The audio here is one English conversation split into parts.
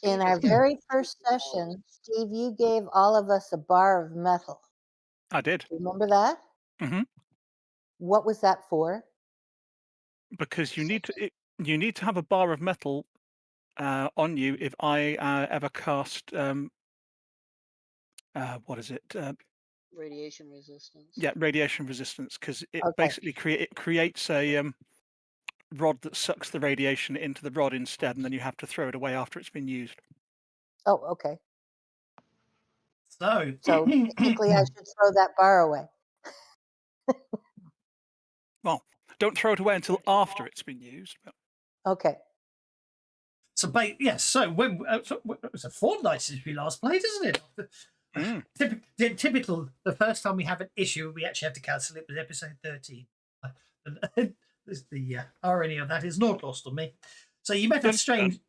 In our very first session, Steve, you gave all of us a bar of metal. I did. Remember that? Hmm. What was that for? Because you need to have a bar of metal on you if I ever cast what is it? Radiation resistance. Yeah, radiation resistance, because it Okay. basically creates a rod that sucks the radiation into the rod instead, and then you have to throw it away after it's been used. Oh, okay. So So technically, I should throw that bar away. Well, don't throw it away until after it's been used. But... Okay. So, yes. So, it was a fortnight since we last played, isn't it? Typical. The first time we have an issue, we actually have to cancel it. Was episode 13. The irony of that is not lost on me. So you met a strange.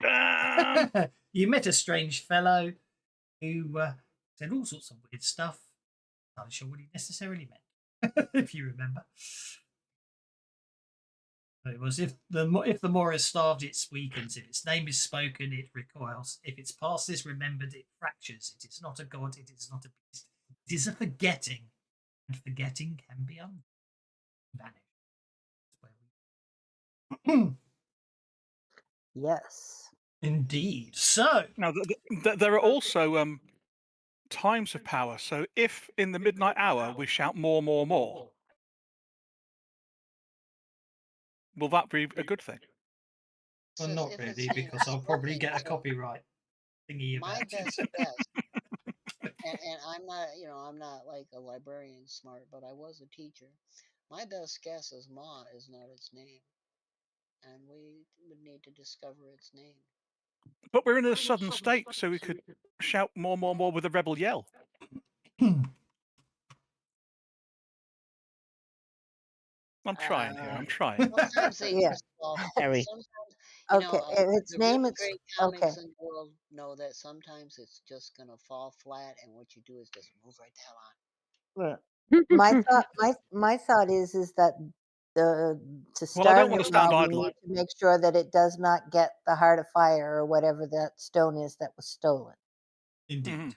You met a strange fellow who said all sorts of weird stuff. Not sure what he necessarily meant, if you remember. It was if the more is starved, it weakens. If its name is spoken, it recoils. If its past is remembered, it fractures. It is not a god. It is not a beast. It is a forgetting, and forgetting can be vanished. Yes. Indeed. So now there are also times of power. So if in the midnight hour we shout more, more, more, will that be a good thing? Well, not really, because I'll probably get a copyright thingy about it. My best guess, and I'm not like a librarian smart, but I was a teacher. My best guess is Ma is not its name, and we would need to discover its name. But we're in a southern state, so we could shout more, more, more with a rebel yell. I'm trying here. I'm trying. Sometimes they just fall. Harry. Okay, its name is great comics in the world know that sometimes it's just gonna fall flat, and what you do is just move right the hell on. my thought is that to Well, I don't starve want it to stand well, we idle. need to make sure that it does not get the heart of fire or whatever that stone is that was stolen. Indeed.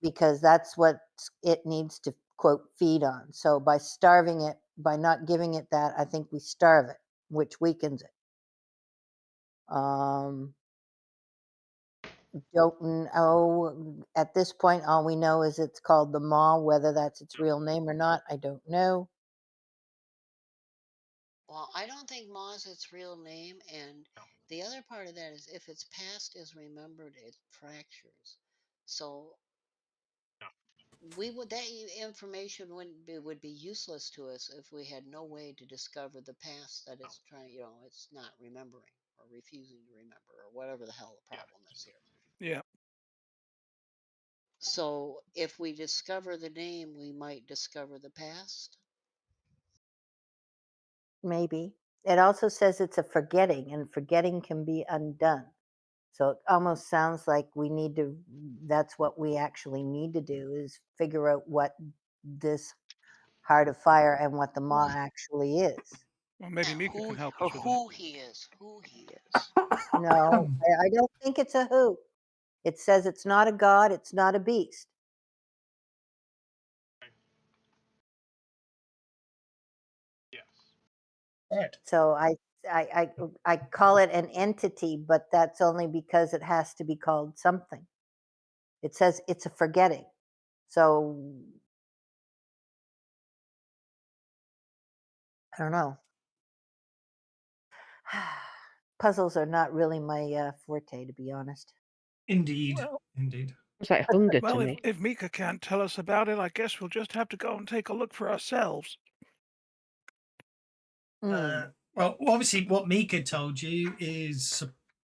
Because that's what it needs to, quote, feed on. So by starving it, by not giving it that, I think we starve it, which weakens it. Don't know. At this point, all we know is it's called the Maw. Whether that's its real name or not, I don't know. Well, I don't think Ma is its real name, and the other part of that is if its past is remembered, it fractures. So that information would be useless to us if we had no way to discover the past that it's trying. It's not remembering or refusing to remember or whatever the hell the problem is here. Yeah. So if we discover the name, we might discover the past. Maybe. It also says it's a forgetting, and forgetting can be undone. So it almost sounds like that's what we actually need to do, is figure out what this heart of fire and what the Maw actually is. Well, maybe Mika can help us with who he is. No, I don't think it's a who. It says it's not a god, it's not a beast. Right. So I call it an entity, but that's only because it has to be called something. It says it's a forgetting. So I don't know. Puzzles are not really my forte, to be honest. Indeed. Well, Indeed. It's like hunger to well, me. if Mika can't tell us about it, I guess we'll just have to go and take a look for ourselves. Mm. Well, obviously, what Mika told you was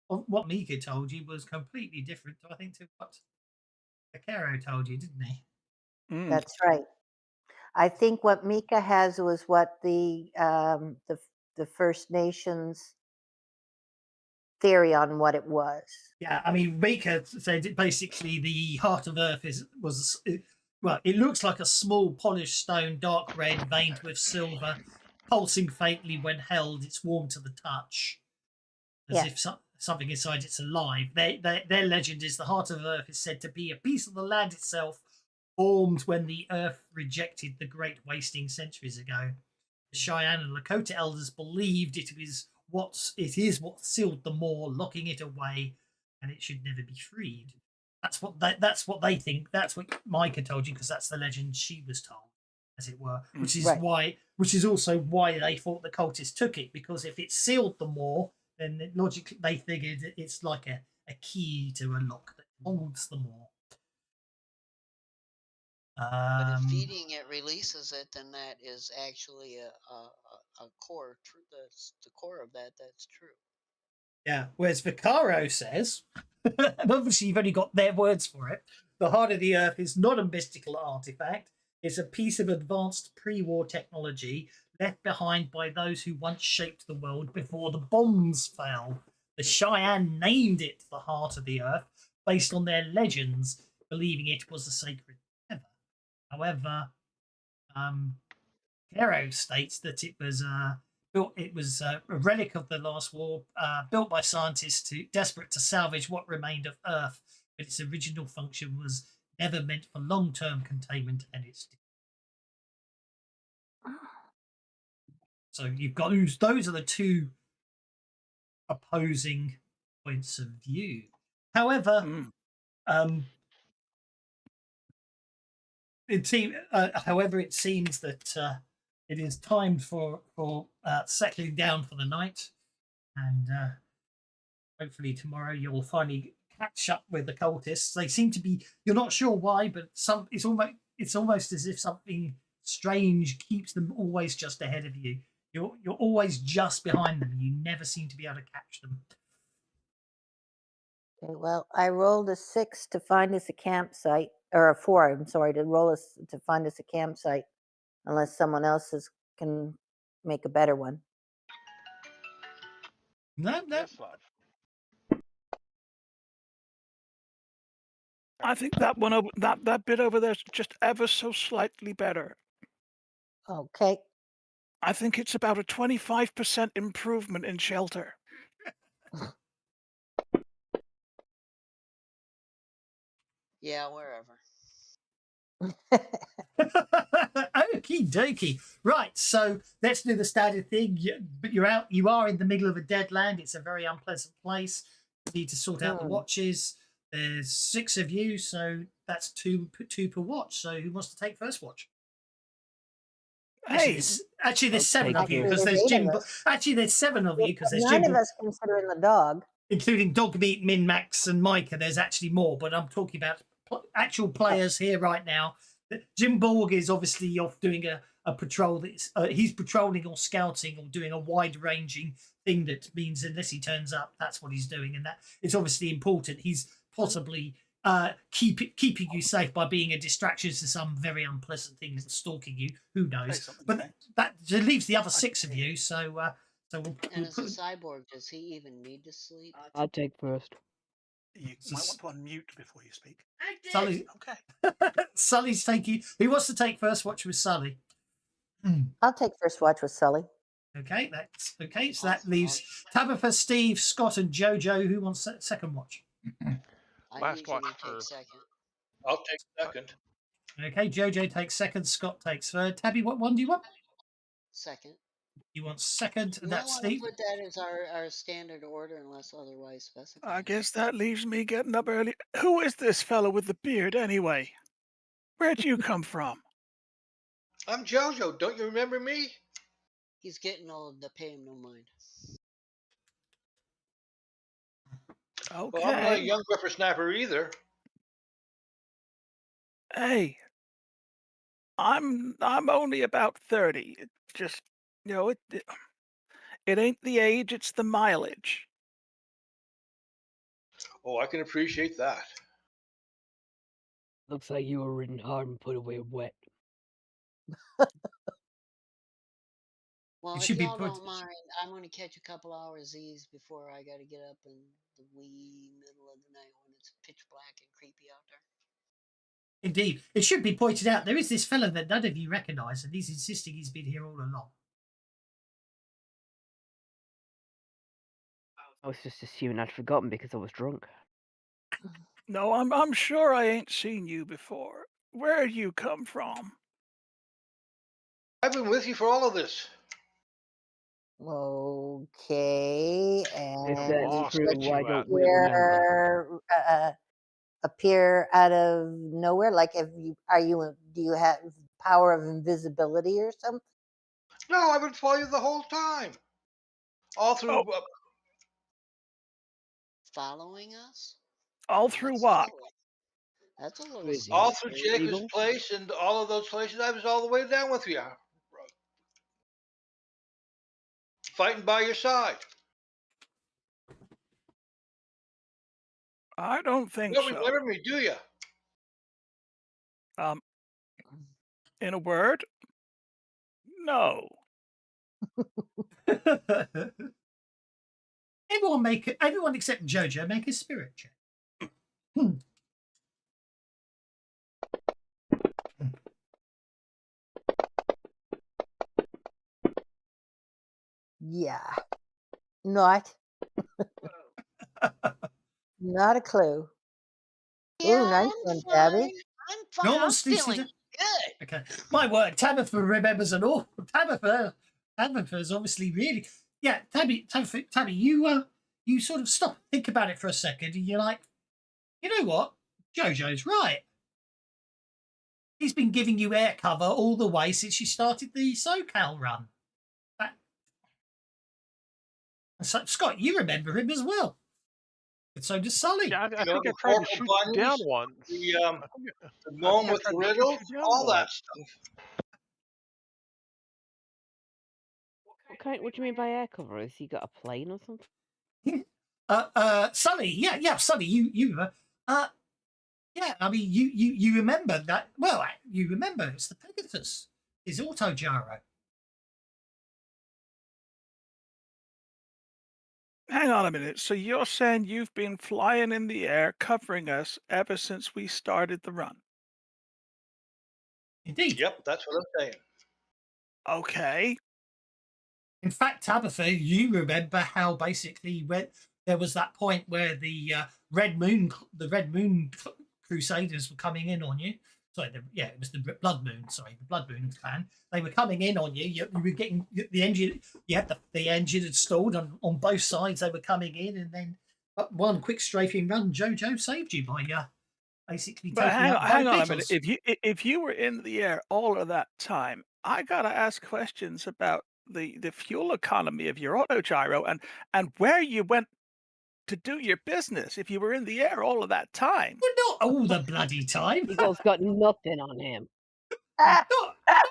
completely different, I think, to what Akero told you, didn't he? Mm. That's right. I think what Mika has was what the First Nations theory on what it was. Yeah, I mean, Mika said basically the heart of Earth it looks like a small polished stone, dark red, veined with silver, pulsing faintly when held. It's warm to the touch, as Yeah. if something inside it's alive. Their legend is the heart of Earth is said to be a piece of the land itself, formed when the Earth rejected the Great Wasting centuries ago. The Cheyenne and Lakota elders believed it is what sealed the moor, locking it away, and it should never be freed. That's what they think. That's what Micah told you, because that's the legend she was told, as it were. Which is Right. which is also why they thought the cultists took it, because if it sealed the moor, then logically they figured it's like a key to a lock that holds the moor. But if feeding it releases it, then that is actually a core. The core of that. That's true. Yeah. Whereas Vicaro says, and obviously you've only got their words for it, the heart of the Earth is not a mystical artifact. It's a piece of advanced pre-war technology left behind by those who once shaped the world before the bombs fell. The Cheyenne named it the heart of the Earth based on their legends, believing it was a sacred feather. However, Caro states that it was built. It was a relic of the last war, built by scientists desperate to salvage what remained of Earth, but its original function was never meant for long-term containment, and it's. So you've got those are the two opposing points of view. However, it seems that it is time for settling down for the night, and hopefully tomorrow you'll finally catch up with the cultists. They seem to be. You're not sure why, but it's almost as if something strange keeps them always just ahead of you. You're always just behind them. You never seem to be able to catch them. Okay, well, I rolled a 6 to find us a campsite, or a 4. I'm sorry, to find us a campsite, unless someone else can make a better one. No. Yes, love. I think that one that bit over there is just ever so slightly better. Okay. I think it's about a 25% improvement in shelter. Yeah, wherever. Okie dokie. Right, so let's do the standard thing. But you're out. You are in the middle of a deadland. It's a very unpleasant place. You need to sort out the watches. There's 6 of you, so that's two per watch. So who wants to take first watch? Hey, Actually, there's 7 of you because Actually, there's there's 8 Jim. of us. Actually, there's 7 of you because there's 9 Jim, of us considering the dog. including Dog Meat, Min Max, and Micah. There's actually more, but I'm talking about actual players here right now. Jim Borg is obviously off doing a patrol. He's patrolling or scouting or doing a wide-ranging thing that means unless he turns up, that's what he's doing, and that it's obviously important. He's possibly keeping you safe by being a distraction to some very unpleasant thing that's stalking you. Who knows? But that leaves the other 6 of you. So we'll And as a cyborg, does he even need to sleep? I'd take first. You might want to unmute before you speak. Sully. Okay. Sully's taking. Who wants to take first watch with Sully? I'll take first watch with Sully. Okay, that's okay. So that leaves Tabitha, Steve, Scott, and Jojo. Who wants second watch? I usually take second. I'll take second. Okay, Jojo takes second. Scott takes third. Tabby, what one do you want? Second. You want second? You might That's want to Steve. put that as our standard order unless otherwise specified. I guess that leaves me getting up early. Who is this fellow with the beard, anyway? Where'd you come from? I'm Jojo. Don't you remember me? He's getting old. To pay him no mind. Well, I'm not a Okay. young whippersnapper either. Hey, I'm only about 30. It just, it ain't the age, it's the mileage. Oh, I can appreciate that. Looks like you were ridden hard and put away wet. Well, It if should be y'all put. don't mind, I'm going to catch a couple hours ease before I got to get up in the wee middle of the night when it's pitch black and creepy out there. Indeed, it should be pointed out there is this fellow that none of you recognise, and he's insisting he's been here all along. I was just assuming I'd forgotten because I was drunk. No, I'm sure I ain't seen you before. Where'd you come from? I've been with you for all of this. Okay, If and that's lost true, that why you don't at? we remember? appear out of nowhere. Like, if you do you have power of invisibility or something? No, I've been following you the whole time. All through Oh, Following us? all Well, through what? That's a little Who is he? all serious. through Jacob's Evil? place and all of those places. I was all the way down with you, fighting by your side. I don't You think don't so. remember me, do you? In a word, no. Everyone except Jojo make a spirit check. Yeah, not not a clue. Yeah, Ooh, nice I'm one, fine. Tabby. I'm fine. No, I'm Steve, feeling good. Okay, my word, Tabitha remembers an awful. Tabitha's obviously really. Yeah, Tabby, you sort of stop and think about it for a second, and you're like, you know what, Jojo's right. He's been giving you air cover all the way since you started the SoCal run. So, Scott, you remember him as well. And so does Sully. Yeah, I You know, think I the tried to purple shoot you down bunnies, once. the I think the I gnome think I with tried the to shoot riddle, you down all that once. stuff. What do you mean by air cover? Has he got a plane or something? Sully, yeah, Sully, yeah, I mean, you remember that? Well, you remember it's the Pegasus, his auto gyro. Hang on a minute. So you're saying you've been flying in the air, covering us ever since we started the run? Indeed. Yep, that's what I'm saying. Okay. In fact, Tabitha, you remember how basically when there was that point where the Red Moon Crusaders were coming in on you. Sorry, it was the Blood Moon. Sorry, the Blood Moon clan. They were coming in on you. You were getting the engine. You had the engine had stalled on both sides. They were coming in, and then one quick strafing run, Jojo saved you by basically But taking out hang both on a minute. vehicles. If you were in the air all of that time, I gotta ask questions about the fuel economy of your autogyro and where you went to do your business if you were in the air all of that time. Well, not all the bloody time. Eagle's got nothing on him. Ah, Not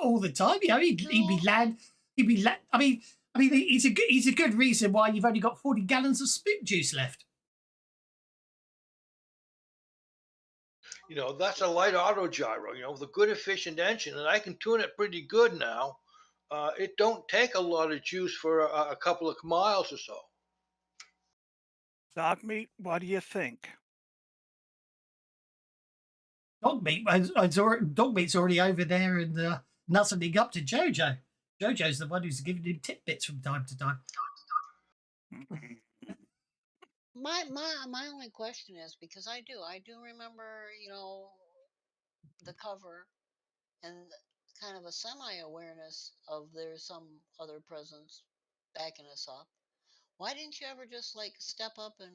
all the time. You know, he'd be land. I mean, he's a good reason why you've only got 40 gallons of spook juice left. You know, that's a light auto gyro, you know, with a good efficient engine, and I can tune it pretty good now. It don't take a lot of juice for a couple of miles or so. Dog meat, what do you think? Dog meat's already over there and nuzzling up to Jojo. Jojo's the one who's giving him tidbits from time to time. My only question is because I do remember, you know, the cover and kind of a semi-awareness of there's some other presence backing us up. Why didn't you ever just like step up and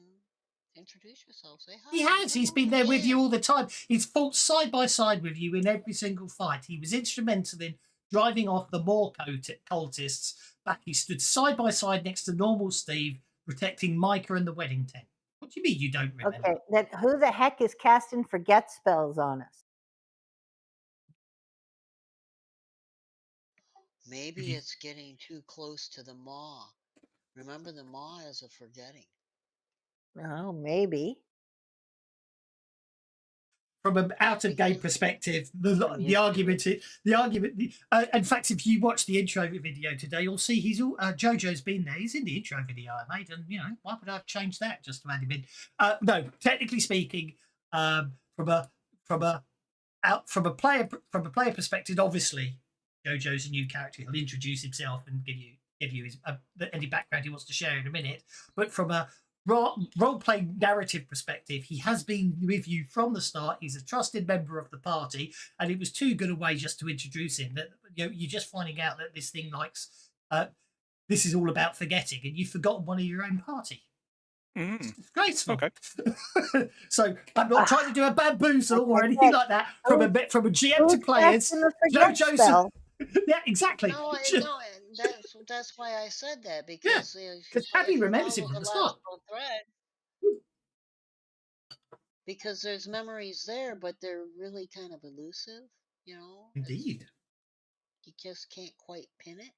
introduce yourself? Say He hi. has. He's been Hello. there with you Yeah. all the time. He's fought side by side with you in every single fight. He was instrumental in driving off the Moor cultists. Back, he stood side by side next to normal Steve, protecting Micah and the wedding tent. What do you mean you don't remember? Okay, then who the heck is casting forget spells on us? Maybe it's getting too close to the maw. Remember, the maw is a forgetting. Oh, maybe. From an out of game perspective, the argument. In fact, if you watch the intro video today, you'll see he's all JoJo's been there. He's in the intro video I made, and why would I have changed that just to add him in? No, technically speaking, from a player perspective, obviously JoJo's a new character. He'll introduce himself and give you his any background he wants to share in a minute. But from a role-playing narrative perspective, he has been with you from the start. He's a trusted member of the party, and it was too good a way just to introduce him that you're just finding out that this thing likes this is all about forgetting, and you've forgotten one of your own party. It's graceful. Okay. So I'm not trying to do a bamboozle or anything like that from a GM to players. JoJo's. Yeah, exactly. No, that's why I said that, because because Abby remembers him from the start. Because there's memories there, but they're really kind of elusive, Indeed. You just can't quite pin it.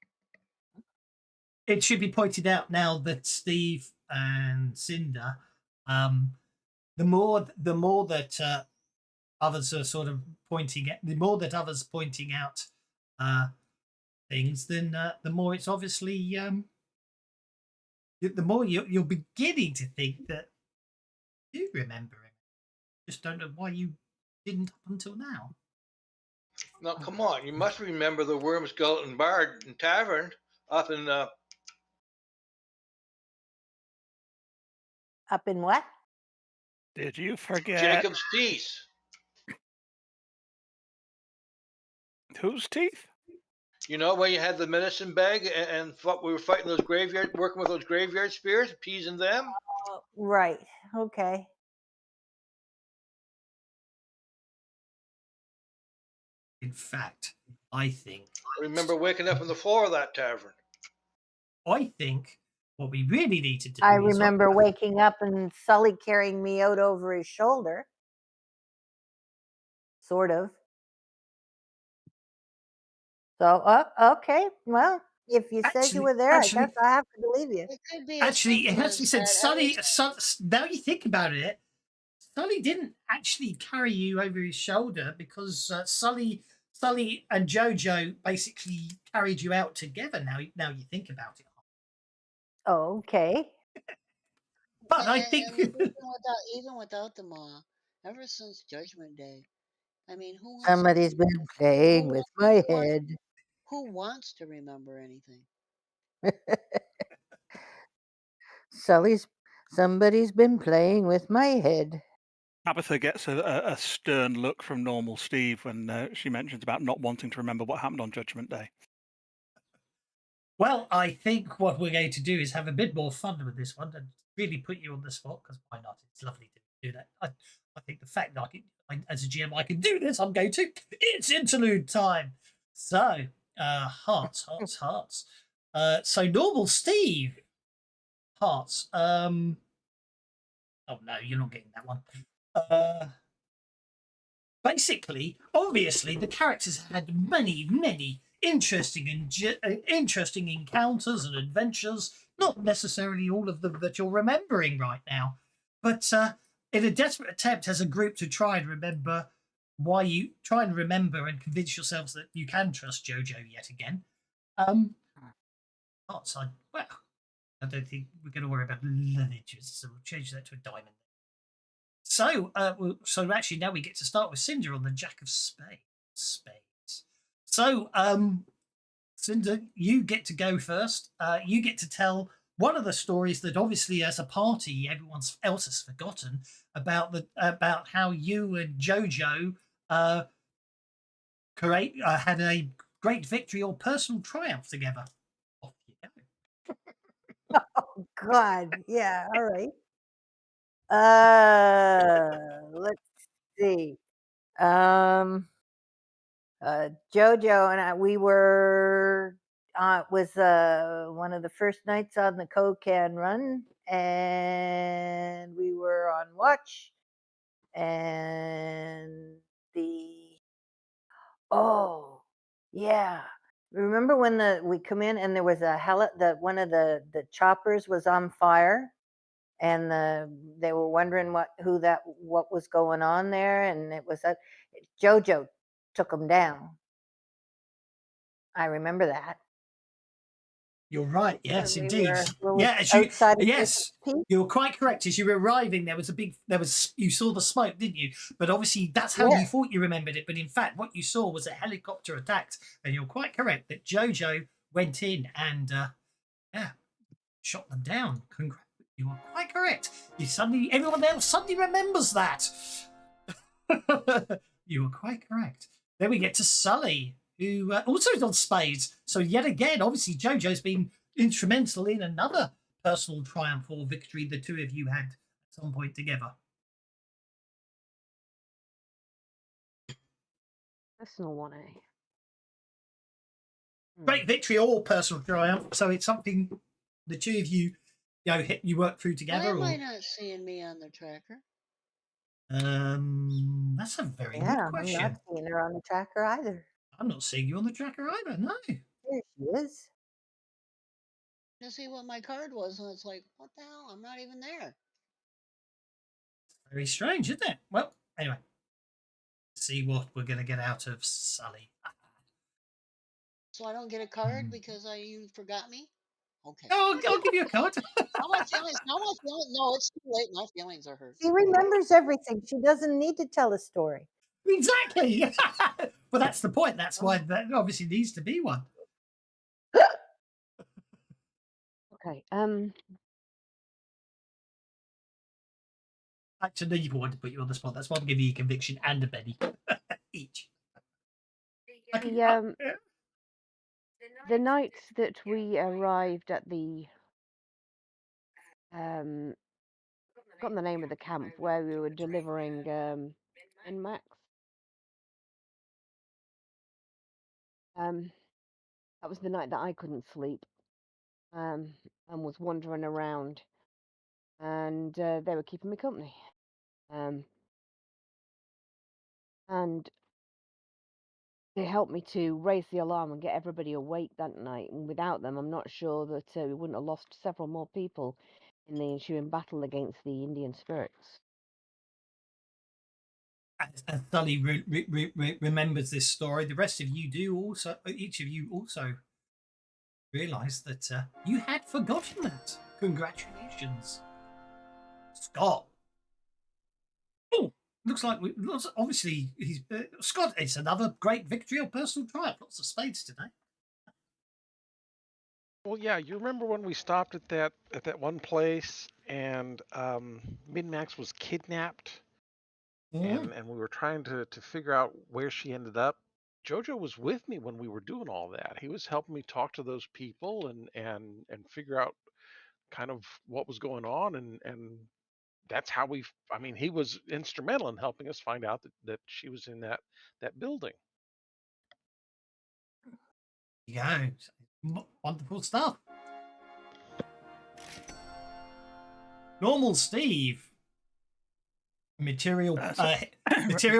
It should be pointed out now that Steve and Cinder, the more that others are sort of pointing at, the more that others pointing out things, then the more it's obviously the more you're beginning to think that you remember it. Just don't know why you didn't up until now. Now, come on, you must remember the Worm Skeleton Bar and Tavern up in Up in what? Did you forget Jacob's Teeth. whose teeth? When you had the medicine bag and we were fighting those working with those graveyard spirits, appeasing them? Right. Okay. In fact, I think I remember waking up on the floor of that tavern. I think what we really need to do. I remember waking up and Sully carrying me out over his shoulder. Sort of. So, okay. Well, if you said you were there, I guess I have to believe you. It could be actually, it has to be said, Sully, now you think about it, Sully didn't actually carry you over his shoulder because Sully and JoJo basically carried you out together. Now you think about it. Oh, okay. But I think even without the maw, ever since Judgment Day, I mean, somebody's been playing with my head. Who wants to remember anything? Somebody's been playing with my head. Tabitha gets a stern look from normal Steve when she mentions about not wanting to remember what happened on Judgment Day. Well, I think what we're going to do is have a bit more fun with this one and really put you on the spot, because why not? It's lovely to do that. I think the fact that as a GM I can do this, I'm going to. It's interlude time. So, hearts. So normal Steve. Hearts. Oh no, you're not getting that one. Basically, obviously, the characters had many interesting encounters and adventures. Not necessarily all of them that you're remembering right now, but in a desperate attempt as a group to try and remember and convince yourselves that you can trust JoJo yet again. Outside, well, I don't think we're going to worry about lineages, so we'll change that to a diamond. So, so actually now we get to start with Cinder on the Jack of Spades. So, Cinder, you get to go first. You get to tell one of the stories that obviously as a party everyone else has forgotten about how you and JoJo had a great victory or personal triumph together. Off you go. Oh God. Yeah. All right. Let's see. Um, Jojo and I, we were was one of the first nights on the Kokan run, and we were on watch, and oh yeah. Remember when we come in and there was a one of the choppers was on fire, and they were wondering what was going on there, and it was Jojo took them down. I remember that. You're right. Yes, And indeed. we were Yeah, outside of yes, Peak. you were quite correct. As you were arriving, you saw the smoke, didn't you? But obviously, that's how Yeah. you thought you remembered it. But in fact, what you saw was a helicopter attacked, and you're quite correct that Jojo went in and shot them down. Congrats. You are quite correct. Everyone else suddenly remembers that. You were quite correct. Then we get to Sully, who also is on spades. So yet again, obviously, Jojo's been instrumental in another personal triumph or victory the two of you had at some point together. Personal one, eh? Great victory or personal triumph. So it's something the two of you, you work through Why together. am Or I not seeing me on the tracker? that's a very good Yeah, I'm question. not seeing her on the tracker either. I'm not seeing you on the tracker either. No. There she is. To see what my card was, and it's like, what the hell? I'm not even there. Very strange, isn't it? Well, anyway, see what we're going to get out of Sully. So I don't get a card because you forgot me? Okay. Oh, I'll give you a card. How my feelings? No, it's too late. My feelings are hurt. She remembers everything. She doesn't need to tell a story. Exactly. Well, that's the point. That's why that obviously needs to be one. Okay. Actually, you wanted to put you on the spot. That's why I'm giving you a conviction and a penny each. The the night that we arrived at the forgotten the name of the camp where we were delivering Max. That was the night that I couldn't sleep. And was wandering around, and they were keeping me company. And they helped me to raise the alarm and get everybody awake that night. And without them, I'm not sure that we wouldn't have lost several more people in the ensuing battle against the Indian spirits. As Sully remembers this story, the rest of you do also. Each of you also realise that you had forgotten that. Congratulations, Scott. Oh, looks like obviously he's Scott. It's another great victory or personal triumph. Lots of spades today. Well, yeah, you remember when we stopped at that one place and Min-Max was kidnapped and we were trying to figure out where she ended up. Jojo was with me when we were doing all that. He was helping me talk to those people and figure out kind of what was going on and that's how he was instrumental in helping us find out that she was in that building. Yeah, wonderful stuff. Normal Steve. Material Diamond,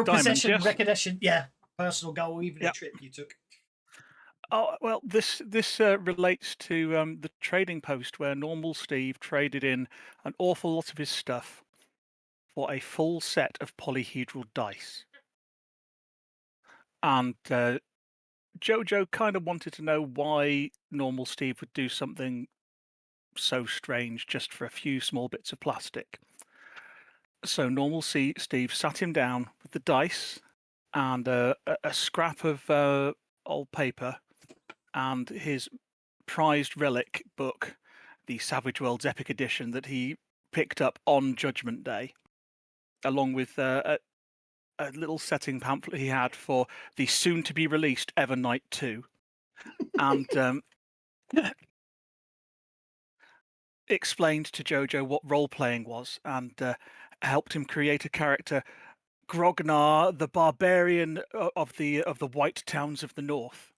possession, yes. recognition. Yeah, personal goal, even a trip you took. Oh well, this relates to the trading post where Normal Steve traded in an awful lot of his stuff for a full set of polyhedral dice, and Jojo kind of wanted to know why Normal Steve would do something so strange just for a few small bits of plastic. So Normal Steve sat him down with the dice and a scrap of old paper and his prized relic book, the Savage Worlds Epic Edition that he picked up on Judgment Day, along with a little setting pamphlet he had for the soon-to-be released Evernight 2, and explained to Jojo what role-playing was, and helped him create a character, Grognar, the barbarian of the White Towns of the North,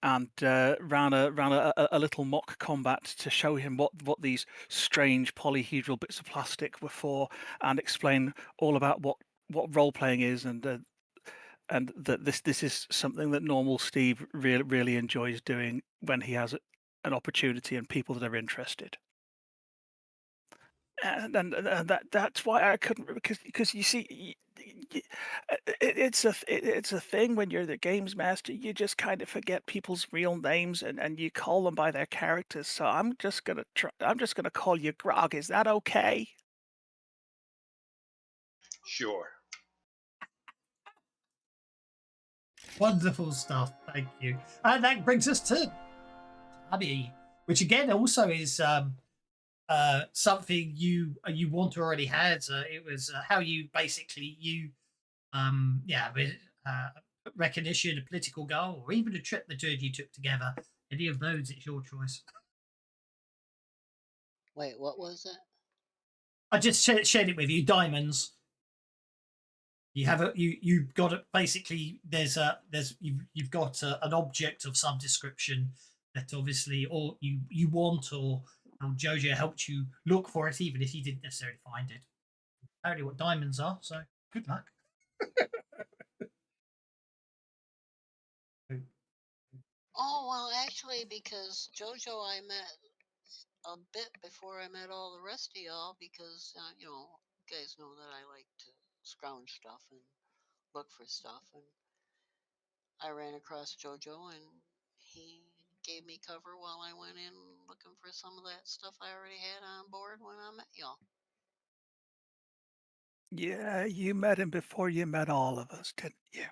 and ran a little mock combat to show him what these strange polyhedral bits of plastic were for, and explain all about what role playing is, and that this is something that normal Steve really enjoys doing when he has an opportunity and people that are interested. And that's why I couldn't, because you see, it's a thing when you're the games master. You just kind of forget people's real names and you call them by their characters. So I'm just gonna call you Grog. Is that okay? Sure. Wonderful stuff. Thank you. And that brings us to Abby, which again also is something you want to already had. It was how you basically recognition, a political goal, or even a trip the two of you took together. Any of those, it's your choice. Wait, what was that? I just shared it with you. Diamonds. You have you've got it. Basically, you've got an object of some description that obviously, or you want, or Jojo helped you look for it, even if you didn't necessarily find it. Apparently, what diamonds are. So good luck. Oh, well, actually, because JoJo I met a bit before I met all the rest of y'all, because, you guys know that I like to scrounge stuff and look for stuff. And I ran across JoJo, and he gave me cover while I went in looking for some of that stuff I already had on board when I met y'all. Yeah, you met him before you met all of us, didn't you?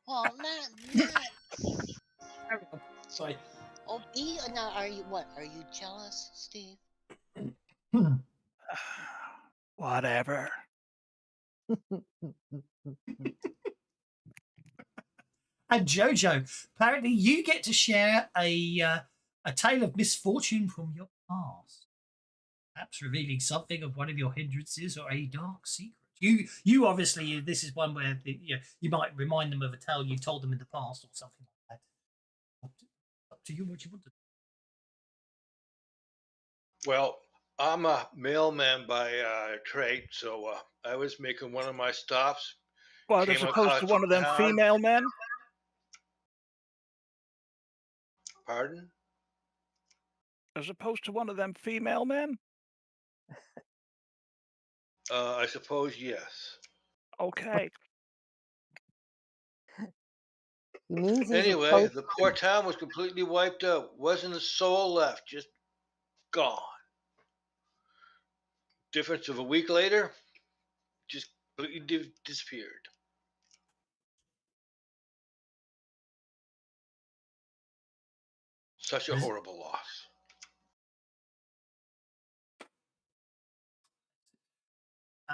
Well, not. Sorry. Oh, now, are you what? Are you jealous, Steve? Whatever. And Jojo, apparently you get to share a tale of misfortune from your past, perhaps revealing something of one of your hindrances or a dark secret. You obviously, this is one where you might remind them of a tale you told them in the past or something like that. Up to you what you want to do. Well, I'm a mailman by trade, so I was making one of my stops. What, as opposed to one of them female men? Pardon? As opposed to one of them female men? I suppose yes. Okay. He means he's Anyway, the poor town was completely wiped out. Wasn't a soul left, just gone. Difference of a week later, just completely disappeared. Such a horrible loss.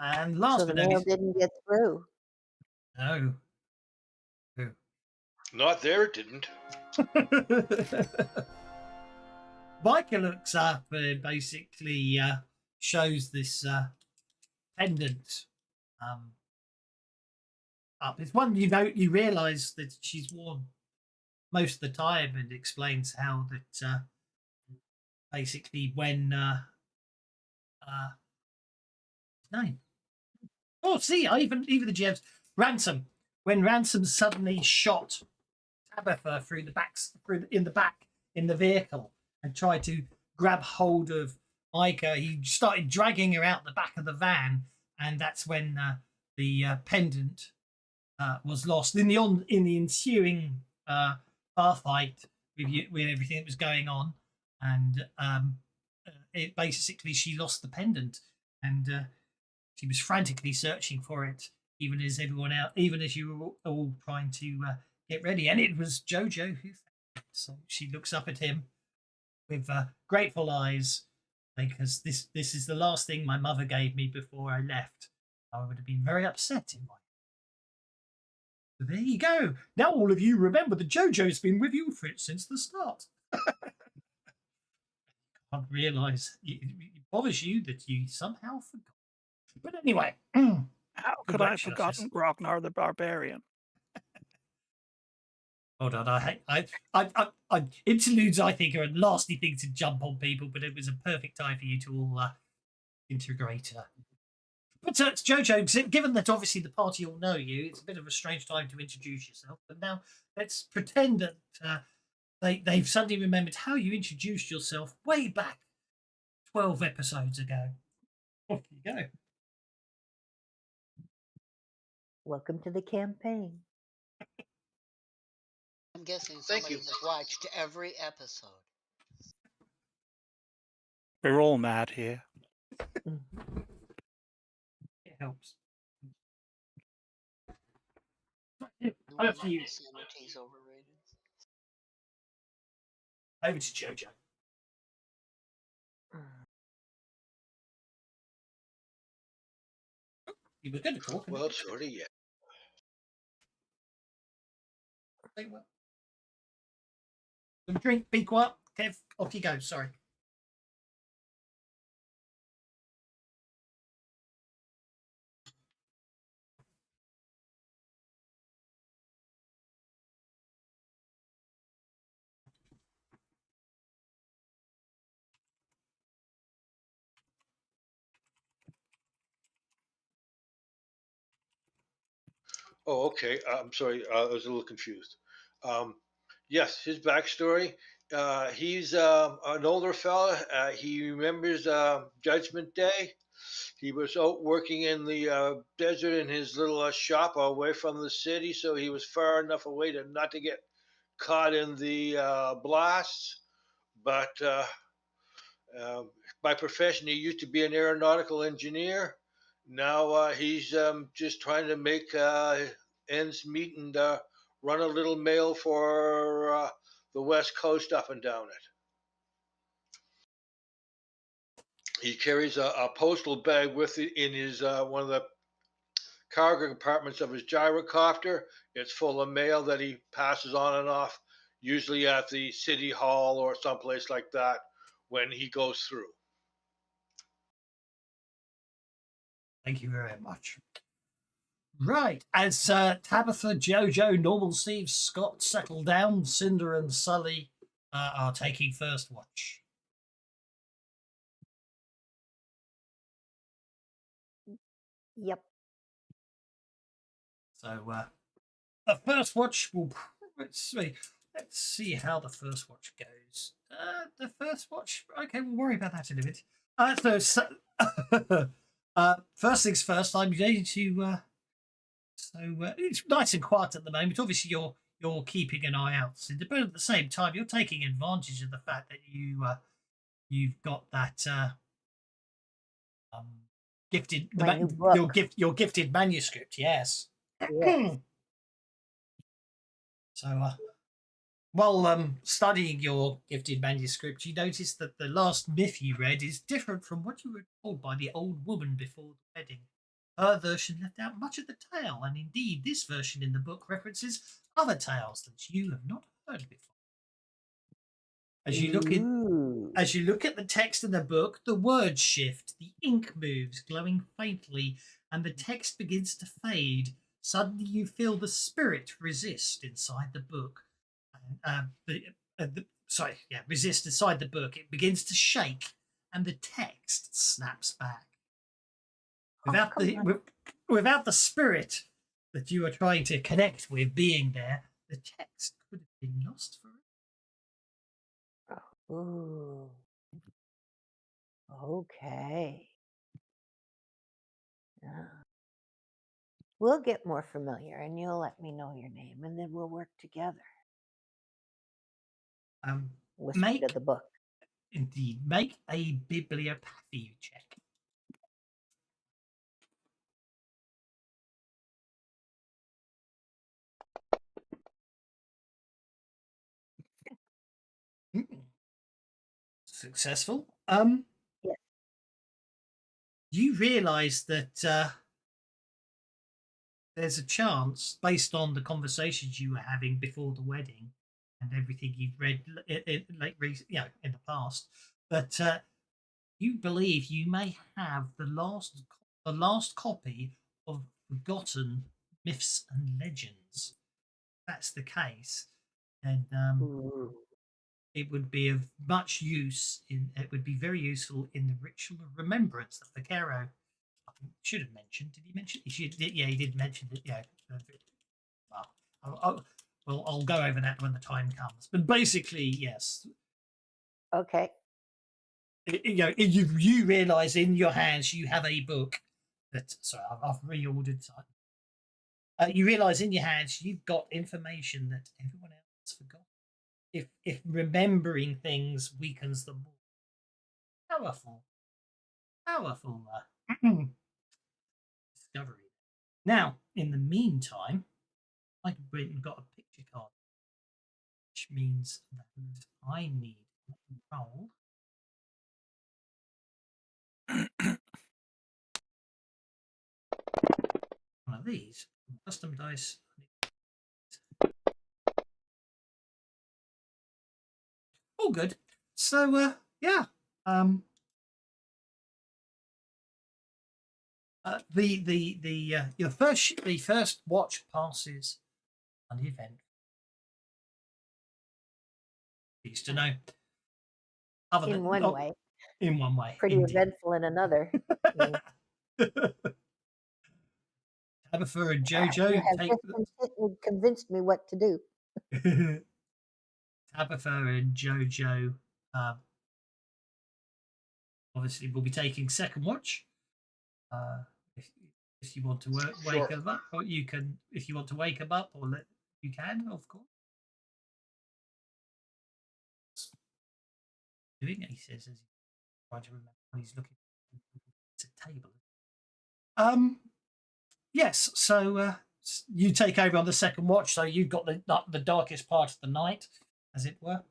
And last so the but not mail least, didn't get through. no. Not there, it didn't. Micah looks up and basically shows this pendant up. It's one you realise that she's worn most of the time, and explains how that basically when name. Oh, see, even the GMs. Ransom. When Ransom suddenly shot Tabitha through the back in the vehicle and tried to grab hold of Micah, he started dragging her out the back of the van, and that's when the pendant was lost in the ensuing bar fight with everything that was going on, and it basically she lost the pendant, and she was frantically searching for it, even as everyone else, even as you were all trying to get ready, and it was Jojo who found it. So she looks up at him with grateful eyes, because this is the last thing my mother gave me before I left, I would have been very upset in my. So there you go. Now all of you remember that Jojo's been with you since the start. Can't realise it bothers you that you somehow forgot. But anyway, How could I have forgotten Ragnar the Barbarian? Hold on, I interludes I think are a nasty thing to jump on people, but it was a perfect time for you to all integrate. But Jojo, given that obviously the party all know you, it's a bit of a strange time to introduce yourself. But now let's pretend that they've suddenly remembered how you introduced yourself way back 12 episodes ago. Off you go. Welcome to the campaign. I'm guessing Thank somebody you. has watched every episode. We're all mad here. It helps. Over Over to you. Sanity's overrated. Over to Jojo. You were going to talk. Well, sort of, yeah. Drink, be quiet. Kev, off you go. Sorry. Oh, okay. I'm sorry. I was a little confused. Yes, his backstory. He's an older fella. He remembers Judgment Day. He was out working in the desert in his little shop away from the city, so he was far enough away to not to get caught in the blasts. But by profession, he used to be an aeronautical engineer. Now he's just trying to make ends meet and run a little mail for the West Coast up and down it. He carries a postal bag with it in his one of the cargo compartments of his gyrocopter. It's full of mail that he passes on and off, usually at the city hall or someplace like that when he goes through. Thank you very much. Right, as Tabitha, Jojo, Normal Steve, Scott settle down, Cinder and Sully are taking first watch. Yep. So the first watch will. Let's see how the first watch goes. The first watch. Okay, we'll worry about that in a bit. First things first. I'm going to. It's nice and quiet at the moment. Obviously, you're keeping an eye out, Cinder, but at the same time, you're taking advantage of the fact that you've got that gifted your gifted manuscript. Yes. Yes. So while studying your gifted manuscript, you notice that the last myth you read is different from what you were told by the old woman before the wedding. Her version left out much of the tale, and indeed this version in the book references other tales that you have not heard before. As you look at the text in the book, the words shift, the ink moves, glowing faintly, and the text begins to fade. Suddenly you feel the spirit resist inside the book. Resist inside the book. It begins to shake, and the text snaps back. Without the spirit that you are trying to connect with being there, the text could have been lost forever. Ooh. Okay. Yeah. We'll get more familiar, and you'll let me know your name, and then we'll work together. Whisper to the book. Indeed, make a bibliopathy check. Successful. Yes. You realise that there's a chance, based on the conversations you were having before the wedding and everything you've read in the past, that you believe you may have the last copy of Forgotten Myths and Legends. If that's the case, then it would be of much use. It would be very useful in the ritual of remembrance that Vaquero should have mentioned. Did he mention? Yeah, he did mention it. Yeah. Well, I'll go over that when the time comes. But basically, yes. Okay. You realise in your hands you have a book that. Sorry, I've reordered. You realise in your hands you've got information that everyone else has forgotten. If remembering things weakens them more. Powerful discovery. Now, in the meantime, I went and got a picture card, which means that I need to roll one of these custom dice. All good. So yeah. The first watch passes an event. Used to know. In one way. In one way. Pretty indeed. eventful in another. Tabitha and Jojo You have convinced me what to do. Tabitha and Jojo obviously will be taking second watch. If you want to wake them up, or you can. If you want to wake them up, or you can, of course. Doing it, he says, as he tries to remember when he's looking at a table. Yes. So you take over on the second watch. So you've got the darkest part of the night, as it were.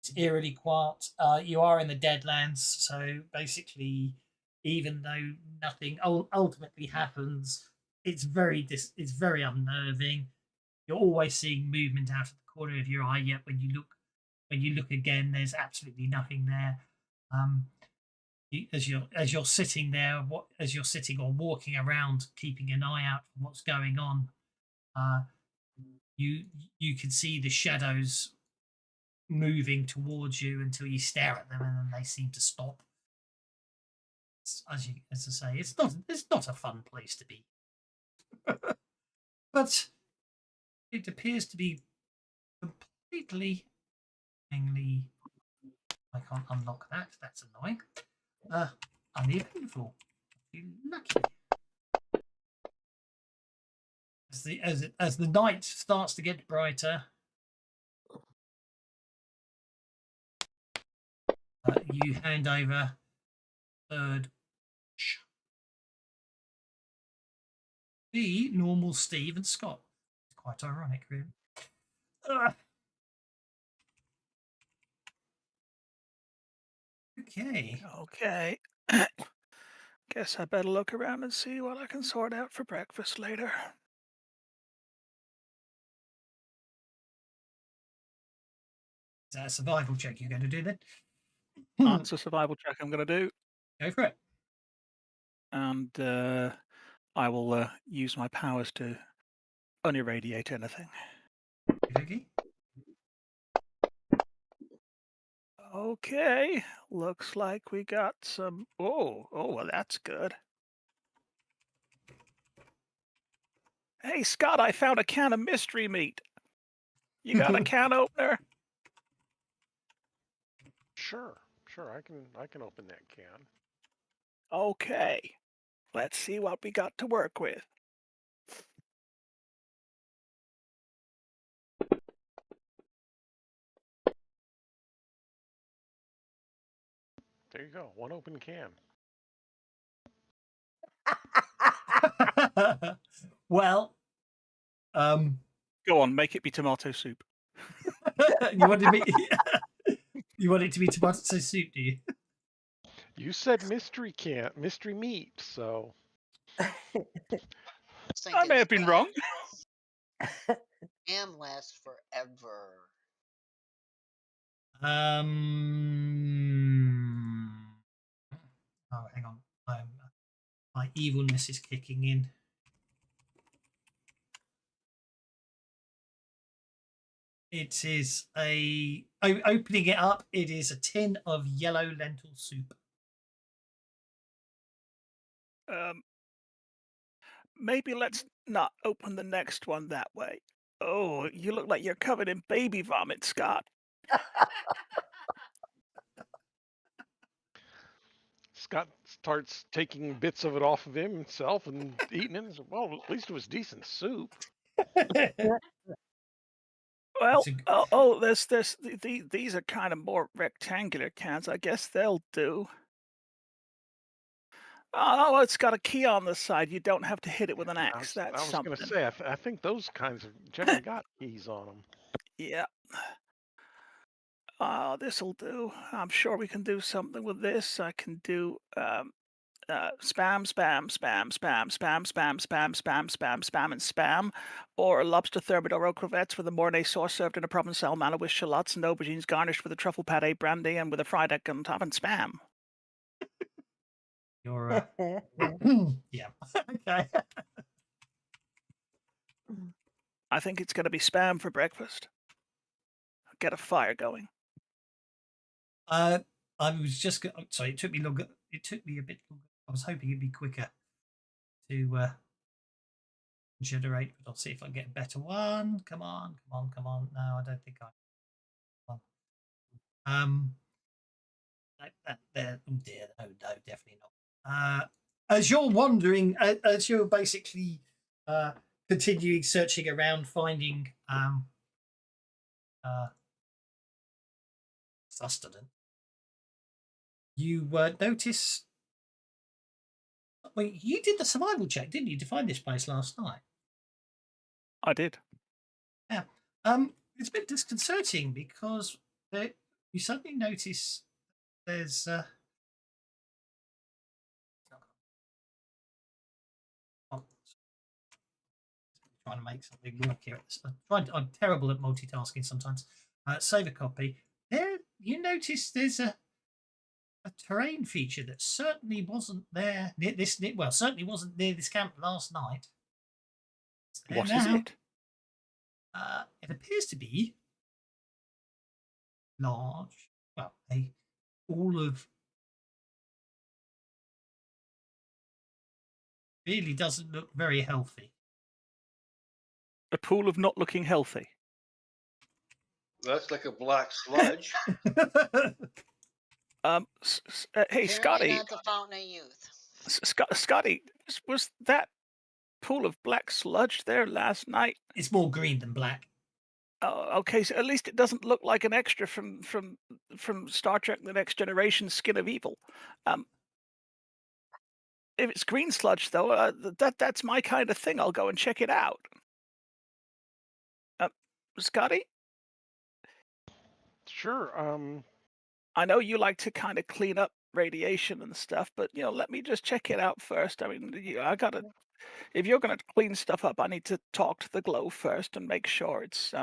It's eerily quiet. You are in the Deadlands, so basically, even though nothing ultimately happens, it's very unnerving. You're always seeing movement out of the corner of your eye. Yet when you look again, there's absolutely nothing there. As you're sitting there, as you're sitting or walking around, keeping an eye out for what's going on, you can see the shadows moving towards you until you stare at them, and then they seem to stop. As I say, it's not a fun place to be, but it appears to be completely. I can't unlock that. That's annoying. Uneventful. Lucky. As the night starts to get brighter, you hand over third. The normal Steve and Scott. It's quite ironic, really. Okay. Guess I better look around and see what I can sort out for breakfast later. Is that a survival check you're going to do then? That's a survival check I'm going to do. Go for it. And I will use my powers to unirradiate anything. Okay. Okay, looks like we got some. Oh, well, that's good. Hey, Scott, I found a can of mystery meat. You got a can opener? Sure, I can open that can. Okay, let's see what we got to work with. There you go, one open can. Well, go on, make it be tomato soup. you want it to be tomato soup, do you? You said mystery meat, so was I may thinking have been wrong. spam lasts forever. Oh, hang on. My evilness is kicking in. It is opening it up. It is a tin of yellow lentil soup. Maybe let's not open the next one that way. Oh, you look like you're covered in baby vomit, Scott. Scott starts taking bits of it off of himself and eating it. Well, at least it was decent soup. Well, a- these are kind of more rectangular cans. I guess they'll do. Oh, it's got a key on the side. You don't have to hit it with an axe. I That's was going to something. say, I think those kinds have generally got keys on them. Yeah. This'll do. I'm sure we can do something with this. I can do spam, spam, spam, spam, spam, spam, spam, spam, spam, spam, and spam, or lobster thermidor crevettes with a mornay sauce served in a Provençal manner with shallots and aubergines garnished with a truffle pate brandy and with a fried egg on top and spam. You're yeah. Okay. I think it's going to be spam for breakfast. Get a fire going. I was just sorry. It took me longer. It took me a bit longer. I was hoping it'd be quicker to generate, but I'll see if I can get a better one. Come on, come on, come on. No, I don't think I. There. Oh dear. No, definitely not. As you're wandering, as you're basically continuing searching around, finding sustenance, you notice. Well, you did the survival check, didn't you, to find this place last night? I did. Yeah. It's a bit disconcerting because you suddenly notice there's trying to make something work here. I'm terrible at multitasking sometimes. Save a copy. There, you notice there's a terrain feature that certainly wasn't there near this. Well, certainly wasn't near this camp last night. What is it? It appears to be large. Well, all of really doesn't look very healthy. A pool of not looking healthy. That's like a black sludge. Hey, Apparently Scotty. not the fountain of youth. Scotty, was that pool of black sludge there last night? It's more green than black. Oh, okay. So at least it doesn't look like an extra from Star Trek: The Next Generation, Skin of Evil. If it's green sludge, though, that's my kind of thing. I'll go and check it out. Scotty, Sure. I know you like to kind of clean up radiation and stuff, but let me just check it out first. I mean, I gotta. If you're gonna clean stuff up, I need to talk to the glow first and make sure it's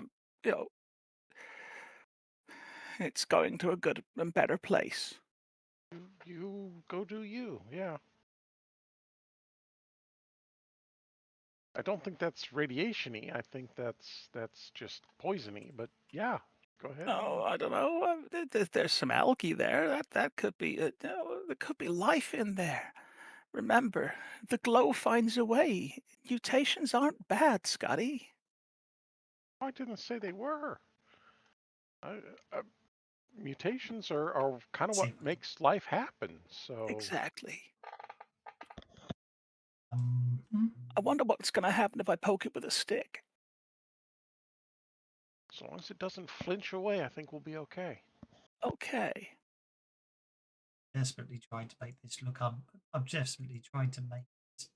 it's going to a good and better place. You go do you. Yeah. I don't think that's radiation-y. I think that's just poison-y. But yeah, go ahead. Oh, I don't know. There's some algae there. That could be. There could be life in there. Remember, the glow finds a way. Mutations aren't bad, Scotty. I didn't say they were. Mutations are kind of what makes life happen. So Exactly. Mm-hmm. I wonder what's going to happen if I poke it with a stick. as long as it doesn't flinch away, I think we'll be okay. Okay. Desperately trying to make this look. I'm desperately trying to make this,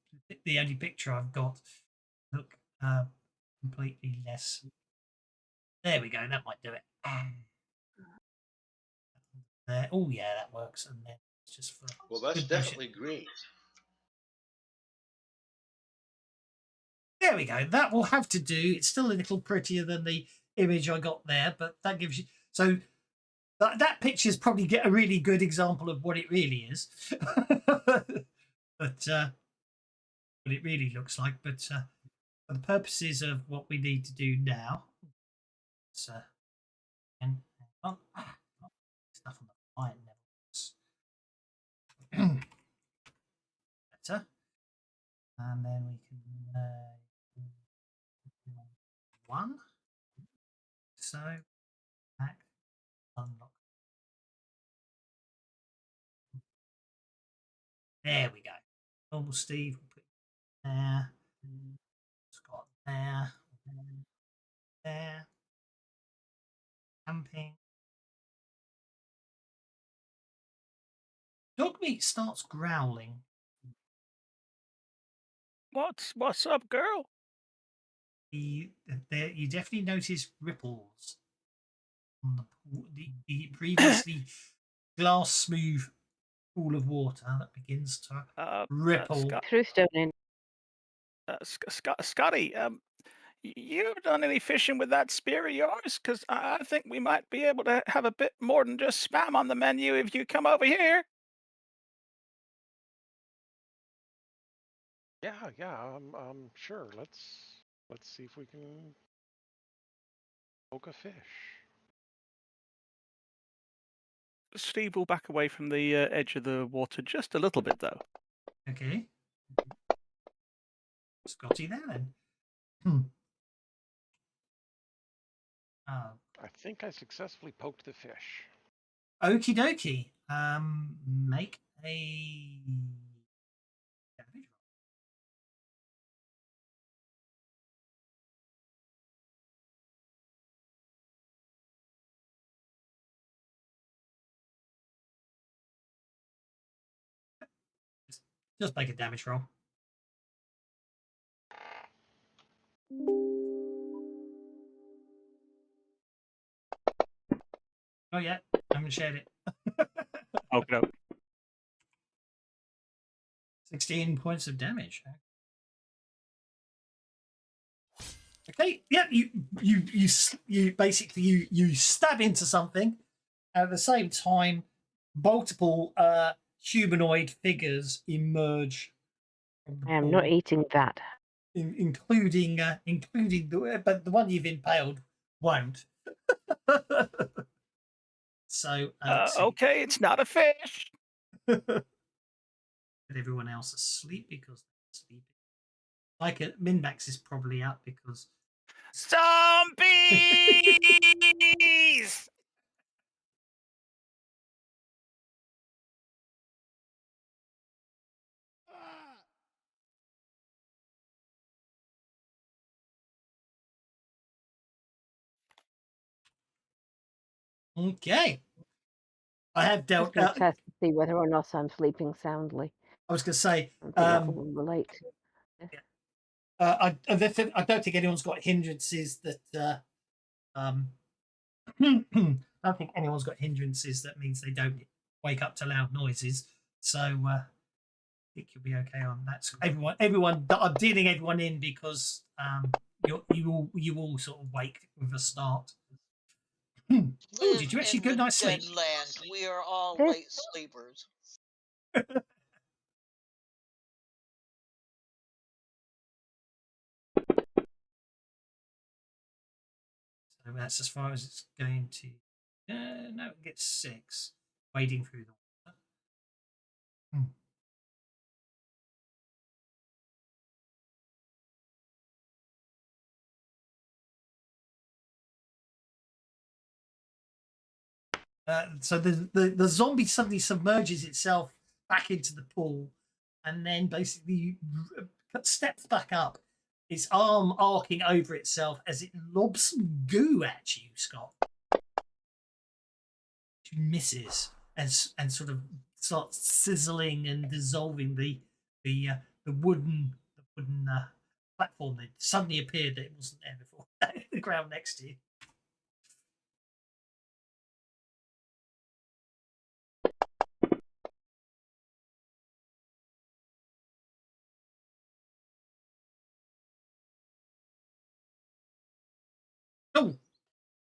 the only picture I've got look completely less. There we go. That might do it. There. Oh yeah, that works. And then it's just for Well, that's definitely green. There we go. That will have to do. It's still a little prettier than the image I got there, but that gives you... So that picture's probably get a really good example of what it really is. But what it really looks like. But for the purposes of what we need to do now... So, and stuff on the iron levels. Better. And then we can one. So back unlock. There we go. Normal Steve, we'll put there. Scott there. There. Camping. Dog meat starts growling. What's up, girl? You definitely notice ripples on the previously glass smooth pool of water that begins to ripple. Threw stone in. Scotty, you done any fishing with that spear of yours? Because I think we might be able to have a bit more than just spam on the menu if you come over here. Yeah. Sure. Let's see if we can poke a fish. Steve will back away from the edge of the water just a little bit, though. Okay. Scotty there then. I think I successfully poked the fish. Okie dokie. Make a damage roll. Just make a damage roll. Oh yeah, I haven't shared it. Oh no. 16 points of damage. Okay, yeah, you basically you stab into something. At the same time, multiple humanoid figures emerge from the I am pool, not eating that. including but the one you've impaled won't. So Okay, it's not a fish. But everyone else asleep because they're sleeping. Like Minmax is probably up because Zombies! okay. I have Just dealt. going to test to see whether or not I'm sleeping soundly. I was going to say. I think that will relate to. I don't think anyone's got hindrances that. I don't think anyone's got hindrances that means they don't wake up to loud noises. So I think you'll be okay on that. So everyone. I'm dealing everyone in because you all sort of wake with a start. Oh, did you actually get a nice sleep? Deadlands. We are all This- late sleepers. So that's as far as it's going to. No, it gets 6. Wading through the water. So the zombie suddenly submerges itself back into the pool, and then basically steps back up, its arm arcing over itself as it lobs some goo at you, Scott. She misses and sort of starts sizzling and dissolving the wooden platform that suddenly appeared that it wasn't there before. The ground next to you.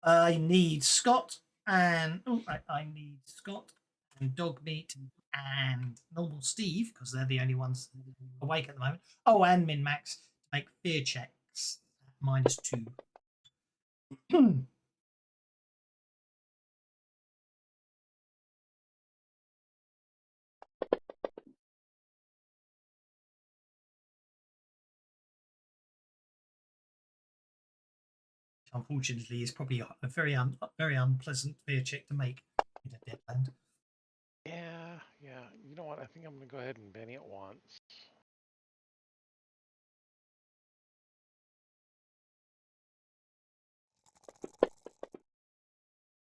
I need Scott and I need Scott and Dogmeat and normal Steve because they're the only ones awake at the moment. Oh, and Min Max to make fear checks at -2. Unfortunately, is probably a very unpleasant fear check to make in a Deadland. Yeah. You know what? I think I'm going to go ahead and Benny it once.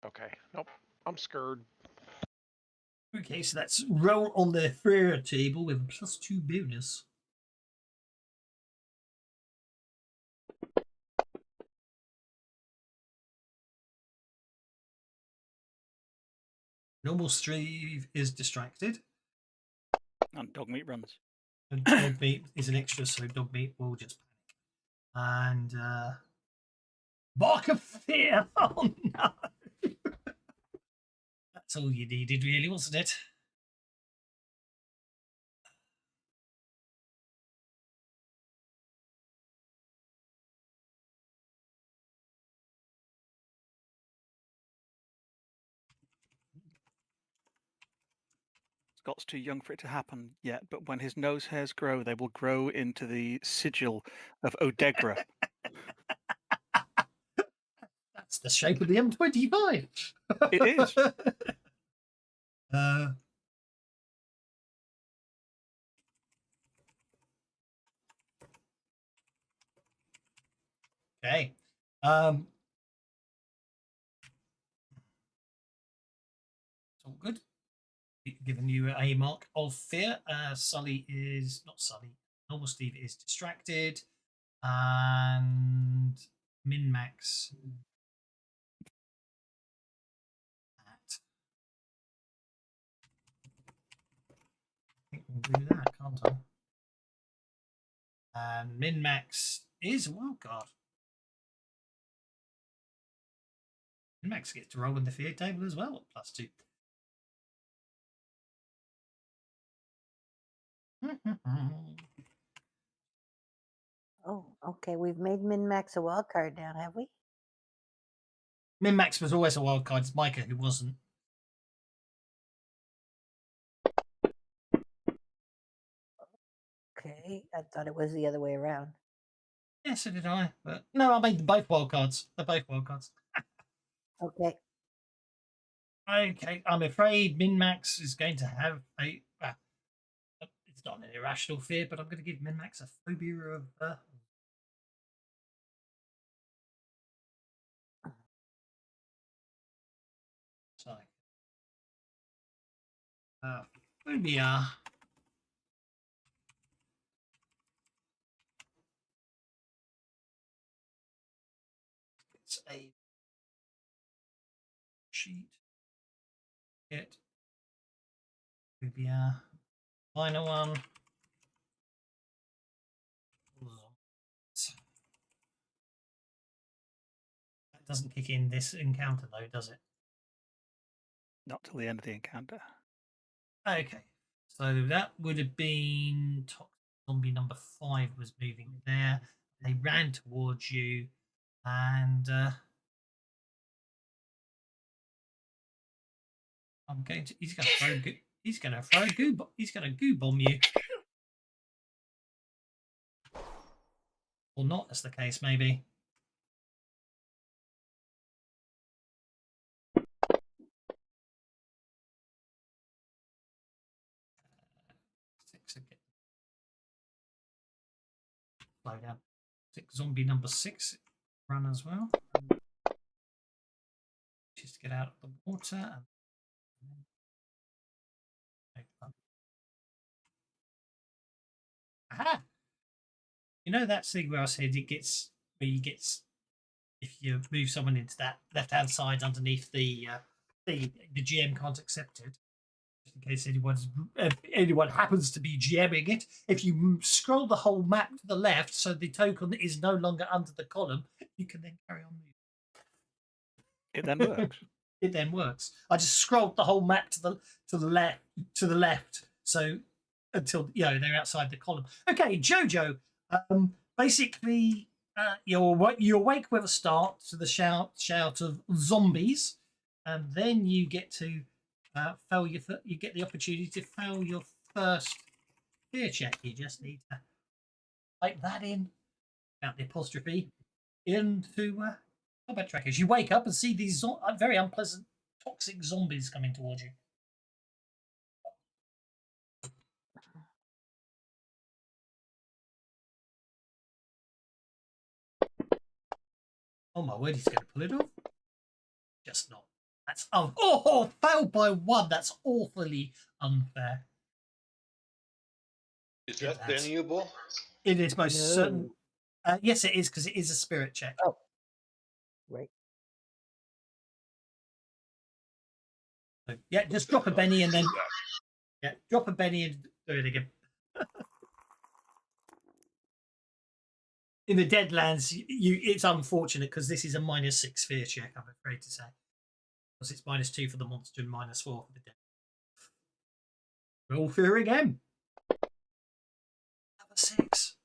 Okay. Nope. I'm scared. Okay, so that's roll on the fear table with a +2 bonus. Normal Steve is distracted. And dog meat runs. And Dogmeat is an extra, so Dogmeat will just panic. And bark of fear. Oh no. That's all you needed, really, wasn't it? Scott's too young for it to happen yet, but when his nose hairs grow, they will grow into the sigil of Odegra. That's the shape of the M25. It is. Okay. It's all good. Giving you a mark of fear. Sully is not Sully. Normal Steve is distracted, and Min Max. I think we'll do that, can't I? And Min Max is a wild card. Min Max gets to roll in the fear table as well at +2. Oh, okay. We've made Min Max a wild card now, have we? Min Max was always a wild card. It's Micah who wasn't. Okay, I thought it was the other way around. Yeah, so did I. But no, I made them both wild cards. They're both wild cards. Okay. Okay, I'm afraid Min Max is going to have a. It's not an irrational fear, but I'm going to give Min Max a phobia of. Sorry. Phobia. It's a sheet. It. Phobia. Final one. That doesn't kick in this encounter, though, does it? Not till the end of the encounter. Okay, so that would have been Toxic Zombie number 5 was moving there. They ran towards you, and I'm going to. He's going to throw. He's going to throw a goo. He's going to goo bomb you, or not, as the case may be. Slow down. Zombie number 6 run as well. Just to get out of the water. Aha! You know that thing where I said it gets where you gets if you move someone into that left-hand side underneath the GM can't accept it. Just in case anyone happens to be GMing it, if you scroll the whole map to the left, so the token is no longer under the column, you can then carry on moving. It then works. It then works. I just scrolled the whole map to the left, so until they're outside the column. Okay, Jojo. Basically, you awake with a start to the shout of zombies, and then you get to fail you get the opportunity to fail your first fear check. You just need to type that in, about the apostrophe, into combat trackers. You wake up and see these very unpleasant, toxic zombies coming towards you. Oh my word, he's going to pull it off. Just not. That's failed by 1. That's awfully unfair. Is that deniable? It is most certain. Yes, it is, because it is a spirit check. Oh, right. So, yeah, just drop a Benny and then drop a Benny and do it again. In the Deadlands, it's unfortunate because this is a -6 fear check, I'm afraid to say. Because it's -2 for the monster and -4 for the dead. Roll fear again. Another 6.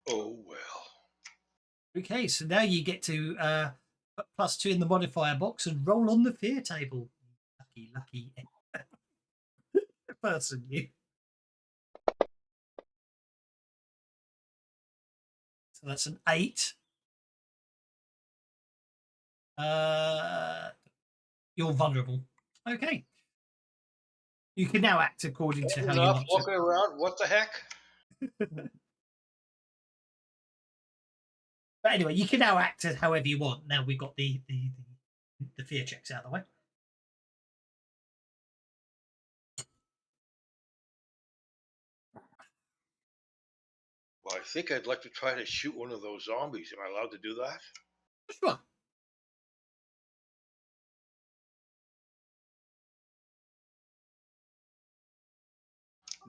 Oh well. Okay, so now you get to put +2 in the modifier box and roll on the fear table. Lucky person, you. So that's an 8. You're vulnerable. Okay. You can now act according to how you want to. Walking around. What the heck? But anyway, you can now act as however you want. Now we've got the fear checks out of the way. Well, I think I'd like to try to shoot one of those zombies. Am I allowed to do that? Sure.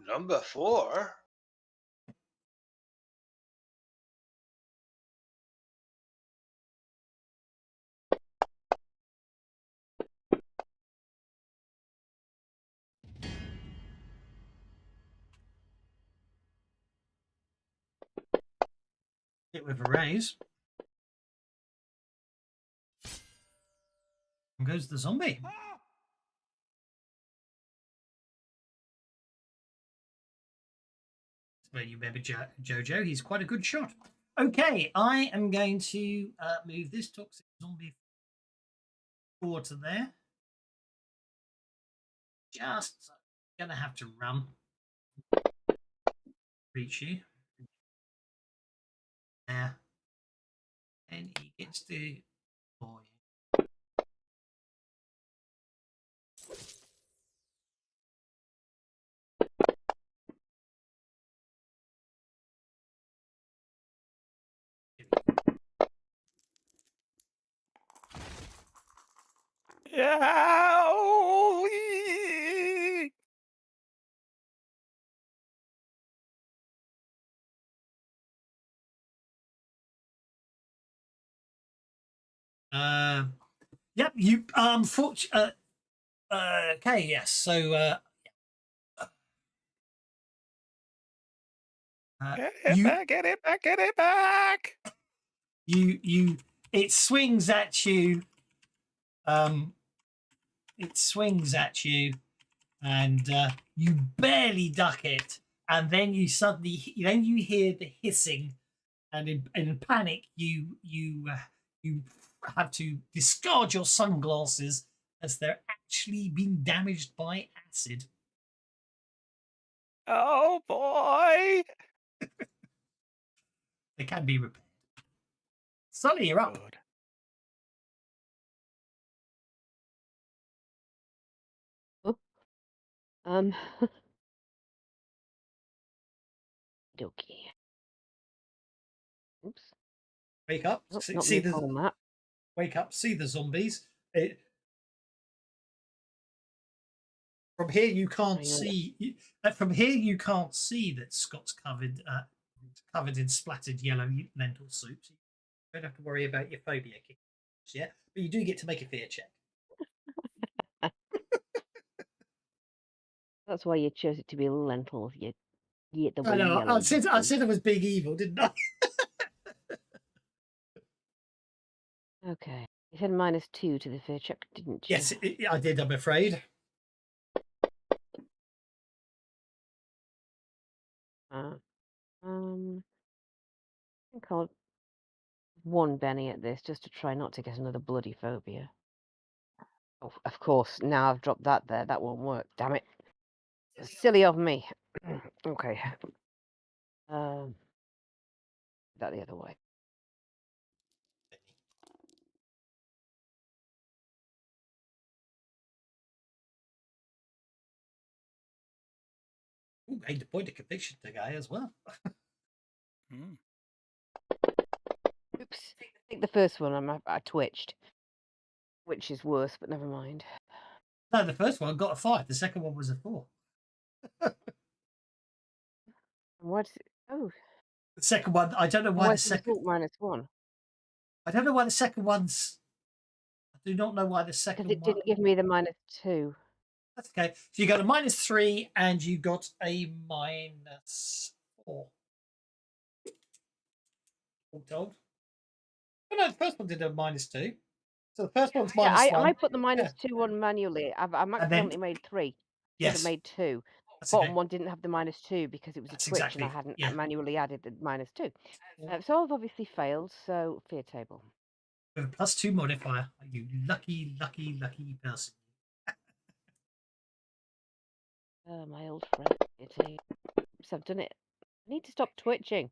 Number 4. Hit with a raise. And goes the zombie. Well, you remember Jojo, he's quite a good shot. Okay, I am going to move this toxic zombie forward to there. Just gonna have to run. Reach you. There. And he gets to boy. Yeah. Yep, you okay, yes. So Get it back, get it back, get it back. It swings at you. It swings at you, and you barely duck it, and then you hear the hissing, and in panic you have to discard your sunglasses as they're actually been damaged by acid. Oh boy! They can be repaired. Sully, you're up. Good. Dokey. Oops. Wake up. Oh, See the wake up. See the zombies. From here you can't see. From here you can't see that Scott's covered It's covered in splattered yellow lentil soup. So you don't have to worry about your phobia kicking. Yeah, but you do get to make a fear check. That's why you chose it to be lentils. You eat the I wee know. yellow. I said it was big evil, didn't I? Okay. You said -2 to the fear check, didn't you? Yes, I did. I'm afraid. I think I'll 1 Benny at this just to try not to get another bloody phobia. Oh, of course, now I've dropped that there. That won't work. Damn it. Silly of me. Okay. That the other way. Ooh, gained a point of conviction to guy as well. Mm. Oops. I think the first one I twitched, which is worse, but never mind. No, the first one got a 5. The second one was a 4. What? Oh, The second one, I don't know why the where's the second. result -1? I don't know why the second one's. I do not know why the Because second it one. didn't give me the -2. That's okay. So you got a -3 and you got a -4. All told. Oh no, the first one did a -2. So the first one's Yeah, -1. I put the Yeah. -2 on manually. I've And then accidentally made 3. Should have yes, made 2. that's Bottom okay. one didn't have the -2 because it was a That's twitch and I exactly hadn't yeah. manually added the -2. Yeah. So I've obviously failed. So fear table. With a +2 modifier. You lucky person. My old friend. Oops, I've done it. I need to stop twitching.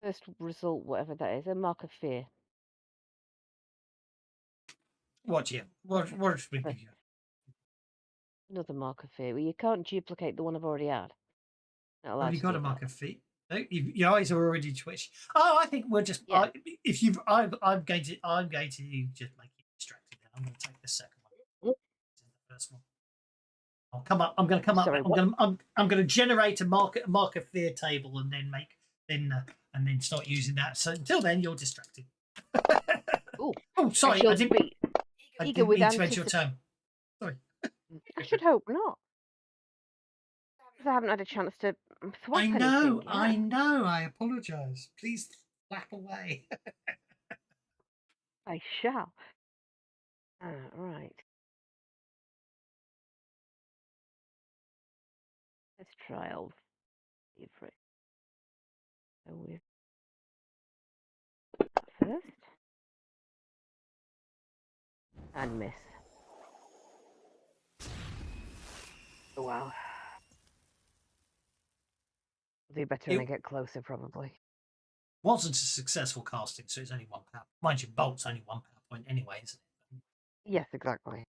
First result, whatever that is, a mark of fear. What you? What should we give you? Another mark of fear. Well, you can't duplicate the one I've already had. Not allowed Have you to got do a that. mark of feet? No, your eyes are already twitch. Oh, I think we're just. Yeah. If you've, I'm going to just make you distracted. Now. I'm going to take the second one. Mm. The first one. I'll come up. I'm going to come Sorry, up. what? I'm going to generate a mark of fear table and then and then start using that. So until then, you're distracted. Ooh, Oh, sorry, I didn't be eager with mean to end your turn. Sorry. I should hope not. Because I haven't had a chance to swap I anything know. yet. I know. I apologise. Please flap away. I shall. Right. Let's try old favorite. So with that first. And miss. Oh, wow. I'll do better when I get closer, probably. Wasn't a successful casting, so it's only 1 power. Mind you, bolt's only 1 power point anyway, isn't it? Yes, exactly.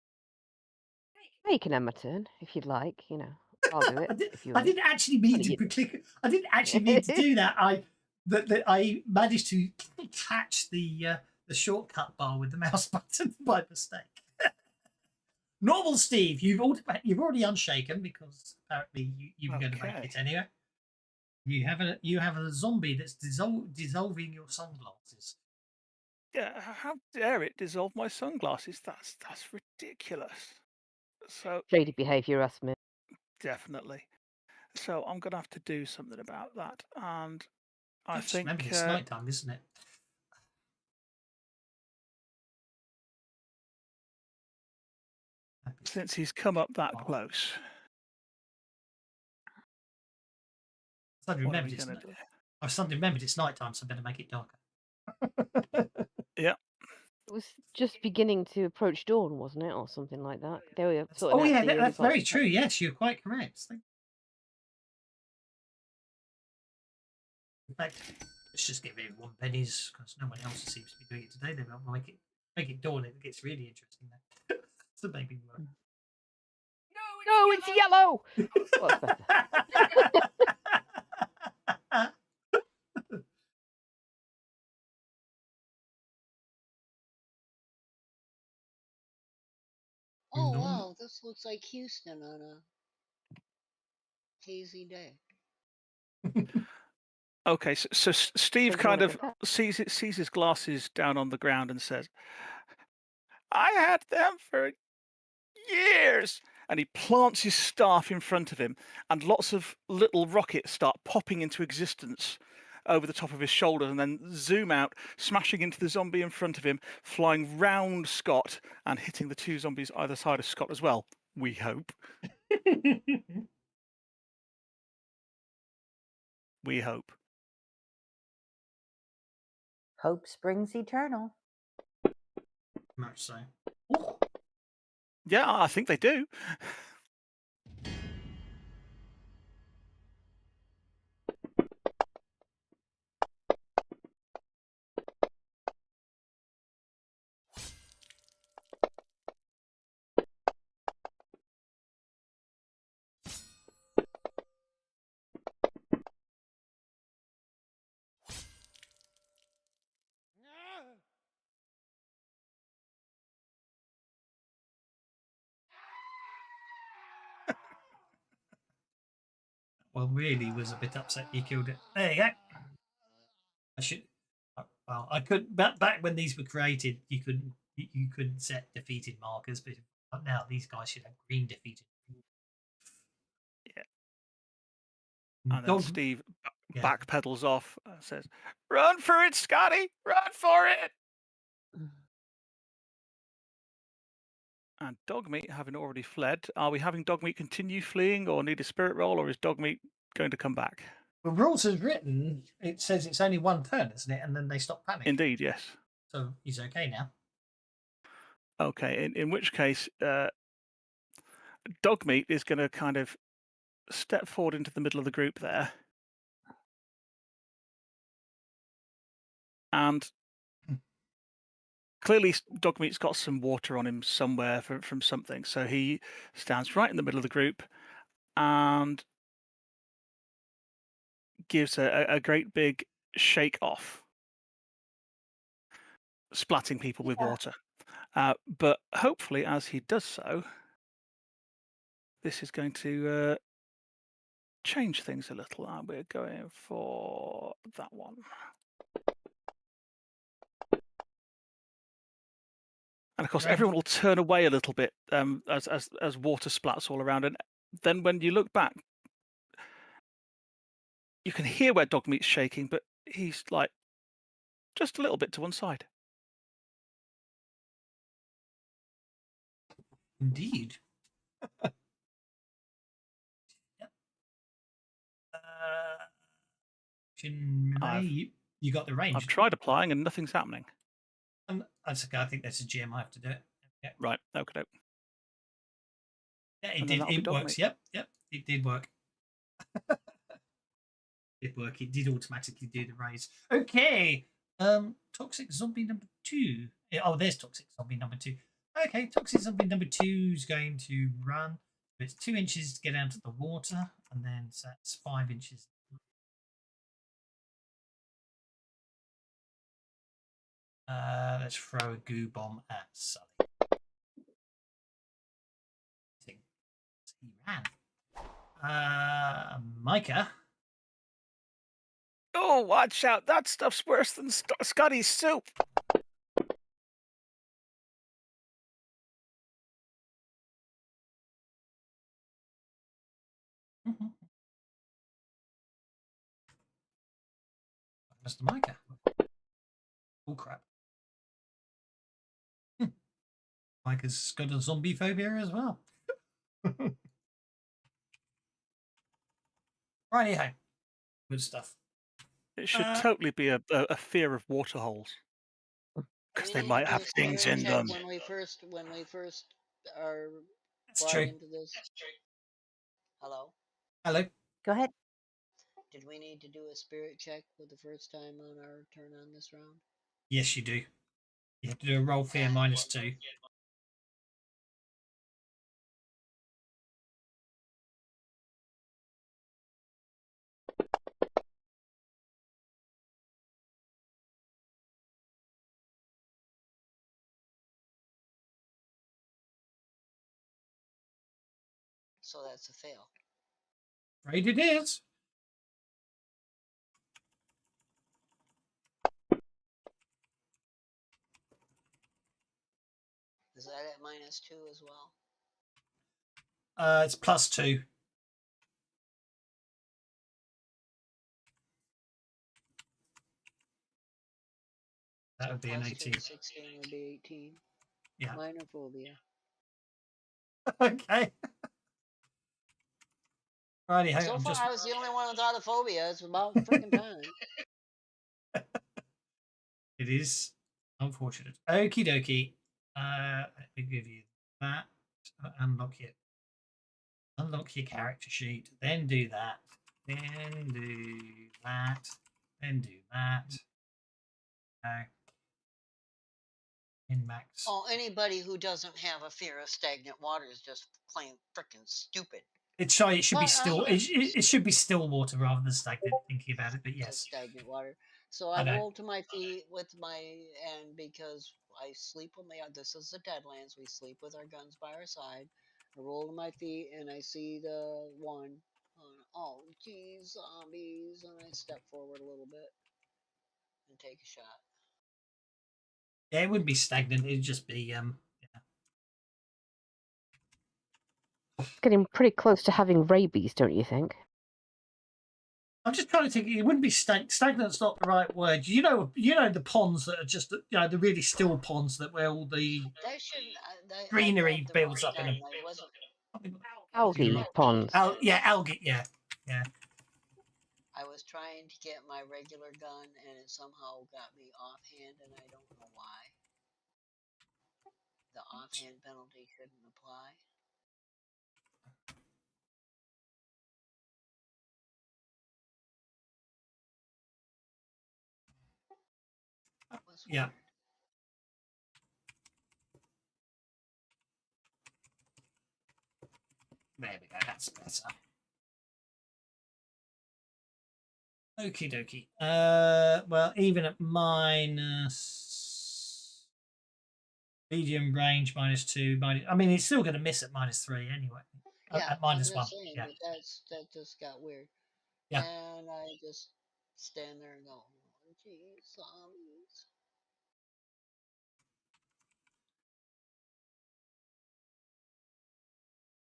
You can end my turn if you'd like. I'll do it. I didn't actually mean to click. I didn't actually mean to do that. I managed to catch the shortcut bar with the mouse button by mistake. Normal Steve, you've already unshaken because apparently you're going to make it anyway. You have a zombie that's dissolving your sunglasses. Yeah, how dare it dissolve my sunglasses? That's ridiculous. So shady behaviour, Asmir. Definitely. So I'm gonna have to do something about that, and I Just think remember it's nighttime, isn't it? Since he's come up that close, I've suddenly remembered it's nighttime, so I better make it darker. Yeah. It was just beginning to approach dawn, wasn't it, or something like that? They were Oh yeah, that's very true. Yes, you're quite correct. In fact, let's just give everyone pennies because no one else seems to be doing it today. They will make it dawn. It gets really interesting then. So maybe work. No, it's yellow. What's better? Oh wow, this looks like Houston on a hazy day. Okay, so Steve Don't you want kind to of compare? sees his glasses down on the ground and says, "I had them for years." And he plants his staff in front of him, and lots of little rockets start popping into existence over the top of his shoulders and then zoom out, smashing into the zombie in front of him, flying round Scott and hitting the two zombies either side of Scott as well. We hope. We hope. Hope springs eternal. Much so. Yeah, I think they do. Well, really was a bit upset you killed it. There you go. I should. Well, I could back when these were created. You couldn't set defeated markers, but now these guys should have green defeated. Yeah. And then Dog, Steve yeah. backpedals off and says, "Run for it, Scotty! Run for it!" And Dogmeat, having already fled, are we having Dogmeat continue fleeing or need a spirit roll, or is Dogmeat going to come back? The rules as written, it says it's only one turn, isn't it? And then they stop panicking. Indeed, yes. So he's okay now. Okay, in which case, Dogmeat is going to kind of step forward into the middle of the group there. And clearly Dogmeat's got some water on him somewhere from something. So he stands right in the middle of the group and gives a great big shake off, splatting people with water. But hopefully, as he does so, this is going to change things a little. And we're going for that one. And of course, everyone will turn away a little bit as water splats all around. And then when you look back, you can hear where Dogmeat's shaking, but he's like just a little bit to one side. Indeed. Yep. You got the range. I've tried applying and nothing's happening. That's okay. I think that's a GM. I have to do it. Yeah. Right. Okay. Yeah, it did. It works. Yep. It did work. It worked. It did automatically do the raise. Okay. Toxic zombie number 2. Oh, there's toxic zombie number 2. Okay, toxic zombie number 2 is going to run. It's 2 inches to get out of the water, and then so that's 5 inches. Let's throw a goo bomb at Sully. He ran. Micah. Oh, watch out. That stuff's worse than Scotty's soup. Mr. Micah. Oh, crap. Micah's got a zombie phobia as well. Righty-ho. Good stuff. It should totally be a fear of water holes. Because they might have things in them. When we first are That's brought true. into this. Hello? Hello. Go ahead. Did we need to do a spirit check for the first time on our turn on this round? Yes, you do. You have to do a roll fear -2. So that's a fail. Afraid it is. that at -2 as well? It's +2. That So would be an +2 18. to 16 would be 18. Yeah. Minor phobia. Okay. Righty, So I'm far, just. I was the only one without a phobia. It's about freaking time. It is unfortunate. Okie dokie. Let me give you that. Unlock your character sheet. Then do that. Then do that. Then do that. No. In max. Oh, anybody who doesn't have a fear of stagnant water is just plain freaking stupid. It's shy. It should be But still. It should be still water rather than stagnant. Thinking about it, but It's yes, stagnant water. So I I know. roll to my feet with my, and because I sleep with my, this is the Deadlands, we sleep with our guns by our side. I roll to my feet and I see the one, oh geez, zombies, and I step forward a little bit and take a shot. Yeah, it wouldn't be stagnant. It'd just be yeah. Getting pretty close to having rabies, don't you think? I'm just trying to think. It wouldn't be stagnant's not the right word. You know the ponds that are just the really still ponds that where all the That shouldn't, greenery I thought builds the up in one them. time I wasn't, Algae ponds. Yeah, algae. Yeah, yeah. I was trying to get my regular gun and it somehow got me offhand and I don't know why. The offhand penalty shouldn't apply. That was Yeah. weird. There we go. That's better. Okie dokie. Well, even at minus medium range -2. I mean, it's still going to miss at -3 anyway. Yeah, At I'm -1. just saying, Yeah. but that just got weird. Yeah. And I just stand there and go, oh, geez, zombies.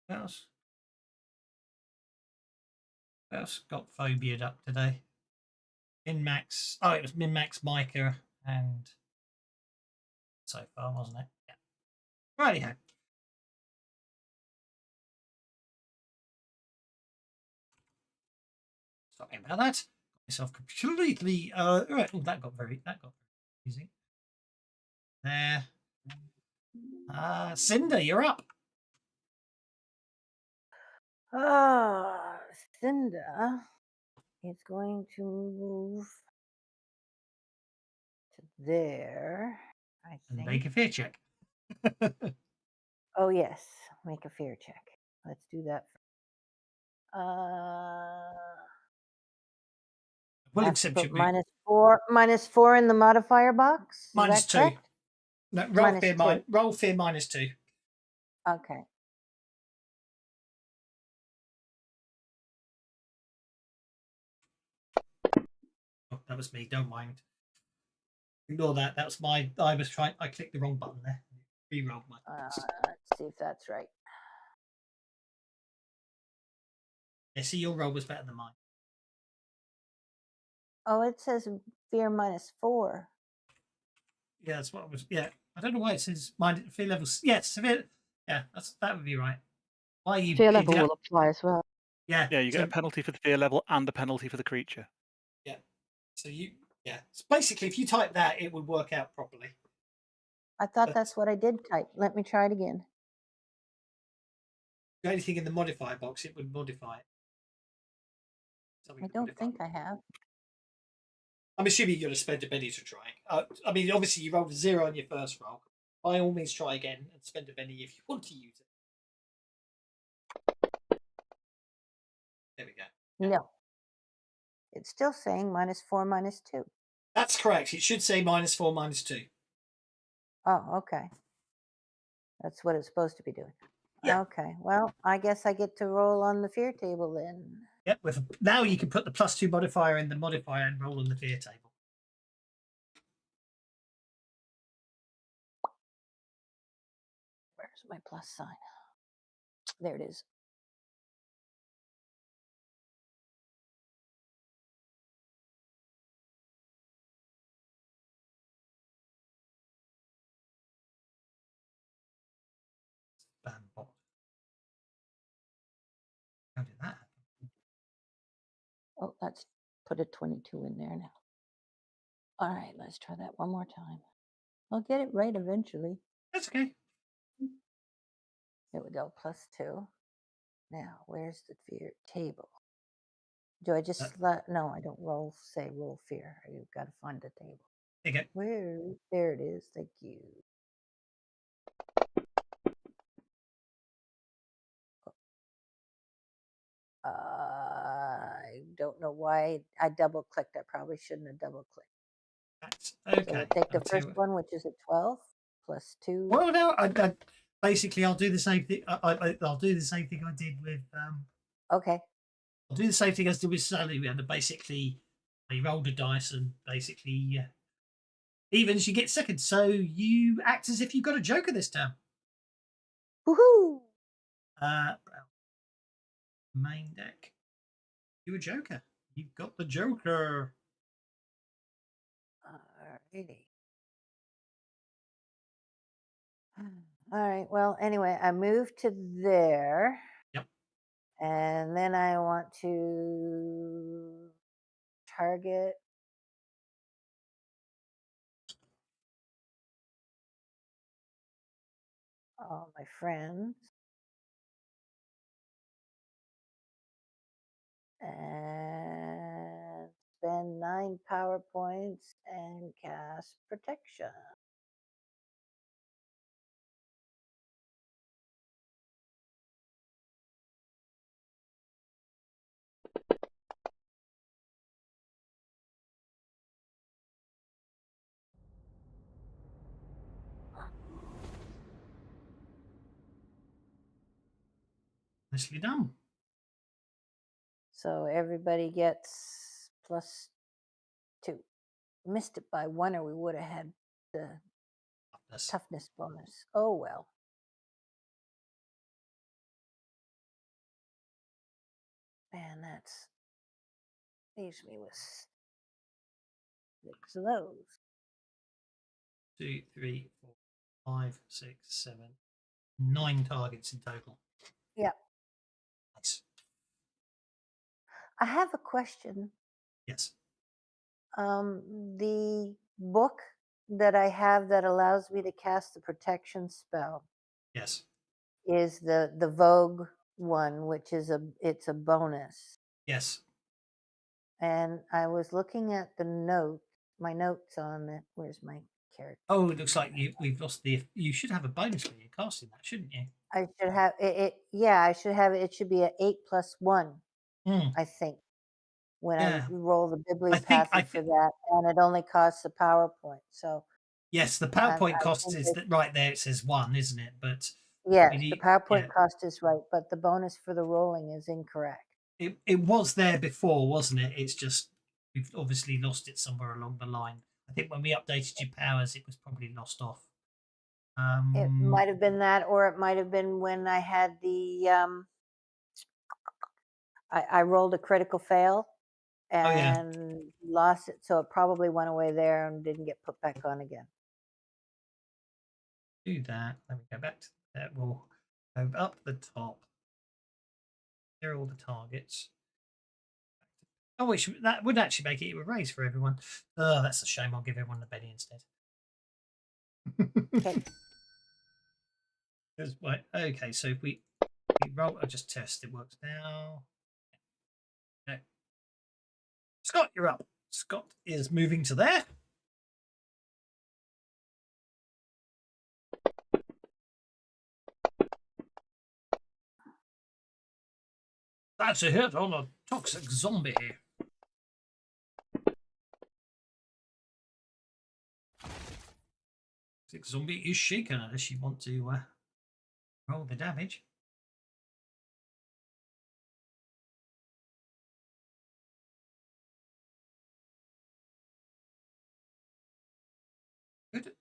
What else got phobia'd up today? Min-max. Oh, it was min-max Micah and so far, wasn't it? Yeah. Righty-ho. Sorry about that. Got myself completely. Right. Oh, that got very easy. There. Cinder, you're up. Cinda is going to move to there, I And think. make a fear check. Oh, yes. Make a fear check. Let's do that. We'll Have to accept put your -4 in the modifier box. Is that -2. correct? No, roll -2. fear -2. Okay. Oh, that was me. Don't mind. Ignore that. That was my. I clicked the wrong button there. Re-rolled my. Let's see if that's right. Yeah, see, your roll was better than mine. Oh, it says fear -4. Yeah, that's what I was. Yeah, I don't know why it says fear levels. Yes, severe. Yeah, that would be right. Why you Fear level will apply as well. Yeah. Yeah, you get a penalty for the fear level and a penalty for the creature. Yeah. So So basically, if you type that, it would work out properly. I thought that's what I did type. Let me try it again. Do anything in the modifier box, it would modify it. I don't think I have. I'm assuming you're going to spend a penny to try. I mean, obviously, you rolled a 0 on your first roll. By all means, try again and spend a penny if you want to use it. There we go. No. It's still saying -4, -2. That's correct. It should say -4, -2. Oh, okay. That's what it's supposed to be doing. Yeah. Okay. Well, I guess I get to roll on the fear table then. Yep. Now you can put the +2 modifier in the modifier and roll on the fear table. my plus sign? There it is. Spam bot. How did that happen? Oh, let's put a 22 in there now. All right, let's try that one more time. I'll get it right eventually. That's okay. Here we go, +2. Now, where's the fear table? Do I just no, I don't roll fear. You've got to find the table. There you go. Where? There it is. Thank you. I don't know why I double clicked. I probably shouldn't have double clicked. That's So okay. we'll take the first one, which is a 12 +2. Well, no, basically I'll do the same thing. I'll do the same thing I did with. Okay. I'll do the same thing as I did with Sally. And basically, you roll the dice and basically evens, you get second. So you act as if you got a joker this turn. Woohoo! Main deck. You a joker. You've got the joker. Alrighty. All right. Well, anyway, I moved to there. Yep. And then I want to target all my friends. And spend 9 power points and cast protection. Nicely done. So everybody gets +2. Missed it by 1, or we would have had the toughness bonus. Oh well. And that's leaves me with 6 of those. 2, 3, 4, 5, 6, 7, 9 targets in total. Yeah. Nice. I have a question. Yes. The book that I have that allows me to cast the protection spell. Yes. Is the Vogue one, which is it's a bonus. Yes. And I was looking at my notes on it. Where's my character? Oh, it looks like we've lost you should have a bonus when you're casting that, shouldn't you? I should have it. Yeah, I should have it. It should be an 8+1. I think when I roll the bibliopathy for that, and it only costs a PowerPoint. So yes, the PowerPoint cost is that right there. It says 1, isn't it? But yes, the PowerPoint cost is right, but the bonus for the rolling is incorrect. It was there before, wasn't it? It's just we've obviously lost it somewhere along the line. I think when we updated your powers, it was probably lost off. It might have been that, or it might have been when I had the I rolled a critical fail and lost it, so it probably went away there and didn't get put back on again. Do that. Let me go back to that. We'll go up the top. There are all the targets. Oh, that would actually make it a raise for everyone. Oh, that's a shame. I'll give everyone the Benny instead. Okay. Okay, so if we roll, I'll just test it works now. Okay. Scott, you're up. Scott is moving to there. That's a hit on a toxic zombie. Toxic zombie is shaken unless you want to roll the damage. Good.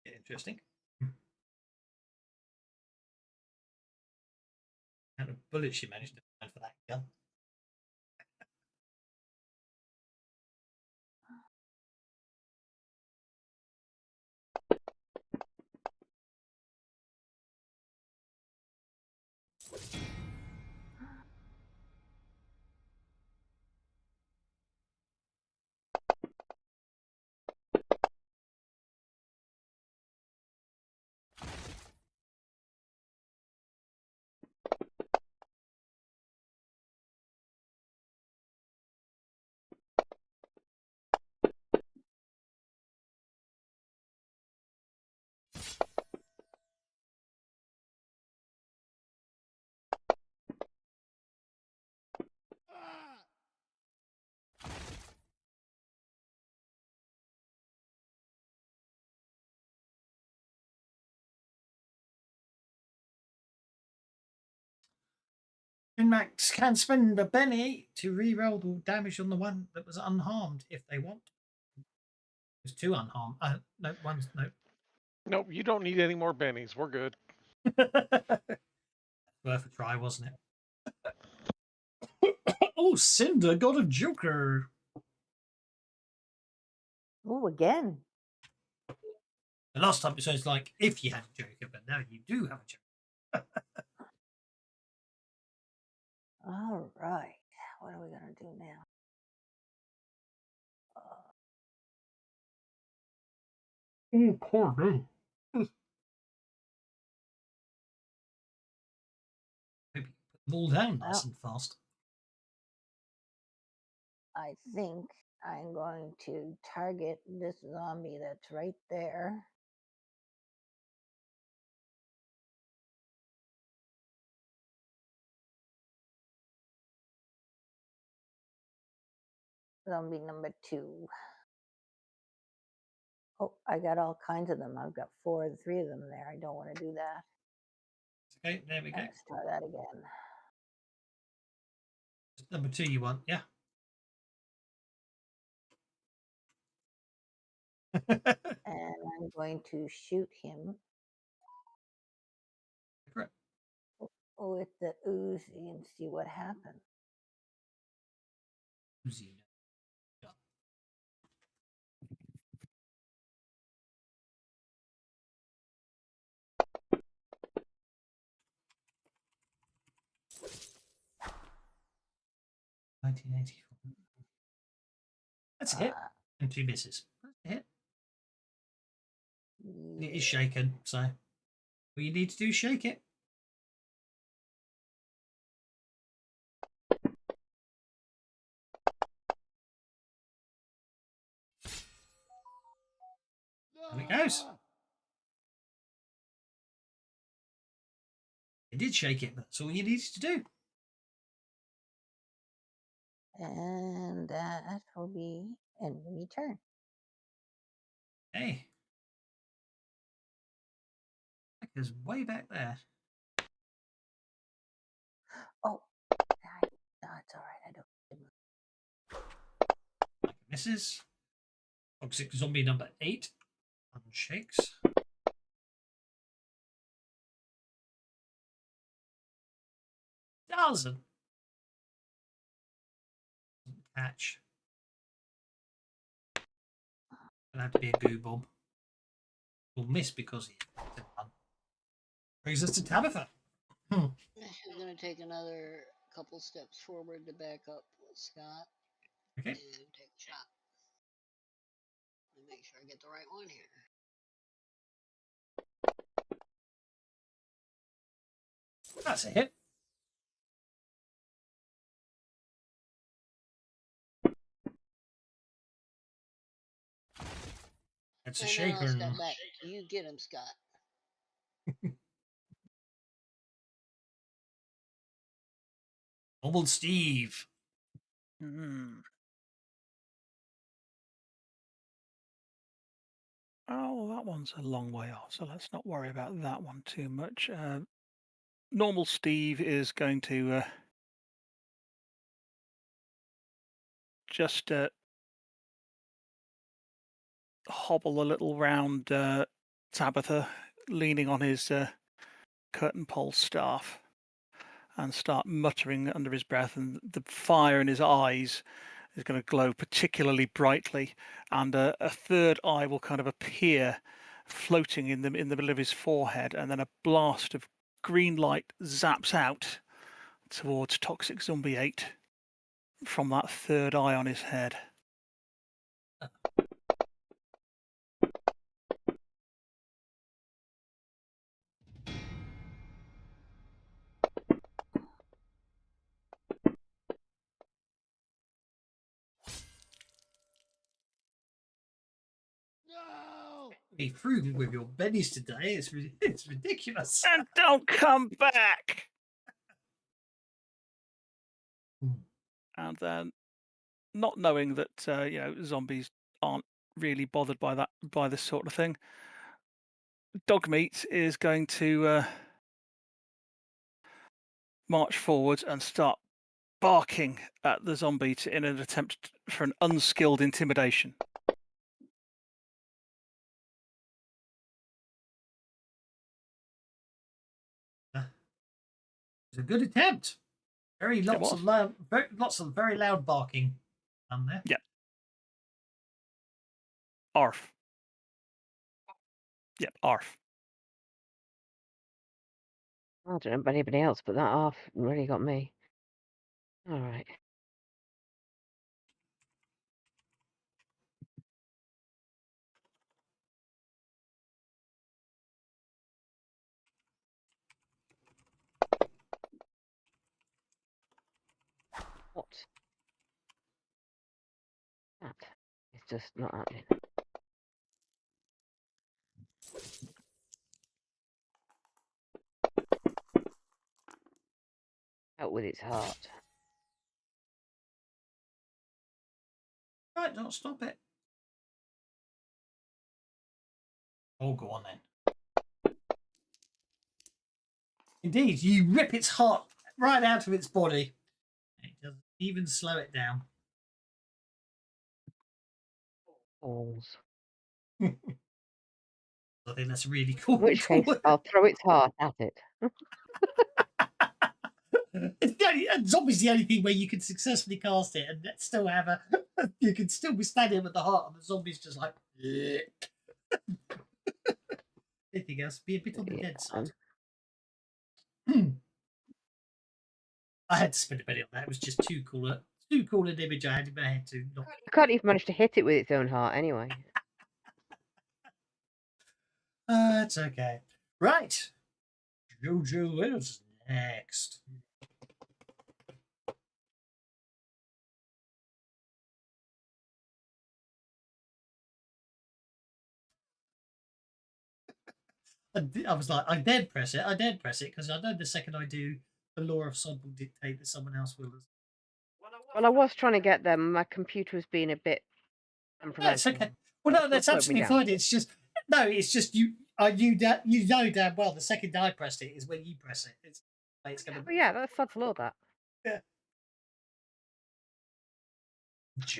Interesting. How many bullets you managed to find for that gun? Max can spend a penny to re-roll the damage on the one that was unharmed if they want. There's two unharmed. No, one's no. Nope, you don't need any more bennies. We're good. Worth a try, wasn't it? Oh, Cinder, God of Joker. Oh, again. The last time it was like if you had a Joker, but now you do have a Joker. All right. What are we going to do now? Oh, poor me. Maybe put them all down nice and fast. I think I'm going to target this zombie that's right there. Zombie number 2. Oh, I got all kinds of them. I've got 3 of them there. I don't want to do that. Okay, there we go. Let's try that again. Number 2 you want, yeah? And I'm going to shoot him with the Uzi and see what happens. Uzi. Yeah. $19.84. That's a hit. And 2 misses. That's a hit. Yeah. It is shaken, so all you need to do is shake it. And it goes. It did shake it, but that's all you needed to do. And that will be enemy turn. Hey. That goes way back there. Oh, no, it's all right. I don't. Misses. Toxic zombie number 8. Unshakes. Doesn't catch. Gonna have to be a goo bomb. We'll miss because he brings us to Tabitha. She's going to take another couple steps forward to back up Scott. Okay. And take a shot. Let me make sure I get the right one here. That's a hit. That's a shaker. Step back. You get him, Scott. Old Steve. Oh, that one's a long way off, so let's not worry about that one too much. Normal Steve is going to just hobble a little round Tabitha, leaning on his curtain pole staff, and start muttering under his breath, and the fire in his eyes is going to glow particularly brightly, and a third eye will kind of appear floating in the middle of his forehead, and then a blast of green light zaps out towards Toxic Zombie 8 from that third eye on his head. No! Be frugal with your bennies today. It's ridiculous. And don't come back! And then, not knowing that zombies aren't really bothered by this sort of thing, Dogmeat is going to march forward and start barking at the zombie in an attempt for an unskilled intimidation. It's a good attempt. Lots of very loud barking down there. Yeah. Arf. Yep, arf. I don't know about anybody else, but that half really got me. All right. What? That is just not happening. Out with its heart. Right, don't stop it. Oh, go on then. Indeed, you rip its heart right out of its body. It doesn't even slow it down. Balls. I think that's really cool. In which case, I'll throw its heart at it. Zombie's the only thing where you can successfully cast it and still have a. You can still be standing with the heart, and the zombie's just like. Anything else? Be a bit on the dead side. I had to spend a minute on that. It was just too cool an image I had in my head to. I can't even manage to hit it with its own heart anyway. That's okay. Right. Jojo is next. I was like, I dared press it because I know the second I do, the law of sod will dictate that someone else will. Well, I was trying to get them. My computer was being a bit That's okay. Well, no, that's absolutely fine. It's just you. You know damn well the second I pressed it is when you press it. It's going to. Oh yeah, that's sod's law. That. Yeah.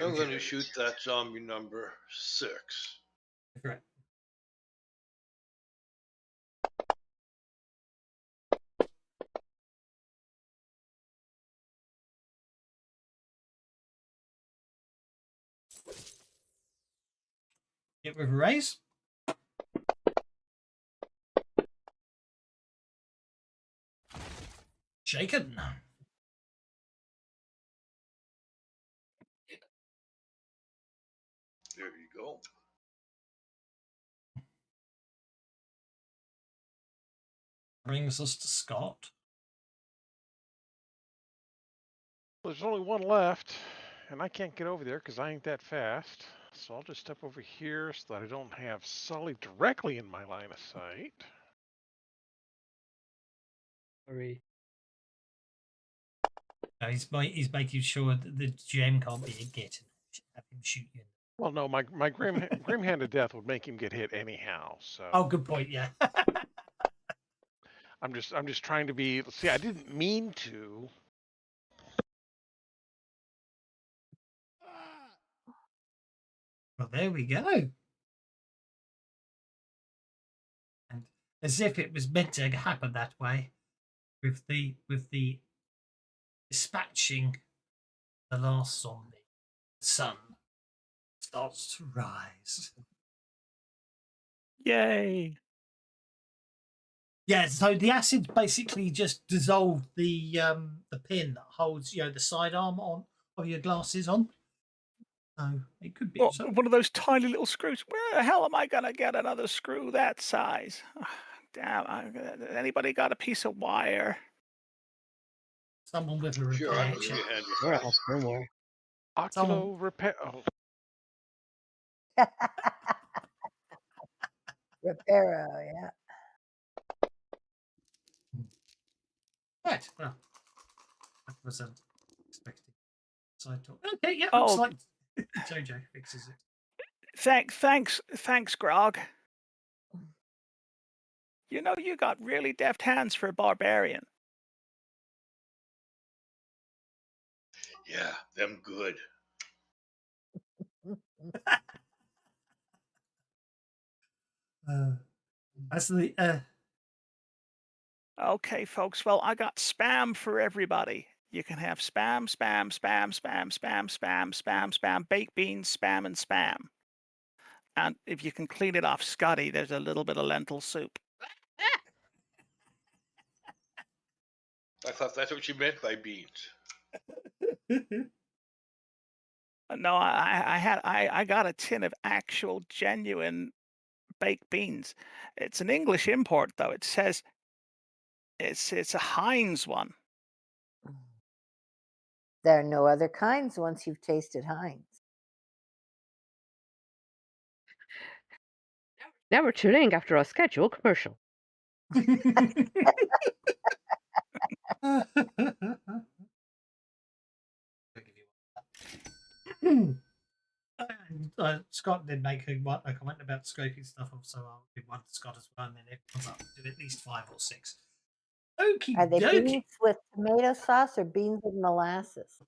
I'm going to shoot that zombie number 6. Correct. Get with a raise. Shaken. There you go. Brings us to Scott. There's only one left, and I can't get over there because I ain't that fast. So I'll just step over here so that I don't have Sully directly in my line of sight. Sorry. No, he's making sure that the gem can't be a git and have him shoot you. Well, no, my grim hand of death would make him get hit anyhow. So. Oh, good point. Yeah. I'm just trying to be. See, I didn't mean to. Well, there we go. as if it was meant to happen that way, with the dispatching the last zombie. The sun starts to rise. Yay! Yeah, so the acid basically just dissolved the pin that holds the sidearm on of your glasses on. So it could be. Well, So, one of those tiny little screws. Where the hell am I gonna get another screw that size? Damn! Anybody got a piece of wire? someone with a Sure, I repair can give kit. you a hand with Sure, that. somewhere. Someone, Oculo repair. Oh, Reparo, yeah. right. Well, that wasn't expected. Side talk. Okay, yeah, looks Oh, like Jojo fixes it. thanks, Grog. You know you got really deft hands for a barbarian. Yeah, them good. That's the Okay, folks. Well, I got spam for everybody. You can have spam, spam, spam, spam, spam, spam, spam, spam, baked beans, spam, and spam. And if you can clean it off Scotty, there's a little bit of lentil soup. I thought that's what you meant by beans. No, I got a tin of actual genuine baked beans. It's an English import though. It says it's a Heinz one. There are no other kinds once you've tasted Heinz. Now we're tuning after our scheduled commercial. Scott did make a comment about scraping stuff off, so I'll give one to Scott as well, and then it comes up to at least 5 or 6. Okie Are they dokie. beans with tomato sauce or beans with molasses?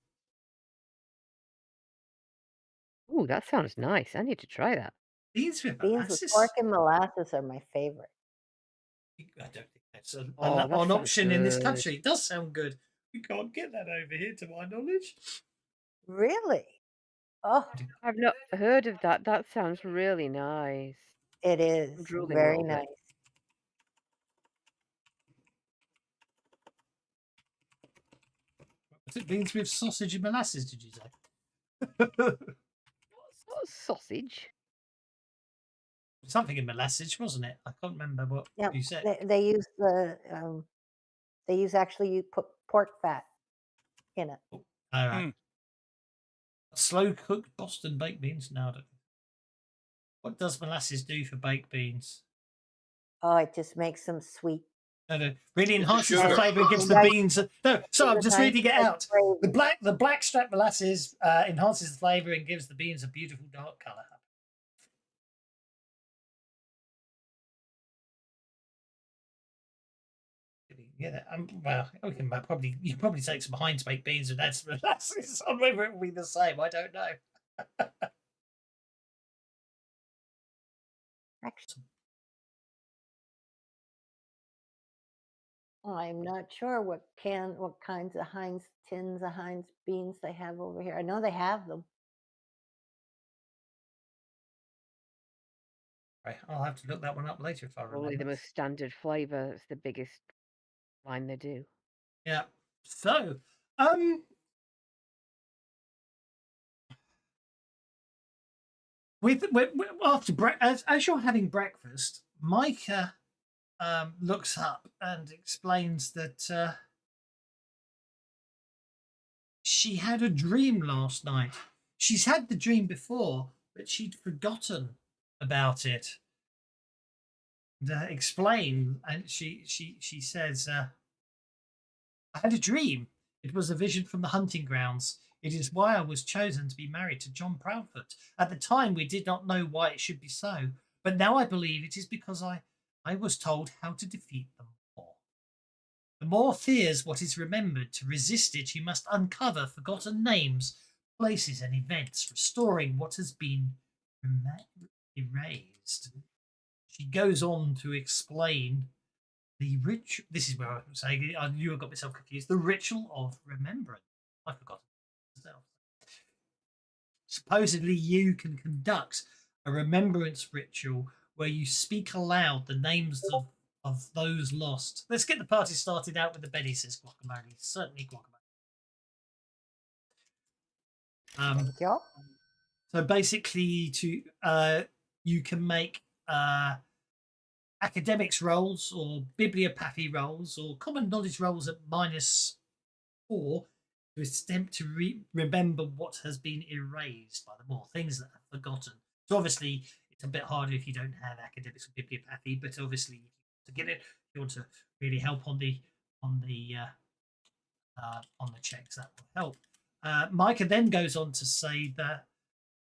Ooh, that sounds nice. I need to try that. Beans with Beans with molasses? pork and molasses are my favorite. I don't think that's an Oh, that sounds option in this good. country. It does sound good. We can't get that over here, to my knowledge. Really? Oh, I've not heard of that. That sounds really nice. it I'm is drooling a very little bit. nice. Was it beans with sausage and molasses, did you say? What sausage? Something in molasses, wasn't it? I can't remember what Yeah, you said. they use they use actually you put pork fat in it. All right. Mm. Slow cooked Boston baked beans. No, I don't. What does molasses do for baked beans? Oh, it just makes them sweet. No, really It's enhances the sugar. flavour and gives the Nice- beans. No, so I'm It's a just nice reading it light out. gravy. The blackstrap molasses enhances the flavour and gives the beans a beautiful dark colour. Yeah, well, we can probably you can probably take some Heinz baked beans and add some molasses on. Whether it will be the same, I don't know. Actually, I'm not sure what kinds of Heinz tins of Heinz beans they have over here. I know they have them. Right, I'll have to look that one up later if I Probably the remember. most standard flavour. It's the biggest line they do. Yeah. So, with after as you're having breakfast, Micah looks up and explains that she had a dream last night. She's had the dream before, but she'd forgotten about it. Explain, and she says, "I had a dream. It was a vision from the hunting grounds. It is why I was chosen to be married to John Proudfoot. At the time, we did not know why it should be so, but now I believe it is because I was told how to defeat them all. The more fears what is remembered. To resist it, you must uncover forgotten names, places, and events, restoring what has been erased. she goes on to explain the ritual. This is where I'm saying I knew I got myself confused. The ritual of remembrance. I forgot myself. Supposedly, you can conduct a remembrance ritual where you speak aloud the names of those lost. Let's get the party started out with the Betty, says Guacamole. Certainly Guacamole. Thank you. So basically, you can make academics rolls or bibliopathy rolls or common knowledge rolls at -4 to attempt to remember what has been erased by the more things that are forgotten. So obviously, it's a bit harder if you don't have academics or bibliopathy, but obviously, to get it, you want to really help on the checks. That will help. Micah then goes on to say that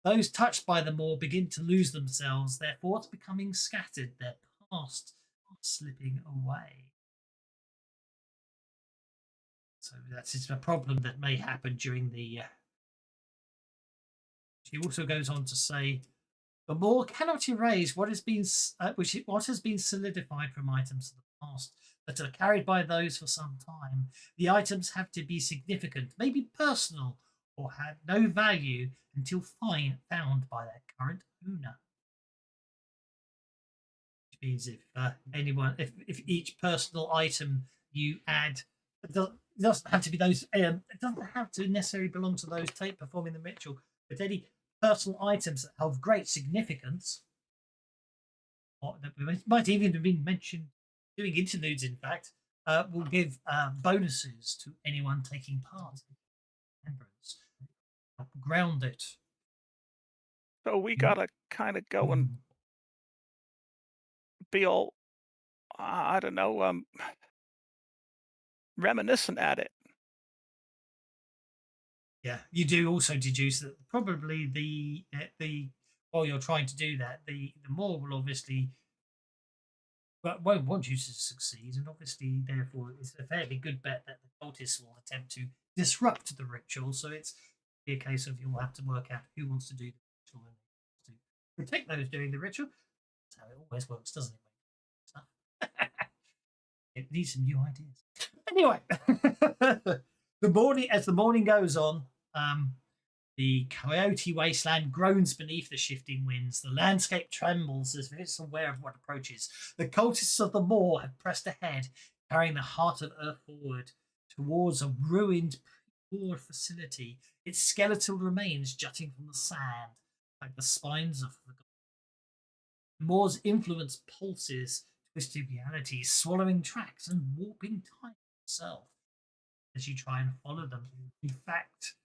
those touched by the Maw begin to lose themselves, their thoughts becoming scattered, their past slipping away. So that's a problem that may happen during the. She also goes on to say, the Maw cannot erase what has been solidified from items of the past that are carried by those for some time. The items have to be significant, maybe personal, or have no value until found by their current owner. Which means if each personal item you add, it doesn't have to be those. It doesn't have to necessarily belong to those performing the ritual, but any personal items that have great significance, or that might even have been mentioned doing interludes, in fact, will give bonuses to anyone taking part in remembrance. Ground it. So we gotta kind of go and be all, I don't know, reminiscent at it. Yeah, you do also deduce that probably the while you're trying to do that, the Maw will obviously won't want you to succeed, and obviously, therefore, it's a fairly good bet that the cultists will attempt to disrupt the ritual. So it's a case of you'll have to work out who wants to do the ritual and to protect those doing the ritual. That's how it always works, doesn't it? It needs some new ideas. Anyway, as the morning goes on, the coyote wasteland groans beneath the shifting winds. The landscape trembles as if it's aware of what approaches. The cultists of the Maw have pressed ahead, carrying the heart of Earth forward towards a ruined pre-war facility, its skeletal remains jutting from the sand like the spines of the Maw's influence pulses, twisting realities, swallowing tracks and warping time itself as you try and follow them. In fact,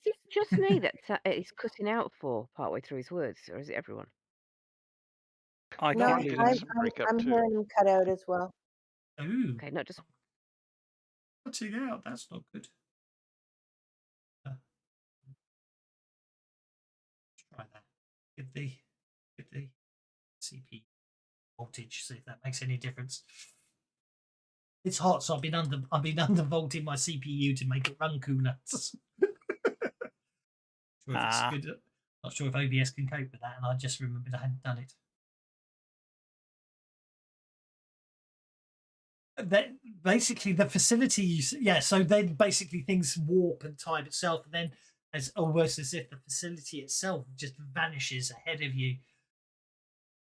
Is it just me that he's cutting out for partway through his words, or is it everyone? I No, can't Getting hear. some breakup I'm too. hearing them cut out as well. ooh, Okay, not just. cutting out. That's not good. Let's try that. Get the CPU voltage. See if that makes any difference. It's hot, so I've been undervolting my CPU to make it run cooler. Sure if it's good. Not sure if OBS can cope with that, and I just remembered I hadn't done it. Basically, the facility, so then basically things warp and time itself, and then as almost as if the facility itself just vanishes ahead of you,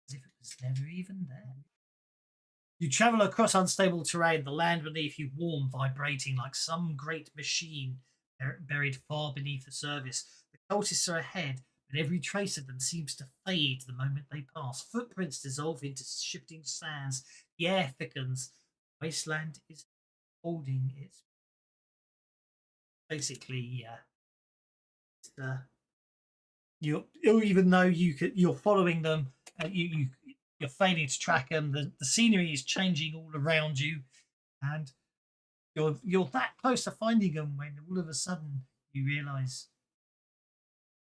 as if it was never even there. You travel across unstable terrain, the land beneath you warm, vibrating like some great machine buried far beneath the surface. The cultists are ahead, but every trace of them seems to fade the moment they pass. Footprints dissolve into shifting sands. The air thickens. Wasteland is holding its. Basically, even though you're following them, you're failing to track them. The scenery is changing all around you, and you're that close to finding them when all of a sudden you realise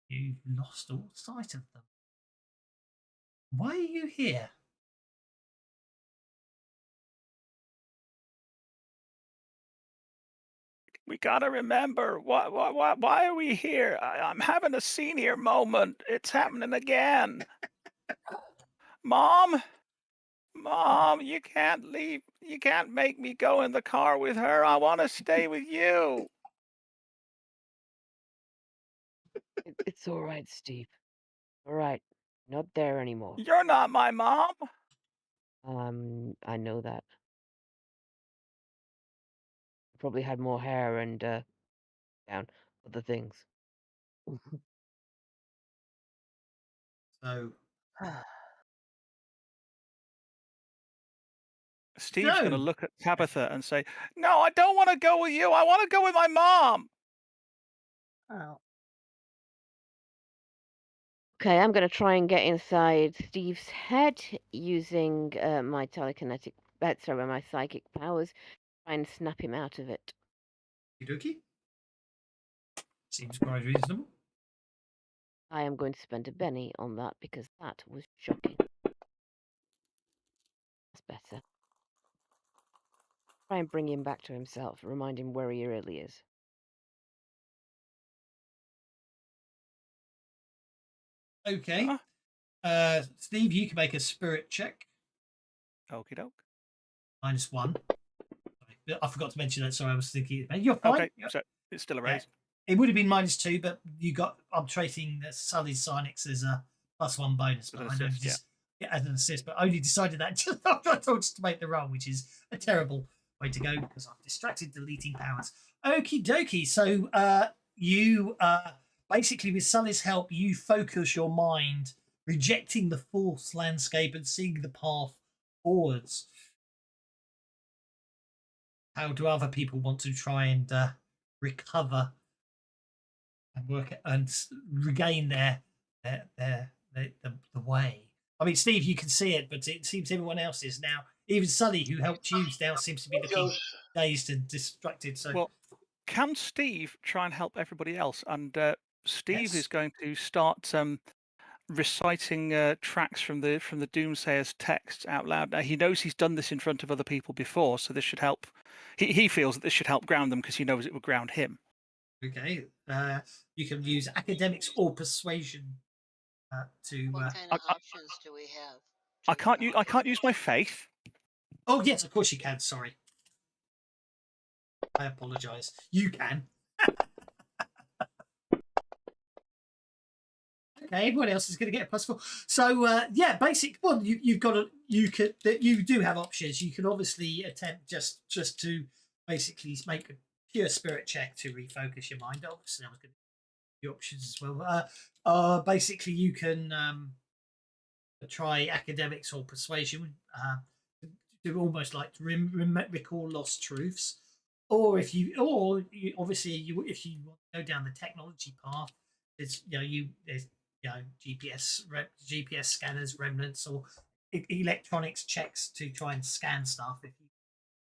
you've lost all sight of them. Why are you here? We gotta remember why are we here? I'm having a senior moment. It's happening again. Mom, Mom, you can't leave. You can't make me go in the car with her. I want to stay with you. It's all right, Steve. All right. Not there anymore. You're not my mom. I know that. Probably had more hair and down other things. So, Steve's going to Joe. look at Tabitha and say, "No, I don't want to go with you. I want to go with my mom." Oh, Okay, I'm going to try and get inside Steve's head using my telekinetic, sorry, my psychic powers. Try and snap him out of it. Okie seems quite reasonable. I am going to spend a penny on that because that was shocking. That's better. Try and bring him back to himself, remind him where he really is. Okay. Steve, you can make a spirit check. Okie doke. -1. Sorry, I forgot to mention that. Sorry, I was thinking. You're fine. Okay, so it's still a Yeah. raise. It would have been -2, but you got. I'm treating Sully's Signix as a +1 bonus, but I don't assist, just as an assist. But I only decided that just after I told you to make the roll, which is a terrible way to go because I'm distracted deleting powers. Okie dokie. So you basically, with Sully's help, you focus your mind, rejecting the false landscape and seeing the path forwards. How do other people want to try and recover and work and regain the way? I mean, Steve, you can see it, but it seems everyone else is now. Even Sully, who helped you, now seems to be looking dazed and distracted. So, well, can Steve try and help everybody else? And Steve yes. is going to start reciting tracks from the Doomsayers texts out loud. Now he knows he's done this in front of other people before, so this should help. He feels that this should help ground them because he knows it would ground him. Okay, you can use academics or persuasion to. What kind of options do we have? I can't use my faith. Oh yes, of course you can. Sorry, I apologise. You can. Okay, everyone else is going to get a +4. So yeah, basic. Well, you do have options. You can obviously attempt just to basically make a pure spirit check to refocus your mind. Obviously, I was going to give you options as well. Basically, you can try academics or persuasion to almost like recall lost truths, or if you obviously if you want to go down the technology path, there's GPS scanners, remnants, or electronics checks to try and scan stuff if you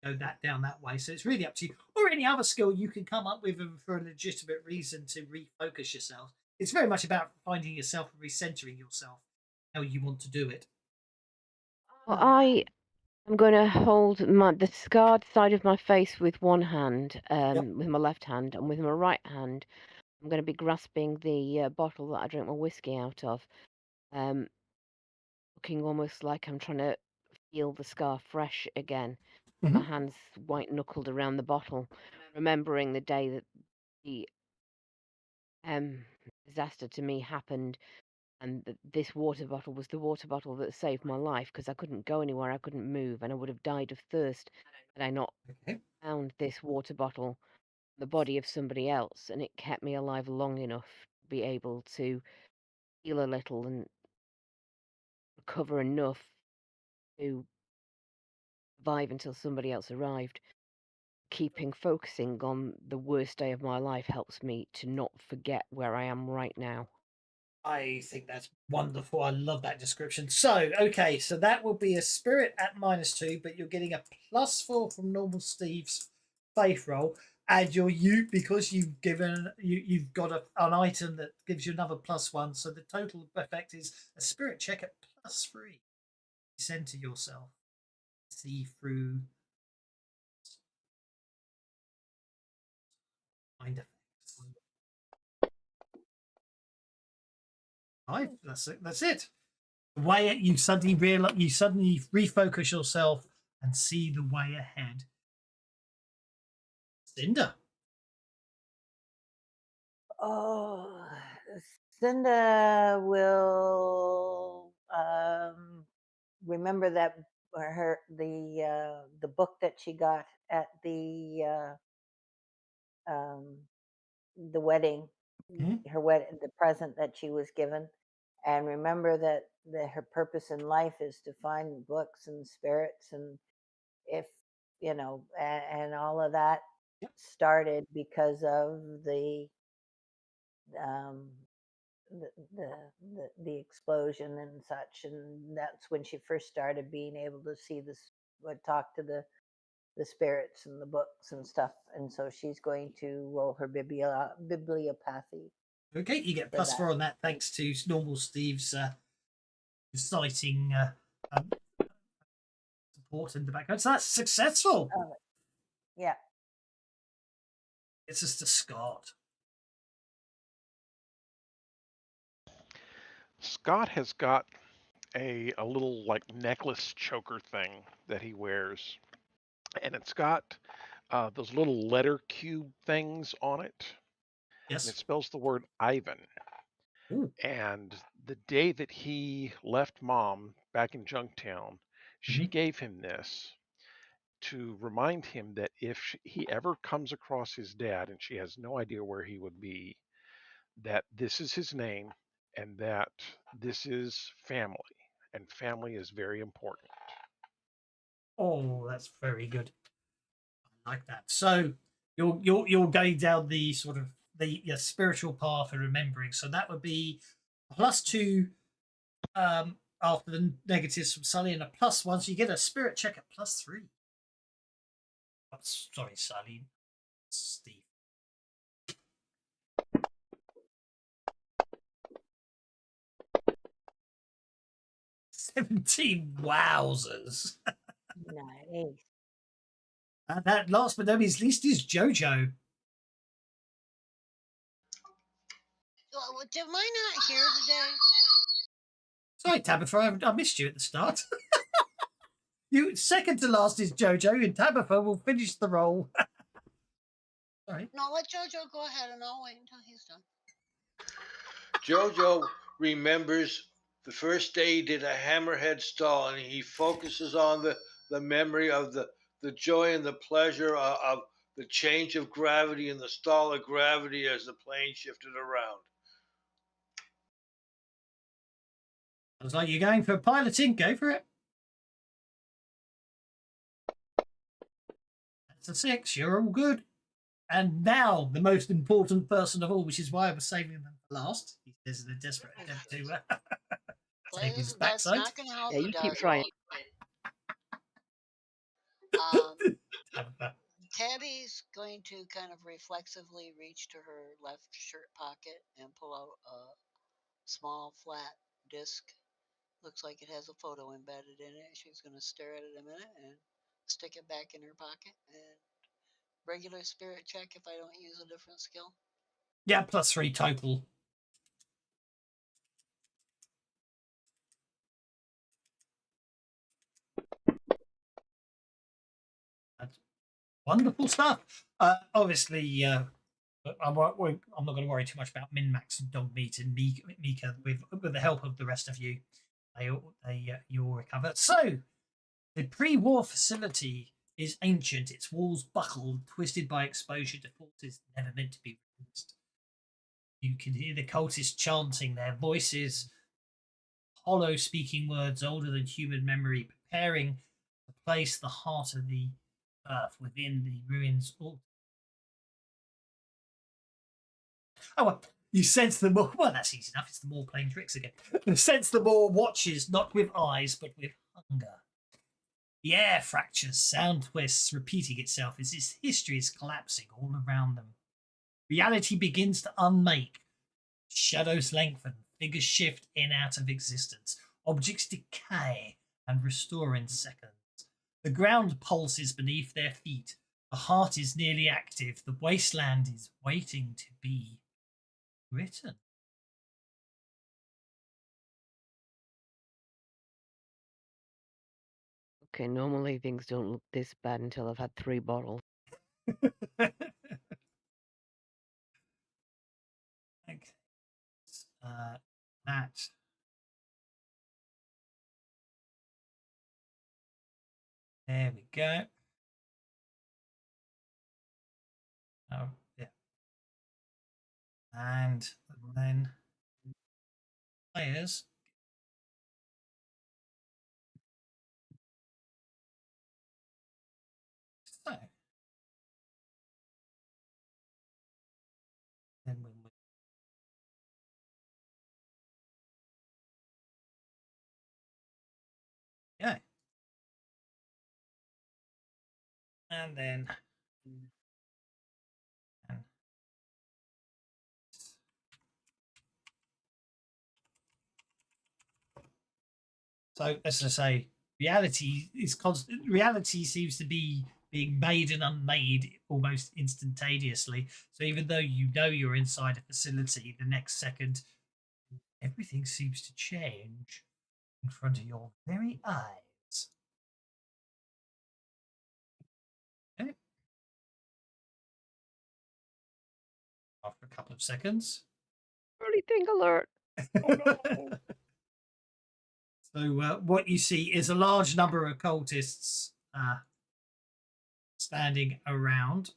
go down that way. So it's really up to you. Or any other skill you can come up with for a legitimate reason to refocus yourself. It's very much about finding yourself and recentering yourself, how you want to do it. Well, I am going to hold the scarred side of my face with one hand, with my left hand, and with my right hand, I'm going to be grasping the bottle that I drink my whiskey out of, looking almost like I'm trying to feel the scar fresh again. My hands white knuckled around the bottle, remembering the day that the disaster to me happened, and that this water bottle was the water bottle that saved my life because I couldn't go anywhere, I couldn't move, and I would have died of thirst had I not found this water bottle in the body of somebody else, and it kept me alive long enough to be able to heal a little and recover enough to survive until somebody else arrived. Focusing on the worst day of my life helps me to not forget where I am right now. I think that's wonderful. I love that description. So, okay, so that will be a spirit at -2, but you're getting a +4 from normal Steve's faith roll, and because you've got an item that gives you another +1. So the total effect is a spirit check at +3. Center yourself. See through mind effects. That's it. The way you suddenly realize, you suddenly refocus yourself and see the way ahead. Cinder. Oh, Cinda will remember that the book that she got at the wedding, Mhm. the present that she was given, and remember that her purpose in life is to find books and spirits, and if and all of that Yep. started because of um, the, the the explosion and such, and that's when she first started being able to see this, talk to the spirits and the books and stuff, and so she's going to roll her bibliopathy Okay, you get for plus that. 4 on that thanks to normal Steve's citing support in the background. So that's successful. Yeah. It's just a Scott. Scott has got a little like necklace choker thing that he wears, and it's got those little letter cube things on it, and it Yes. spells the word Ivan. Ooh. And the day that he left mom back in Junktown, she Mhm. gave him this to remind him that if he ever comes across his dad and she has no idea where he would be, that this is his name and that this is family, and family is very important. Oh, that's very good. I like that. So you're going down the sort of the spiritual path of remembering. So that would be +2 after the negatives from Sully, and a +1. So you get a spirit check at +3. Oh, sorry, Sully. Steve. 17 wowzers. Nice. And that last but not least is Jojo. Am I not here today? Sorry, Tabitha, I missed you at the start. You second to last is Jojo, and Tabitha will finish the roll. Sorry. No, let Jojo go ahead, and I'll wait until he's done. Jojo remembers the first day he did a hammerhead stall, and he focuses on the memory of the joy and the pleasure of the change of gravity and the stall of gravity as the plane shifted around. Looks like you're going for piloting. Go for it. That's a 6. You're all good. And now the most important person of all, which is why I was saving them for last. He says in a desperate attempt to save his That's backside. not going to help Yeah, you, you keep Dazzle. trying. Tabby's going to kind of reflexively reach to her left shirt pocket and pull out a small flat disc. Looks like it has a photo embedded in it. She's going to stare at it a minute and stick it back in her pocket. And regular spirit check if I don't use a different skill. Yeah, +3 total. That's wonderful stuff. Obviously, I'm not going to worry too much about Min-Max and Dogmeat and Mika with the help of the rest of you. You'll recover. So, the pre-war facility is ancient. Its walls buckled, twisted by exposure to forces never meant to be witnessed. You can hear the cultists chanting, their voices hollow, speaking words older than human memory, preparing to place the heart of the earth within the ruins. Oh, well, you sense the more. Well, that's easy enough. It's the more playing tricks again. You sense the more watches, not with eyes, but with hunger. The air fractures, sound twists, repeating itself as its history is collapsing all around them. Reality begins to unmake. Shadows lengthen, figures shift in out of existence. Objects decay and restore in seconds. The ground pulses beneath their feet. The heart is nearly active. The wasteland is waiting to be written. Okay, normally things don't look this bad until I've had 3 bottles. Okay. That. There we go. Oh, yeah. And then players. So then we'll go. And then and so as I say, reality is constant. Reality seems to be being made and unmade almost instantaneously. So even though you know you're inside a facility, the next second everything seems to change in front of your very eyes. Okay. After a couple of seconds. Early thing alert. Oh no. So what you see is a large number of cultists standing around.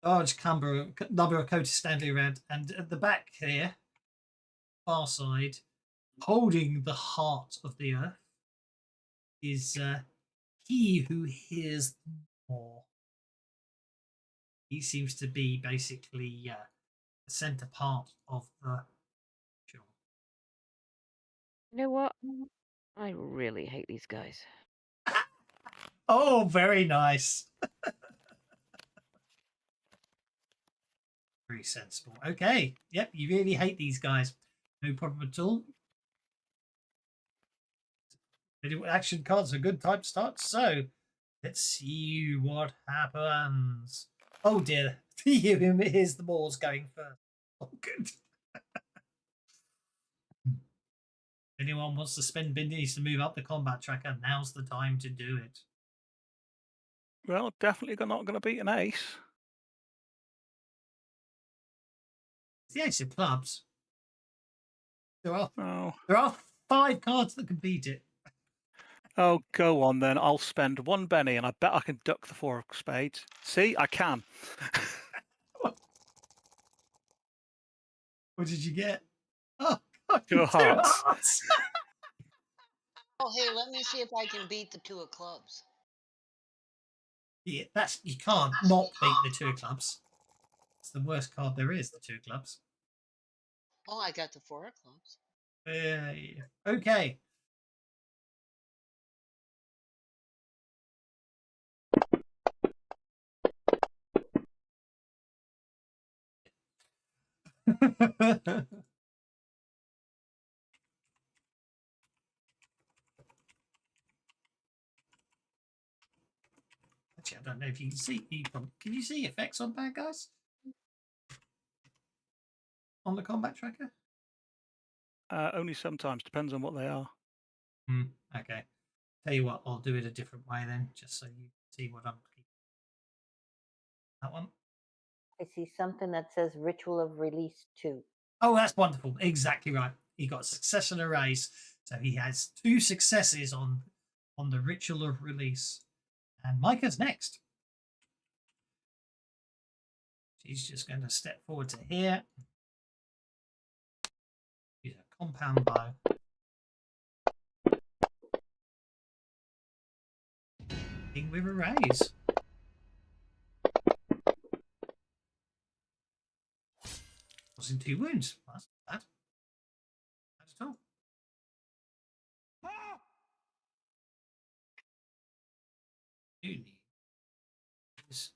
Large number of cultists standing around, and at the back here, far side, holding the heart of the earth, is he who hears more. He seems to be basically the center part of the ritual. You know what? I really hate these guys. Oh, very nice. Very sensible. Okay. Yep, you really hate these guys. No problem at all. Action cards are a good time to start. So let's see what happens. Oh dear. Here's the balls going first. Oh, good. Anyone wants to spend biddies to move up the combat tracker, now's the time to do it. Well, definitely not going to beat an ace. It's the ace of clubs. There are Oh. 5 cards that can beat it. Oh, go on then. I'll spend 1 penny and I bet I can duck the 4 of spades. See, I can. What did you get? Oh, God, 2 of hearts. Oh, hey, let me see if I can beat the 2 of clubs. Yeah, you can't not beat the 2 of clubs. It's the worst card there is, the 2 of clubs. Oh, I got the 4 of clubs. Okay. Actually, I don't know if you can see. Can you see effects on bad guys on the combat tracker? Only sometimes. Depends on what they are. Okay. Tell you what, I'll do it a different way then, just so you see what I'm looking at. That one. I see something that says Ritual of Release 2. Oh, that's wonderful. Exactly right. He got a success and a raise. So he has 2 successes on the Ritual of Release. And Micah's next. She's just going to step forward to here. Use a compound bow. With a raise. Causing 2 wounds. That's not bad. Not at all. You need this.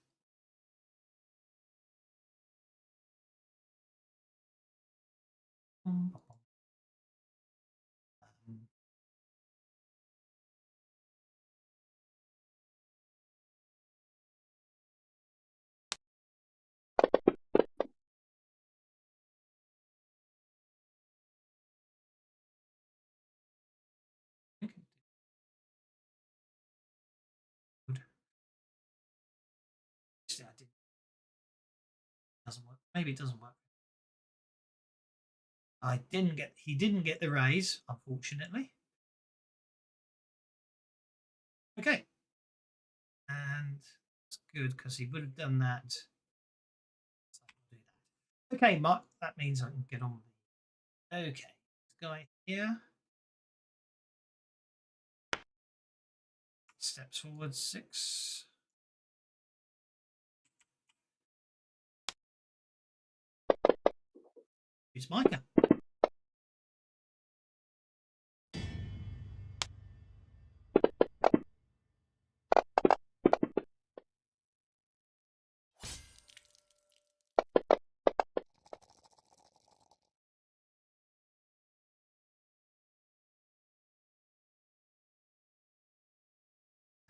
Maybe it doesn't work. He didn't get the raise, unfortunately. Okay. And it's good because he would have done that. So I'll do that. Okay, Mark, that means I can get on with it. Okay, this guy here. Steps forward 6. It's Micah.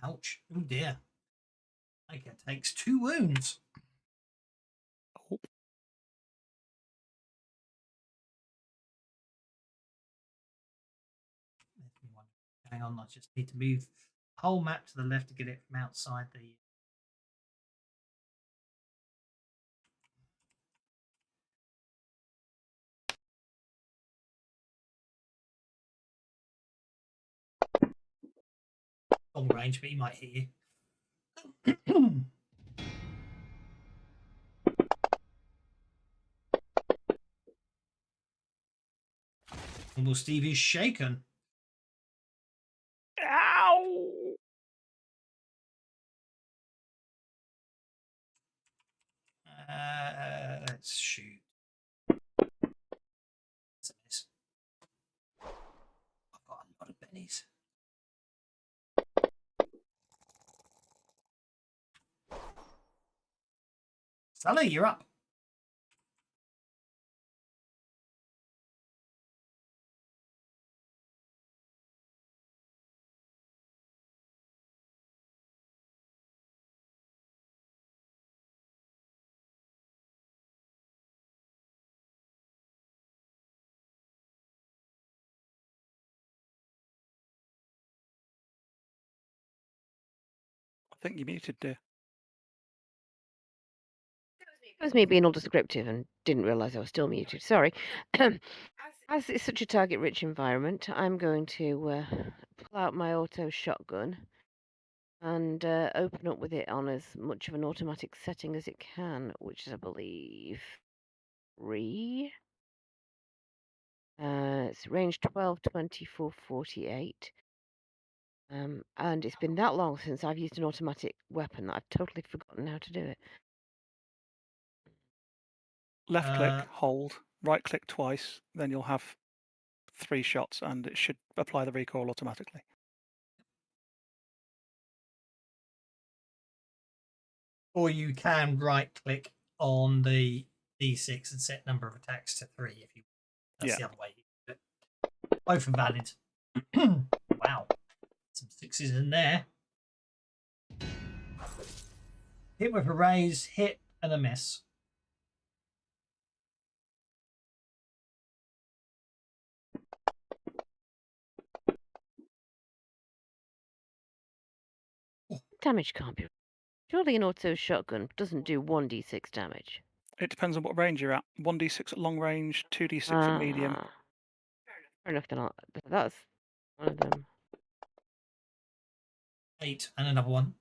Ouch. Oh dear. Micah takes 2 wounds. Oh. Hang on, I just need to move the whole map to the left to get it from outside the. Long range, but he might hit you. Well, Steve is shaken. Ow! Let's shoot. That's a miss. I've got a lot of bennies. Sally, you're up. I think you muted, dear. It was me being all descriptive and didn't realise I was still muted. Sorry. As it's such a target-rich environment, I'm going to pull out my auto shotgun and open up with it on as much of an automatic setting as it can, which is, I believe, 3. It's range 12, 24, 48. And it's been that long since I've used an automatic weapon that I've totally forgotten how to do it. Left click, hold, right click twice, then you'll have 3 shots and it should apply the recoil automatically. Or you can right click on the D6 and set number of attacks to 3 if you. That's the other way you do it. Both are valid. Wow. Some 6s in there. Hit with a raise, hit, and a miss. Damage can't be. Surely an auto shotgun doesn't do 1d6 damage. It depends on what range you're at. 1d6 at long range, 2d6 at medium. Fair enough, then that's one of them. 8 and another one.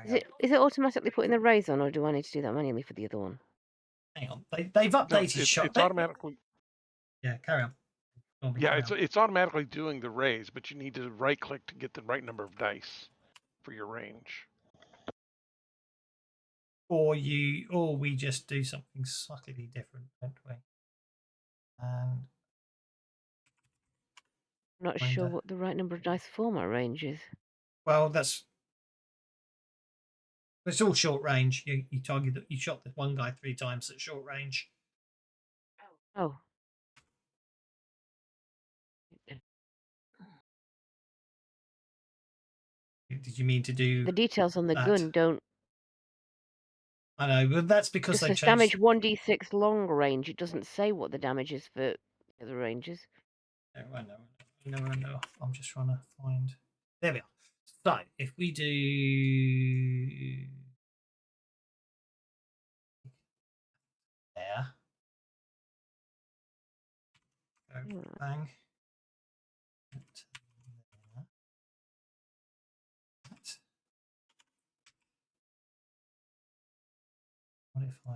Is it automatically putting the raise on, or do I need to do that manually for the other one? Hang on, they've updated no, it's automatically. Yeah, carry on. Yeah, it's automatically doing the raise, but you need to right click to get the right number of dice for your range. Or we just do something slightly different, don't we? And I'm not sure what the right number of dice for my range is. Well, it's all short range. You shot the one guy 3 times at short range. Oh. Did you mean to do the details on the gun? Don't. I know, but that's because they changed. Damage 1d6 long range. It doesn't say what the damage is for the other ranges. I know. I'm just trying to find. There we are. So if we do bang. That, there. That. What if I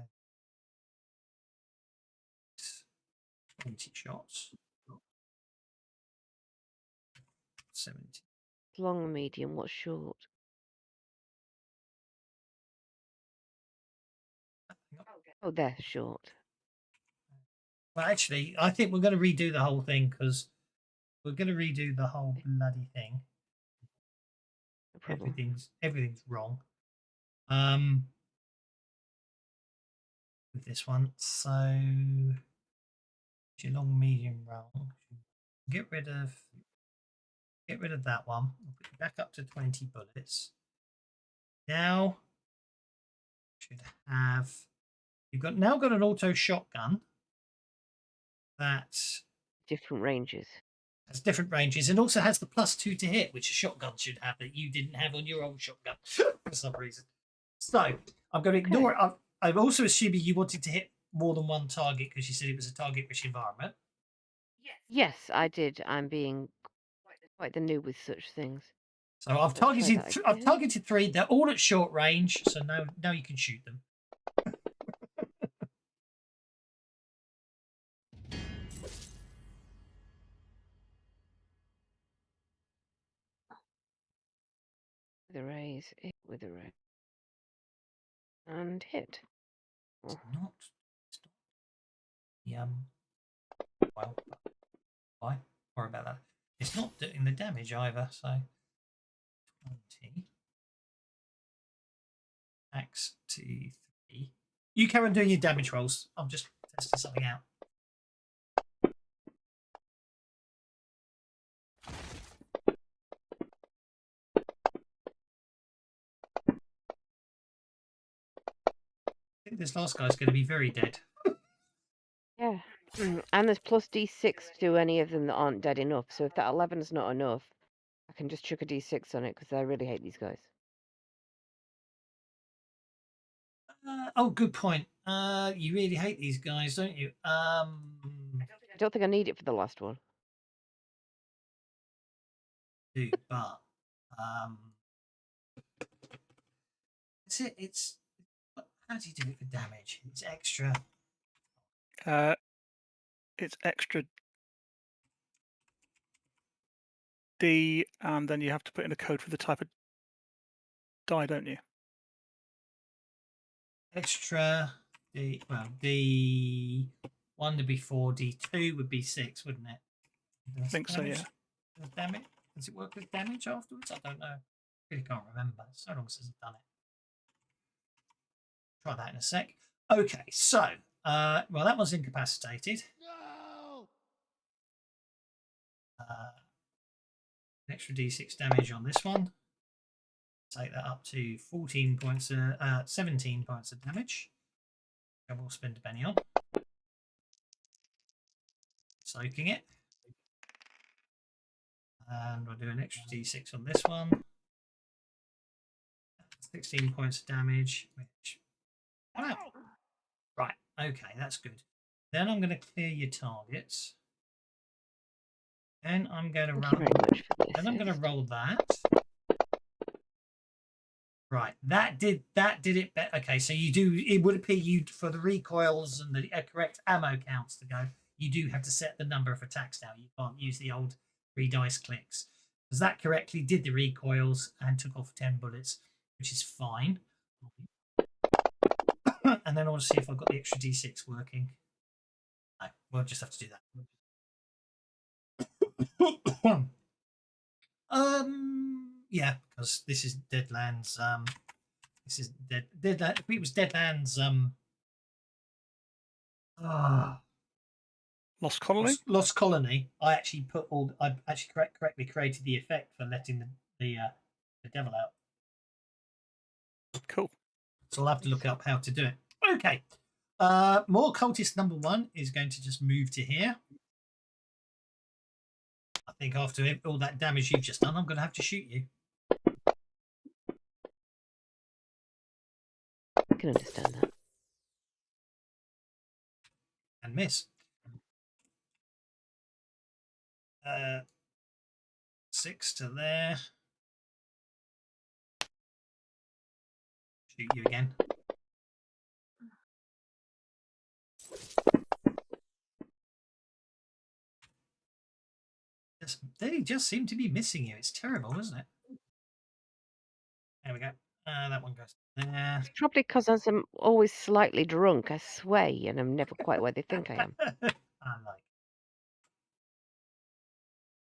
20 shots? 70. Long or medium, what's short? Oh, they're short. Well, actually, I think we're going to redo the whole thing because we're going to redo the whole bloody thing. No problem. Everything's wrong. With this one, so your long medium roll. Get rid of that one. We'll put you back up to 20 bullets. Now should have now got an auto shotgun that Different ranges. has different ranges and also has the +2 to hit, which a shotgun should have that you didn't have on your old shotgun for some reason. So I'm going to ignore it. I'm also assuming you wanted to hit more than one target because you said it was a target-rich environment. Yes, I did. I'm being quite the noob with such things. So I've targeted 3. They're all at short range, so now you can shoot them. With a raise, hit with a raise. And hit. It's not. Well, why? Worry about that. It's not doing the damage either, so 20. Axe to 3. You carry on doing your damage rolls. I'm just testing something out. I think this last guy's going to be very dead. Yeah. And there's plus D6 to any of them that aren't dead enough. So if that 11 is not enough, I can just chuck a D6 on it because I really hate these guys. Oh, good point. You really hate these guys, don't you? I don't think I need it for the last one. Do, but it's how do you do it for damage? It's extra. It's extra D, and then you have to put in a code for the type of die, don't you? Extra D. Well, D1 would be 4. D2 would be 6, wouldn't it? I think so, yeah. Damage? Does it work with damage afterwards? I don't know. Really can't remember. So long since I've done it. Try that in a sec. Okay, so well, that one's incapacitated. No. An extra D6 damage on this one. Take that up to 14 points, 17 points of damage. I will spend a penny on. Soaking it. And we'll do an extra D6 on this one. 16 points of damage, which... Wow. Right, okay, that's good. Then I'm going to clear your targets. Then I'm going to Then I'm going to roll that. Right, that did it better. Okay, so it would appear you, for the recoils and the correct ammo counts to go, you do have to set the number of attacks now. You can't use the old 3 dice clicks. Because that correctly did the recoils and took off 10 bullets, which is fine. And then I want to see if I've got the extra D6 working. No, we'll just have to do that. Yeah, because this is Deadlands. This is Deadlands. It was Deadlands. Lost Colony. Lost Colony. I actually correctly created the effect for letting the devil out. Cool. So I'll have to look up how to do it. Okay. More cultist number 1 is going to just move to here. I think after all that damage you've just done, I'm going to have to shoot you. I can understand that. And miss. 6 to there. Shoot you again. They just seem to be missing you. It's terrible, isn't it? There we go. That one goes there. It's probably because I'm always slightly drunk. I sway and I'm never quite where they think I am. I like.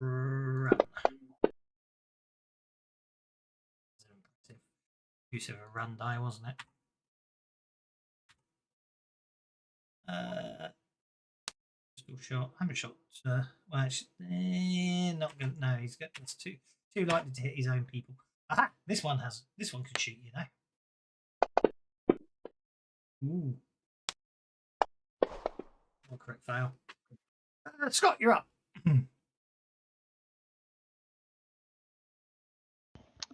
Run. Use of a run die, wasn't it? Pistol shot. I haven't shot. Well, not good. No, he's got. It's too likely to hit his own people. Aha! This one can shoot you now. Ooh. Oh, correct fail. Scott, you're up.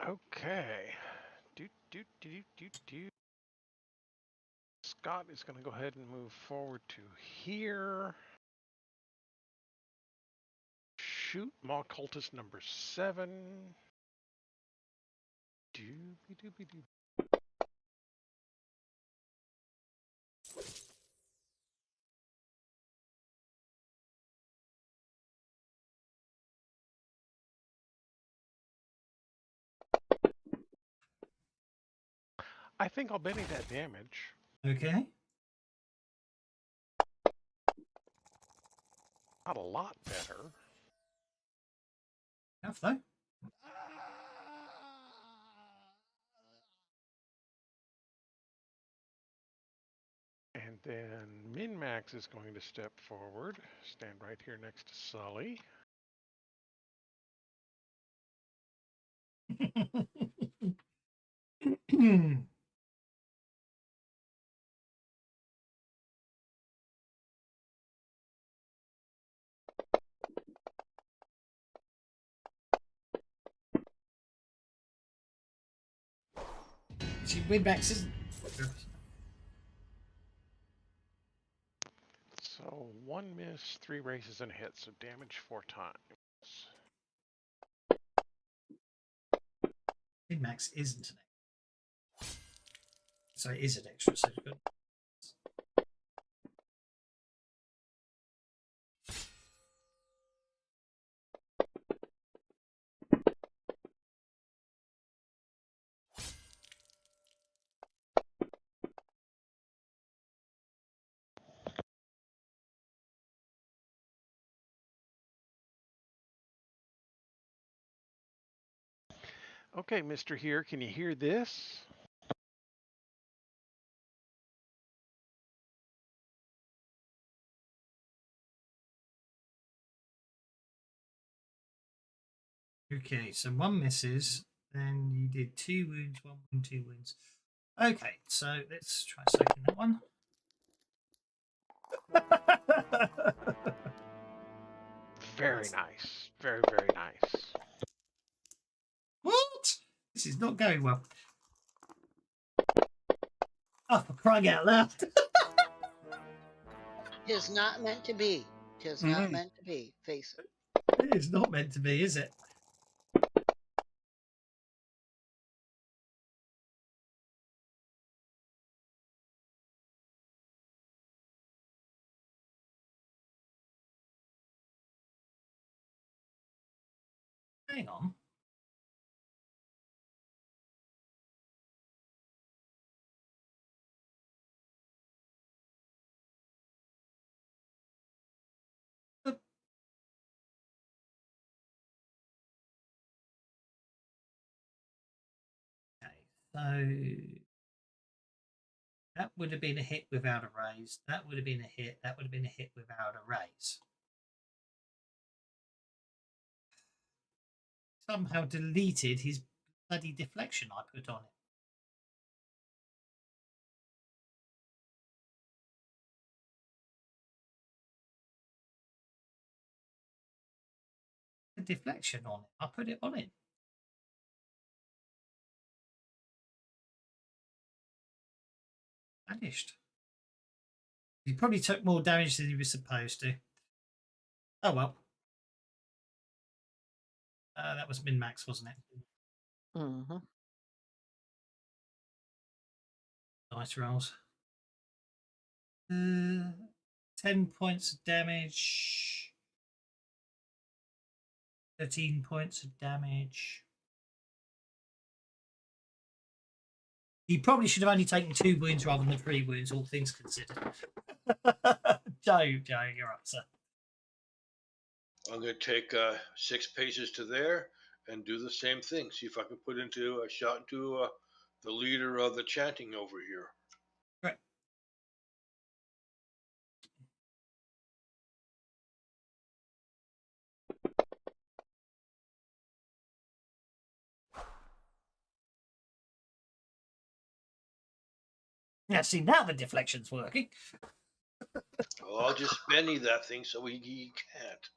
Okay. Scott is going to go ahead and move forward to here. Shoot Maw Cultist number 7. Doobie-doobie-doo. I think I'll Benny that damage. Okay. Not a lot better. Enough though. And then Min-Max is going to step forward, stand right here next to Sully. See, Winbacks isn't. So 1 miss, 3 races and a hit, so damage 4 times. Winbacks isn't an extra. So it is an extra, so it's good. Okay, Mr. Here, can you hear this? Okay, so 1 misses. Then you did 2 wounds, 1 wound, 2 wounds. Okay, so let's try soaking that one. Very nice. Very, very nice. What? This is not going well. Oh, for crying out loud. Tis not meant to be. Tis not meant to be. Face it. It is not meant to be, is it? Hang on. So that would have been a hit without a raise. That would have been a hit. That would have been a hit without a raise. Somehow deleted his bloody deflection I put on it. The deflection on it. I put it on it. Vanished. He probably took more damage than he was supposed to. Oh well. That was min-max, wasn't it? Mm-hmm. Nice rolls. 10 points of damage. 13 points of damage. You probably should have only taken 2 wounds rather than 3 wounds, all things considered. Joe, you're up, sir. I'm going to take 6 paces to there and do the same thing. See if I can put into a shot into the leader of the chanting over here. Right. Yeah, see, now the deflection's working. Oh, I'll just Benny that thing so he can't.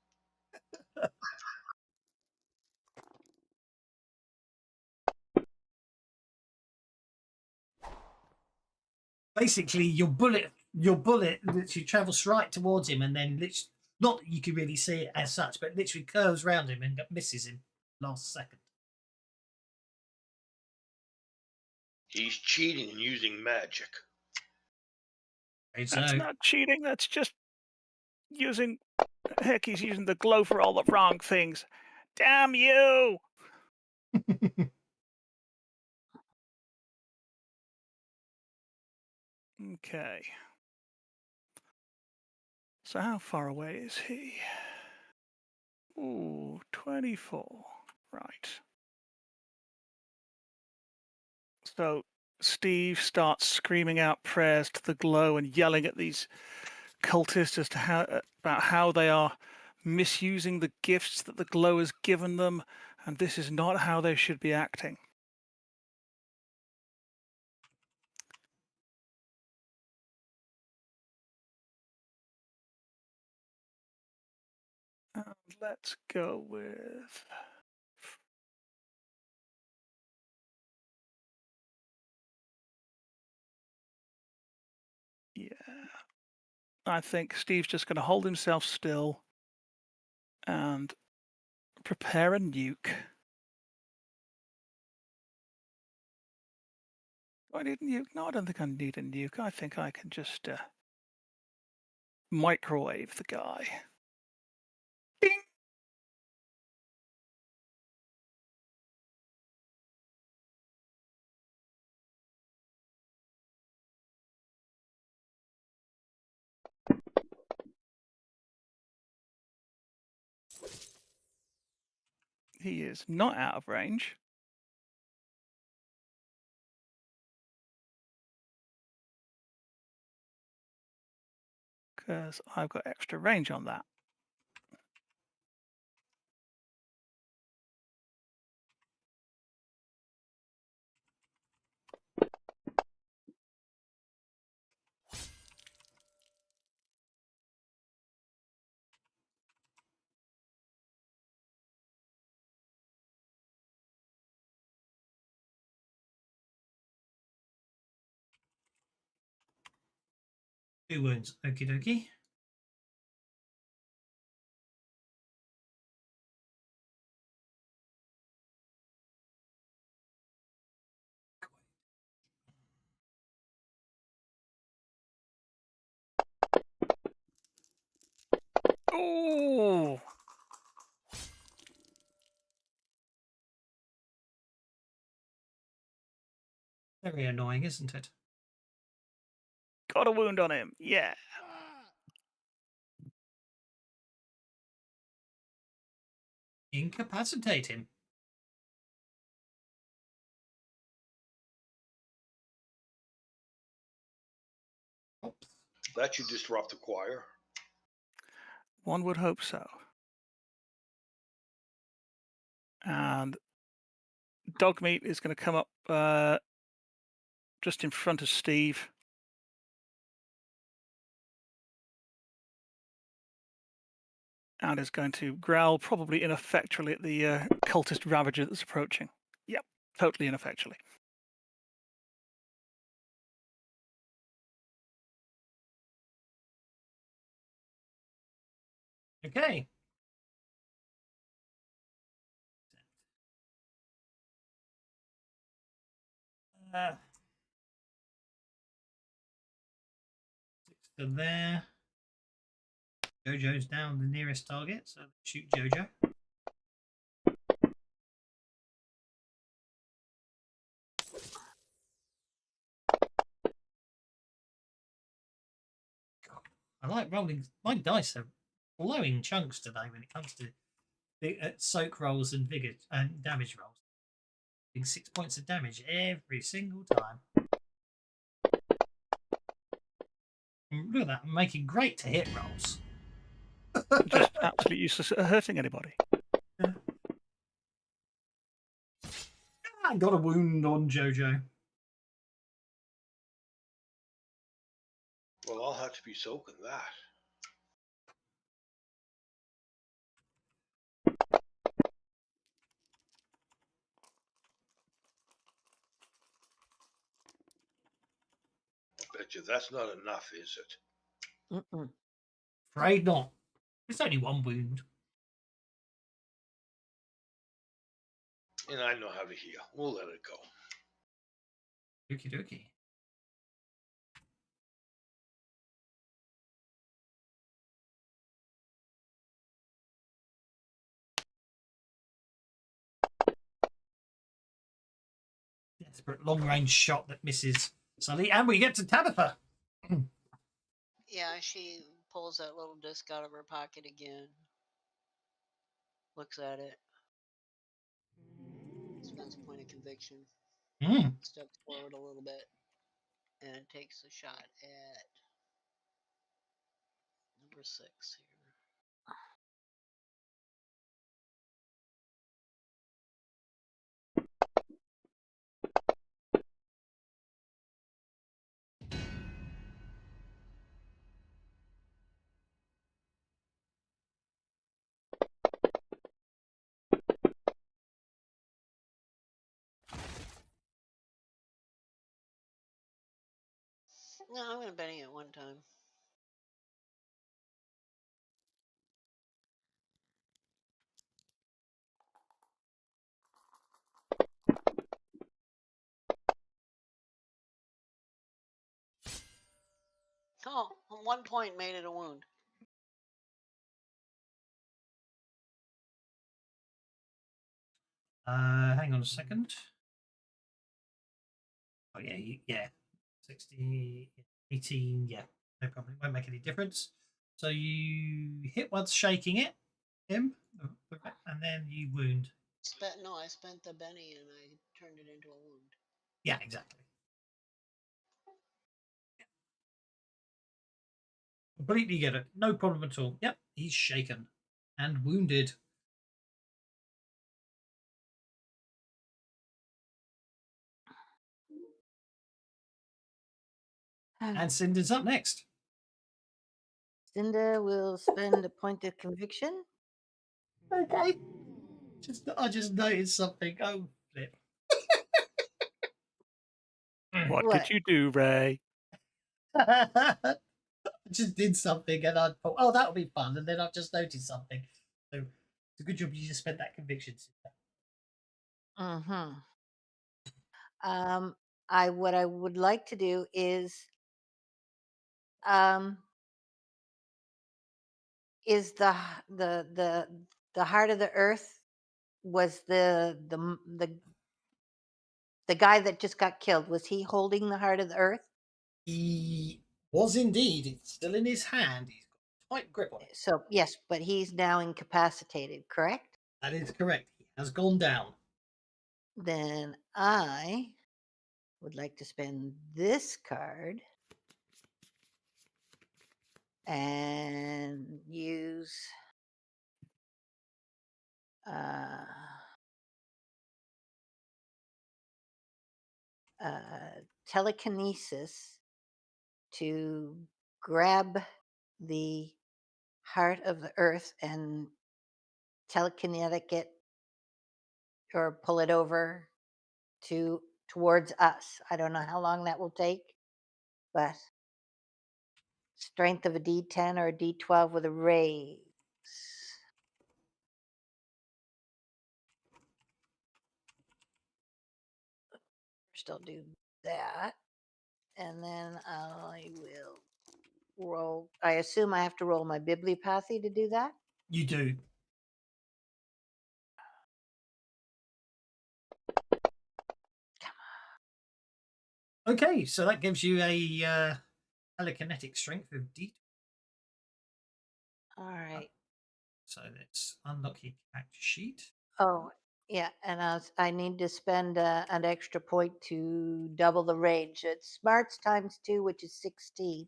Basically, your bullet literally travels right towards him, and then literally, not that you can really see it as such, but literally curves around him and misses him last second. He's cheating and using magic. That's not cheating. That's just using. Heck, he's using the glow for all the wrong things. Damn you! Okay. So how far away is he? Ooh, 24. Right. So Steve starts screaming out prayers to the glow and yelling at these cultists as to about how they are misusing the gifts that the glow has given them, and this is not how they should be acting. And let's go with... Yeah. I think Steve's just going to hold himself still and prepare a nuke. Do I need a nuke? No, I don't think I need a nuke. I think I can just microwave the guy. Ding! He is not out of range. Because I've got extra range on that. Two wounds. Okie dokie. Oh! Very annoying, isn't it? Got a wound on him. Yeah. Incapacitate him. Oops. That should disrupt the choir. One would hope so. And Dogmeat is going to come up just in front of Steve. And is going to growl probably ineffectually at the cultist ravager that's approaching. Yep, totally ineffectually. Okay. Six to there. Jojo's down the nearest target, so shoot Jojo. I like rolling. My dice are blowing chunks today when it comes to soak rolls and vigor and damage rolls. 6 points of damage every single time. Look at that, I'm making great to hit rolls. Just absolutely useless at hurting anybody. I got a wound on Jojo. Well, I'll have to be soaking that. I bet you that's not enough, is it? Mm-mm. Afraid not. It's only one wound. And I know how to heal. We'll let it go. Okie dokie. Desperate long range shot that misses Sully, and we get to Tabitha. Yeah, she pulls that little disc out of her pocket again. Looks at it. Spends a point of conviction. Steps forward a little bit. And takes a shot at number 6 here. No, I'm going to Benny at one time. Oh, 1 point made it a wound. Hang on a second. Oh, yeah, yeah. 60, 18, yeah. No problem. It won't make any difference. So you hit once shaking it, him, and then you wound. I spent the Benny and I turned it into a wound. Yeah, exactly. Completely get it. No problem at all. Yep, he's shaken and wounded. And Cinder's up next. Cinda will spend a point of conviction. Okay. I just noticed something. Oh, flip. What What? did you do, Ray? I just did something and I thought, oh, that'll be fun. And then I've just noticed something. So it's a good job you just spent that conviction. Mm-hmm. What I would like to do is the heart of the earth was the guy that just got killed. Was he holding the heart of the earth? He was indeed. It's still in his hand. He's got a tight grip on it. So yes, but he's now incapacitated, correct? That is correct. He has gone down. Then I would like to spend this card and use telekinesis to grab the heart of the earth and telekinetic it or pull it over towards us. I don't know how long that will take, but strength of a D10 or a D12 with a raise. first I'll do that. And then I will roll. I assume I have to roll my bibliopathy to do that. You do. Okay, so that gives you a telekinetic strength of D. All right. So let's unlock your character sheet. Oh, yeah. And I need to spend an extra point to double the range. It's smarts times 2, which is 16.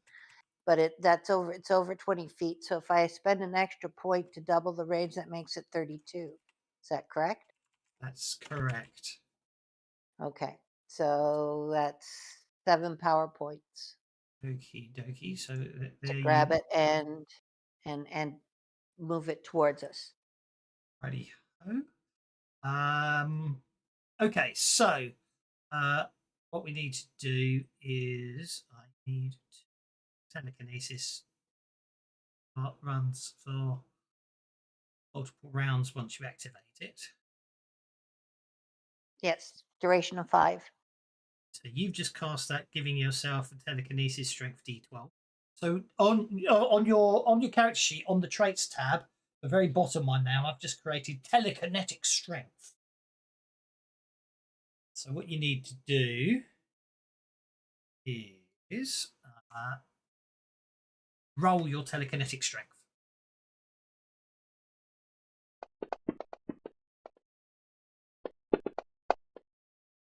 But it's over 20 feet. So if I spend an extra point to double the range, that makes it 32. Is that correct? That's correct. Okay. So that's 7 power points Okie dokie. So to there grab you it and move it towards us. righty ho. Okay, so what we need to do is I need telekinesis runs for multiple rounds once you activate it. Yes, duration of 5. So you've just cast that, giving yourself a telekinesis strength D12. So on your character sheet on the traits tab, the very bottom one now, I've just created telekinetic strength. So what you need to do is roll your telekinetic strength.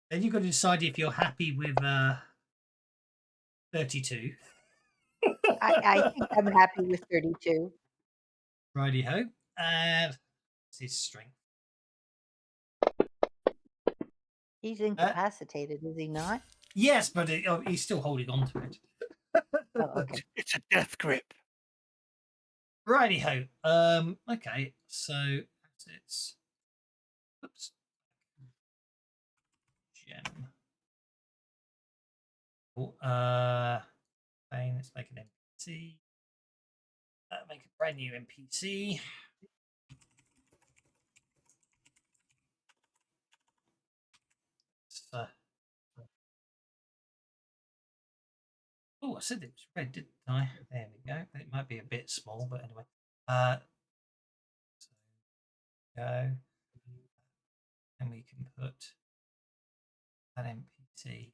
Then you've got to decide if you're happy with 32. I think I'm happy with 32. Righty ho. And his strength. He's incapacitated, is he not? Yes, but he's still holding on to it. Oh, okay. It's a death grip. Righty ho. Okay, so it's oops. Gem. Oh, fine, let's make an NPC. Make a brand new NPC. Oh, I said it was red, didn't I? There we go. It might be a bit small, but anyway. So go. And we can put that NPC.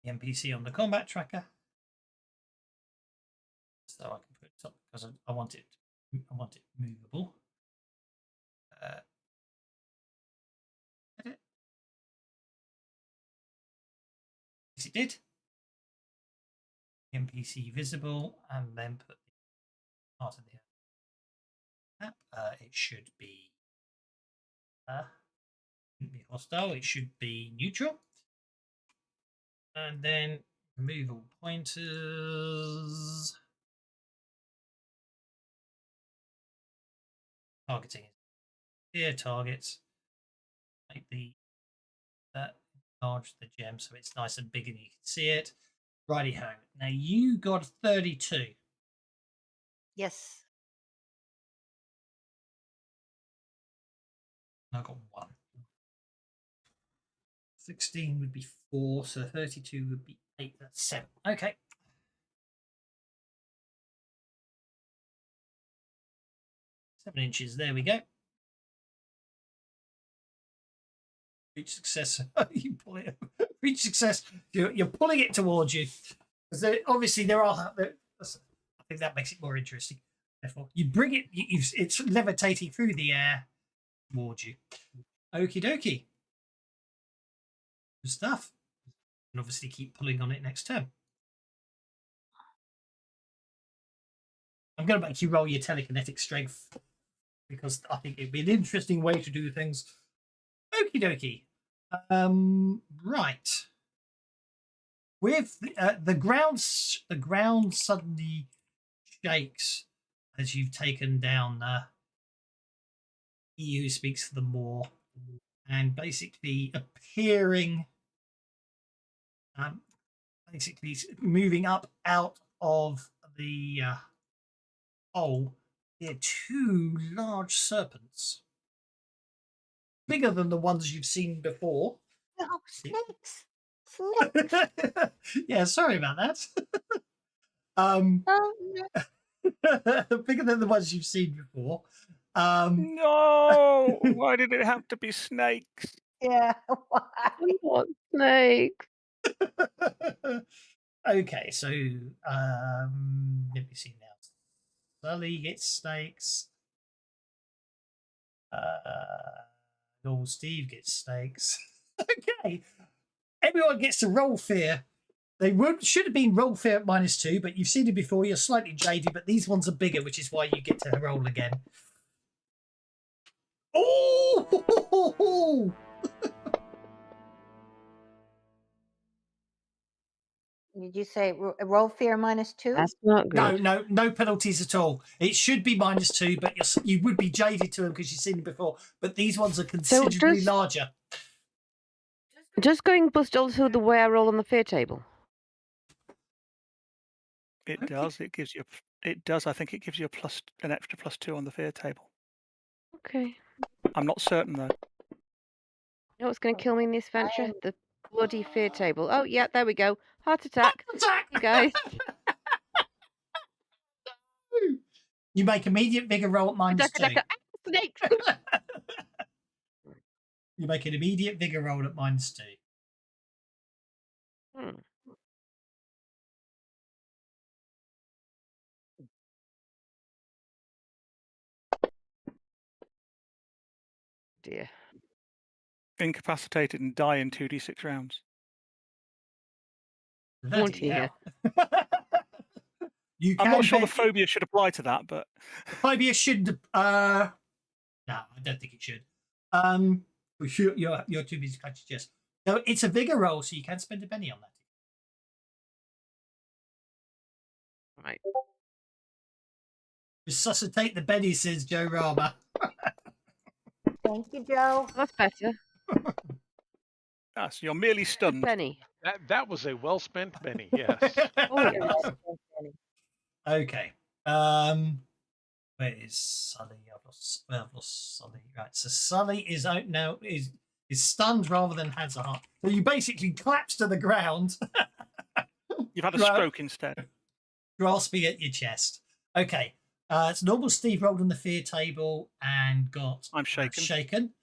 The NPC on the combat tracker. So I can put it up because I want it movable. Edit. Yes, it did. NPC visible, and then put part of the app. It should be hostile. It should be neutral, and then remove all pointers. Targeting here. Targets. Make the enlarge the gem so it's nice and big and you can see it. Righty ho. Now you got 32. Yes. I got 1. 16 would be 4, so 32 would be 8. That's 7. Okay. Seven inches. There we go. Reach success. You pull it. Reach success. You're pulling it towards you. Because obviously there are. I think that makes it more interesting. Therefore, you bring it. It's levitating through the air towards you. Okie dokie. Good stuff. And obviously keep pulling on it next turn. I'm going to make you roll your telekinetic strength because I think it'd be an interesting way to do things. Okie dokie. Right. With the ground suddenly shakes as you've taken down he who speaks for the more, and basically appearing, basically moving up out of the hole Here, 2 large serpents, bigger than the ones you've seen before. No, snakes. Snakes. Yeah, sorry about that. Um, Oh, no. bigger than the ones you've seen before. No! Why did it have to be snakes? Yeah. Why? I want snakes. Okay, so let me see now. Sully gets snakes. Old Steve gets snakes. Okay, everyone gets to roll fear. They should have been roll fear at -2, but you've seen it before. You're slightly jaded, but these ones are bigger, which is why you get to roll again. Oh! Did you say roll fear -2? That's not good. No penalties at all. It should be -2, but you would be jaded to them because you've seen them before. But these ones are considerably larger. Does going bust also the way I roll on the fear table? It does. It gives you. It does. I think it gives you an extra +2 on the fear table. Okay. I'm not certain though. You know what's going to kill me in this venture? The bloody fear table. Oh, yeah, there we go. Heart attack. You guys. You make immediate vigor roll at -2. Snakes. You make an immediate vigor roll at -2. Hmm. Dear. Incapacitated and die in 2d6 rounds. Bloody hell. You I'm not sure the bet- phobia should apply to that, but phobia should. No, I don't think it should. You're too busy to catch your chest. No, it's a vigor roll, so you can spend a penny on that. Right. Resuscitate the Benny, says Joe Rama. Thank you, Joe. That's better. so you're merely stunned. Penny. That was a well spent penny. Yes. Oh, yes. Okay. Where is Sully? I've lost Sully. Right. So Sully is out now. Is stunned rather than has a heart. So you basically collapse to the ground. You've had a stroke instead. Grasping at your chest. Okay. It's normal. Steve rolled on the fear table and got I'm shaken. Shaken.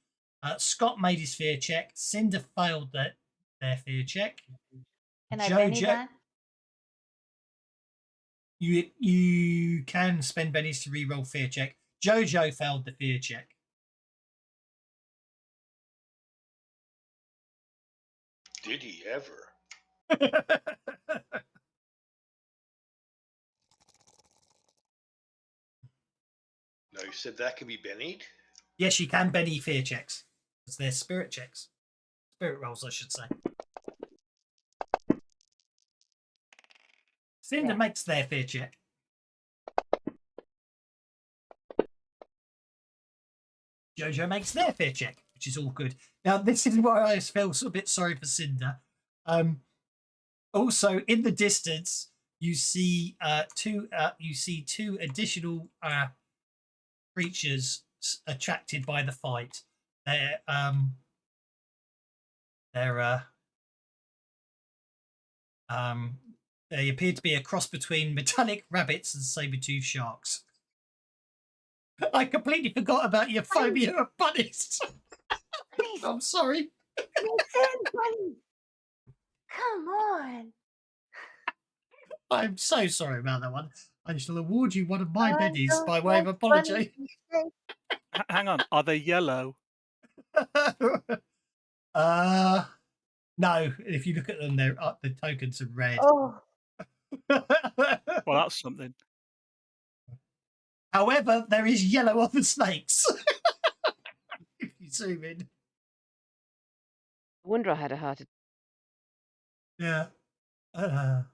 Scott made his fear check. Cinder failed their fear check. Can I Benny that? You can spend bennies to re-roll fear check. Jojo failed the fear check. Did he ever? No, you said that can be bennied? Yes, you can Benny fear checks. It's their spirit checks. Spirit rolls, I should say. Cinder makes their fear check. Jojo makes their fear check, which is all good. Now, this is why I feel a bit sorry for Cinder. Also, in the distance, you see two additional creatures attracted by the fight. They appear to be a cross between metallic rabbits and saber-toothed sharks. I completely forgot about your phobia of bunnies. I'm sorry. Bunny. Come on. I'm so sorry about that one. I shall award you one of my bennies by way of apology. Hang on, are they yellow? No. If you look at them, they're the tokens are red. Oh. Well, that's something. However, there is yellow on the snakes. If you zoom in. I wonder I had a heart attack. Yeah. No,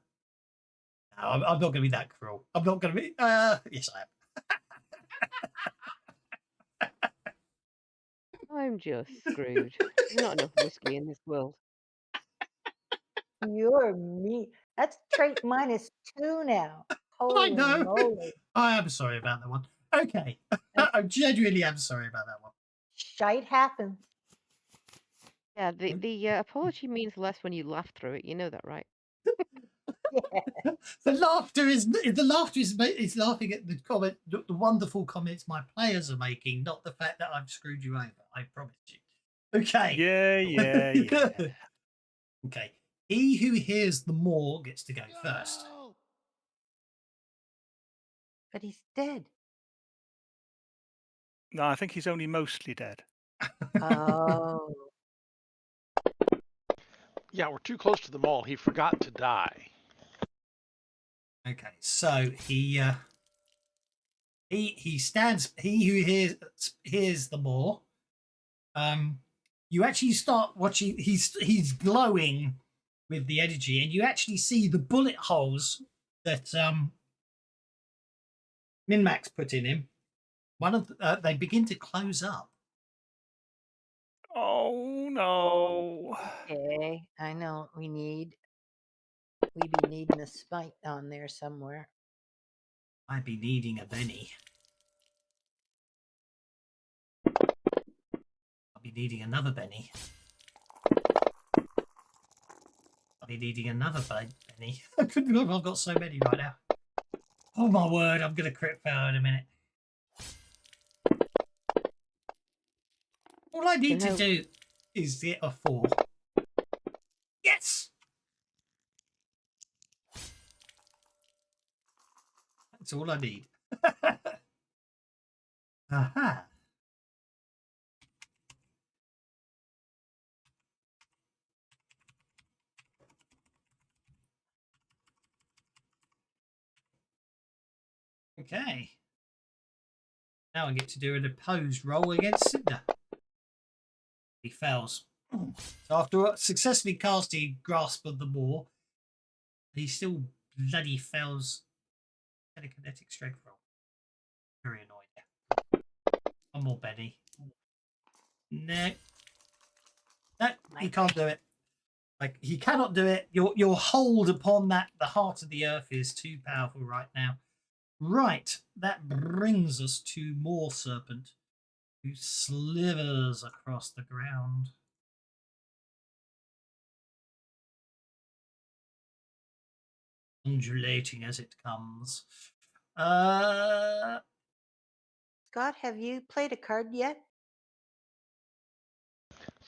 I'm not going to be that cruel. I'm not going to be. Yes, I am. I'm just screwed. There's not enough whiskey in this world. You're me. That's trait -2 now. Holy I know. moly. I am sorry about that one. Okay. I genuinely am sorry about that one. Shite happens. Yeah, the apology means less when you laugh through it. You know that, right? Yeah. The laughter is laughing at the comment, the wonderful comments my players are making, not the fact that I've screwed you over. I promise you. Okay. Yeah. Okay. He who hears the more gets to go first. No! But he's dead. No, I think he's only mostly dead. Oh. Yeah, we're too close to the mall. He forgot to die. Okay, so he stands. He who hears the more. You actually start watching. He's glowing with the energy, and you actually see the bullet holes that Min-Max put in him. One of they begin to close up. Oh no. Okay. I know what we need. We be needing a spike on there somewhere. I'd be needing a Benny. I'll be needing another Benny. I'll be needing another Benny. I've got so many right now. Oh my word, I'm going to crit fail in a minute. All I need to do is get a 4. Yes! That's all I need. Aha. Okay. Now I get to do an opposed roll against Cinder. He fails. So after successfully casting Grasp of the Maw, he still bloody fails telekinetic strength roll. Very annoying. One more, Benny. No. No, he can't do it. Like, he cannot do it. Your hold upon the heart of the earth is too powerful right now. Right, that brings us to More Serpent, who slithers across the ground. Undulating as it comes. Scott, have you played a card yet?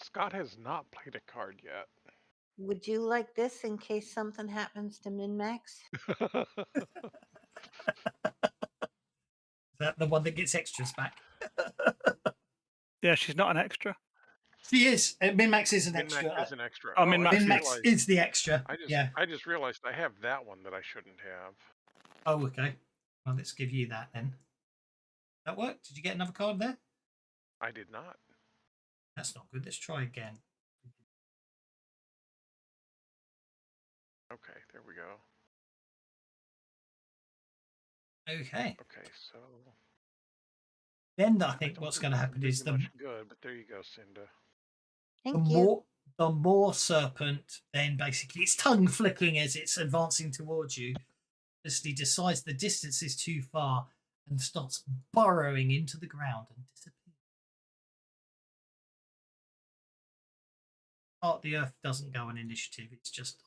Scott has not played a card yet. Would you like this in case something happens to Min-Max? Is that the one that gets extras back? Yeah, she's not an extra. She is. Min-Max is an Min-Max extra. is an extra. Oh, Min-Max Min-Max is the extra. I just realized I have that one that I shouldn't have. Oh, okay. Well, let's give you that then. That worked? Did you get another card there? I did not. That's not good. Let's try again. Okay, there we go. Okay. Okay, so Then I think what's going to happen is much good, but there you go, Cinda. Thank you. The more serpent, then basically its tongue flickering as it's advancing towards you, basically decides the distance is too far and starts burrowing into the ground and disappears. Part of the earth doesn't go on initiative. It's just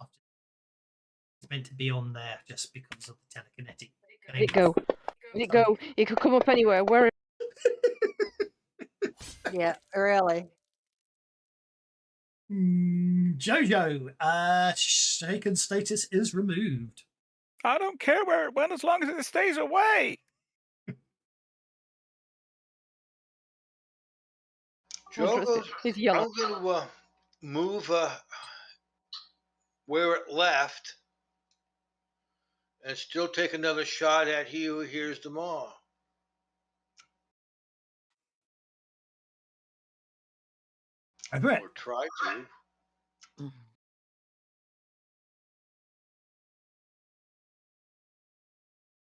it's meant to be on there just because of the telekinetic. Let it go. Let it go. It could come up anywhere. Where? Yeah, really. Jojo, shaken status is removed. I don't care where it went as long as it stays away. Jogo's, He's yellow. I'm going to move where it left and still take another shot at he who hears them all. I bet. Or try to.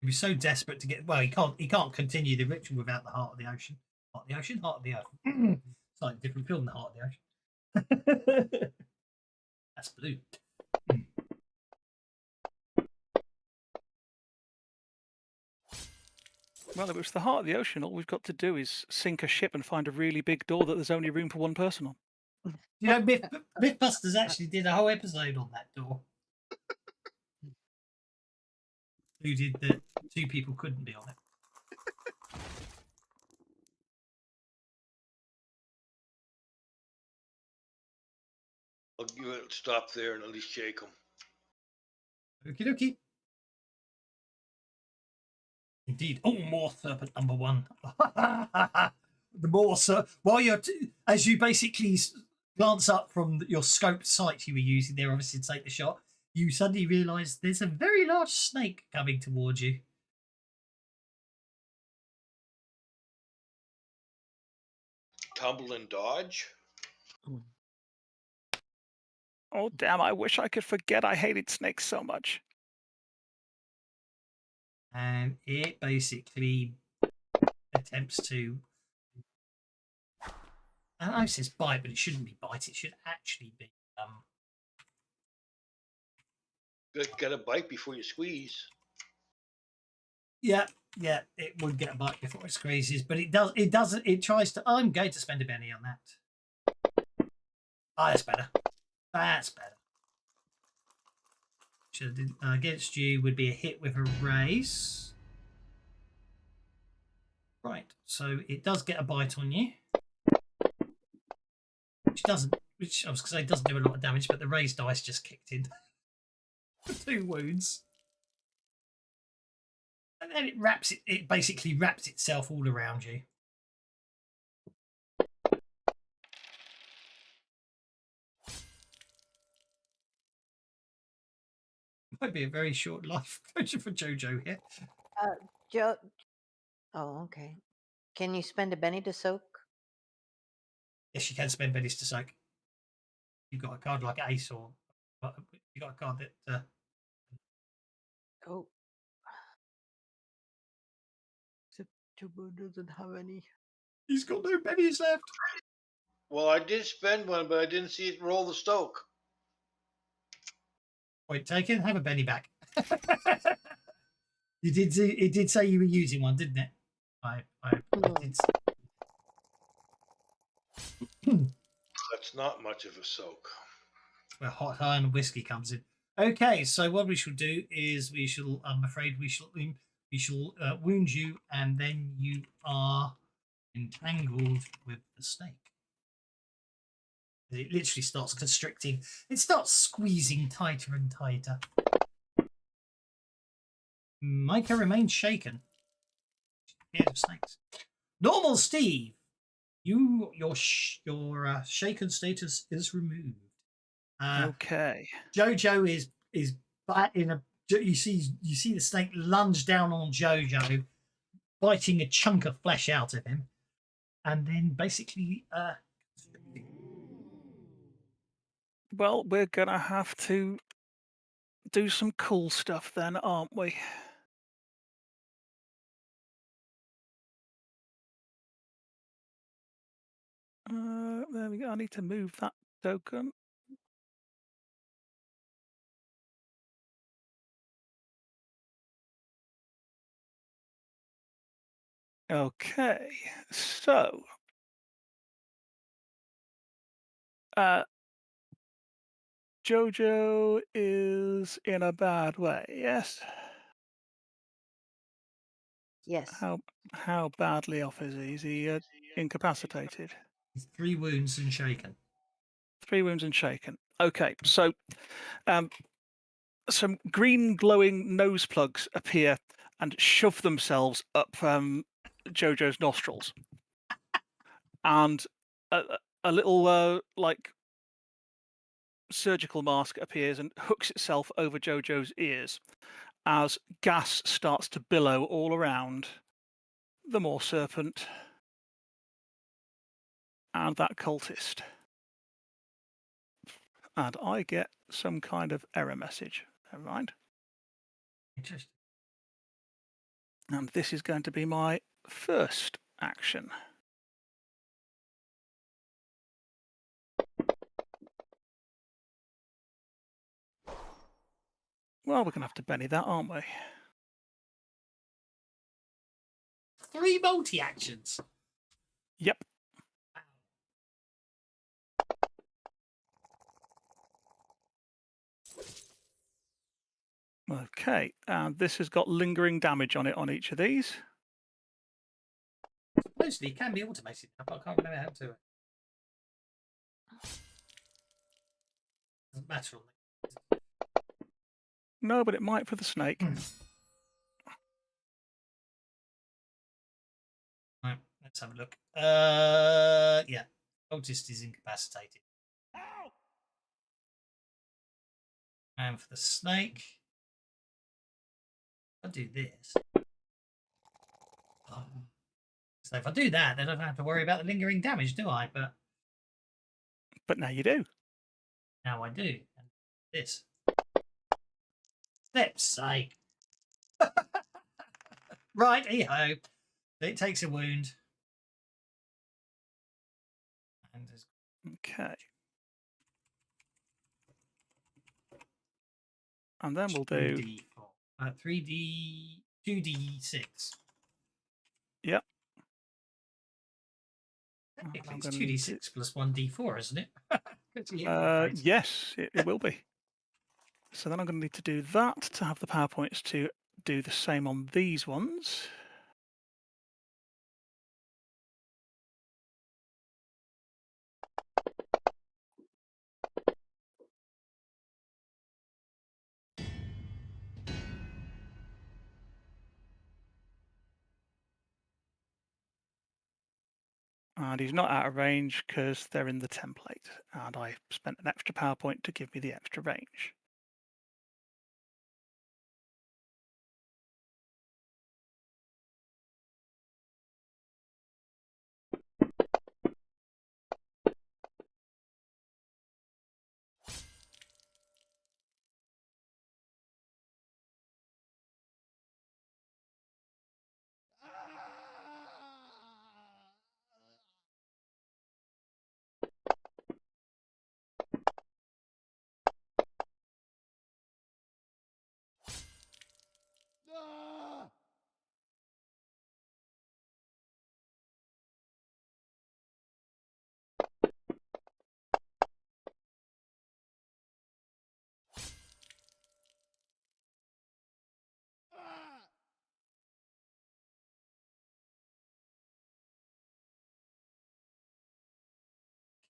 He'd be so desperate to get. Well, he can't continue the ritual without the heart of the ocean. Heart of the ocean, heart of the earth. It's like a different film, the heart of the ocean. That's blue. Well, if it's the heart of the ocean, all we've got to do is sink a ship and find a really big door that there's only room for one person on. You know, Mythbusters actually did a whole episode on that door. Who did that 2 people couldn't be on it. I'll give it a stop there and at least shake them. Okie dokie. Indeed. Oh, more serpent number 1. The more while you're as you basically glance up from your scoped sight you were using there, obviously to take the shot, you suddenly realise there's a very large snake coming towards you. Tumble and dodge. Oh, damn, I wish I could forget I hated snakes so much. And it basically attempts to. I know it says bite, but it shouldn't be bite. It should actually be. Got to bite before you squeeze. Yeah, it would get a bite before it squeezes, but it does. It doesn't. It tries to. I'm going to spend a penny on that. Oh, that's better. That's better. Against you would be a hit with a raise. Right, so it does get a bite on you, which doesn't. Which I was going to say doesn't do a lot of damage, but the raised dice just kicked in for 2 wounds, and then it wraps it. It basically wraps itself all around you. Might be a very short life for Jojo here. Joe. Oh, okay. Can you spend a penny to soak? Yes, you can spend pennies to soak. You've got a card like Ace, or you got a card that. Oh. September doesn't have any. He's got no pennies left. Well, I did spend one, but I didn't see it roll the stoke. Point taken. Have a penny back. You did. It did say you were using one, didn't it? I did. That's not much of a soak. Where hot iron and whiskey comes in. Okay, so what we shall do is we shall. I'm afraid we shall wound you, and then you are entangled with the snake. It literally starts constricting. It starts squeezing tighter and tighter. Micah remains shaken. Scared of snakes. Normal Steve, your shaken status is removed. Okay. Jojo is in a. You see the snake lunge down on Jojo, biting a chunk of flesh out of him, and then basically. Well, we're gonna have to do some cool stuff then, aren't we? There we go. I need to move that token. Okay, so Jojo is in a bad way, yes? Yes. How badly off is he? Is he incapacitated? He's 3 wounds and shaken. 3 wounds and shaken. Okay, so some green glowing nose plugs appear and shove themselves up Jojo's nostrils, and a little like surgical mask appears and hooks itself over Jojo's ears as gas starts to billow all around the Moor Serpent and that cultist. And I get some kind of error message. Never mind. Interesting. And this is going to be my first action. Well, we're going to have to Benny that, aren't we? 3 multi-actions. Yep. Okay, and this has got lingering damage on it on each of these. Supposedly it can be automated, but I can't remember how to do it. Doesn't matter on the... No, but it might for the snake. Right, let's have a look. Yeah, cultist is incapacitated. And for the snake, I'll do this. So if I do that, then I don't have to worry about the lingering damage, do I? But now you do. Now I do. And this. Flip's sake. Right-y-ho. It takes a wound. And okay. And then we'll do 2d4. 2d6. Yep. Technically, it's 2d6 plus 1d4, isn't it? Yes, it will be. So then I'm going to need to do that to have the power points to do the same on these ones. And he's not out of range because they're in the template. And I spent an extra power point to give me the extra range.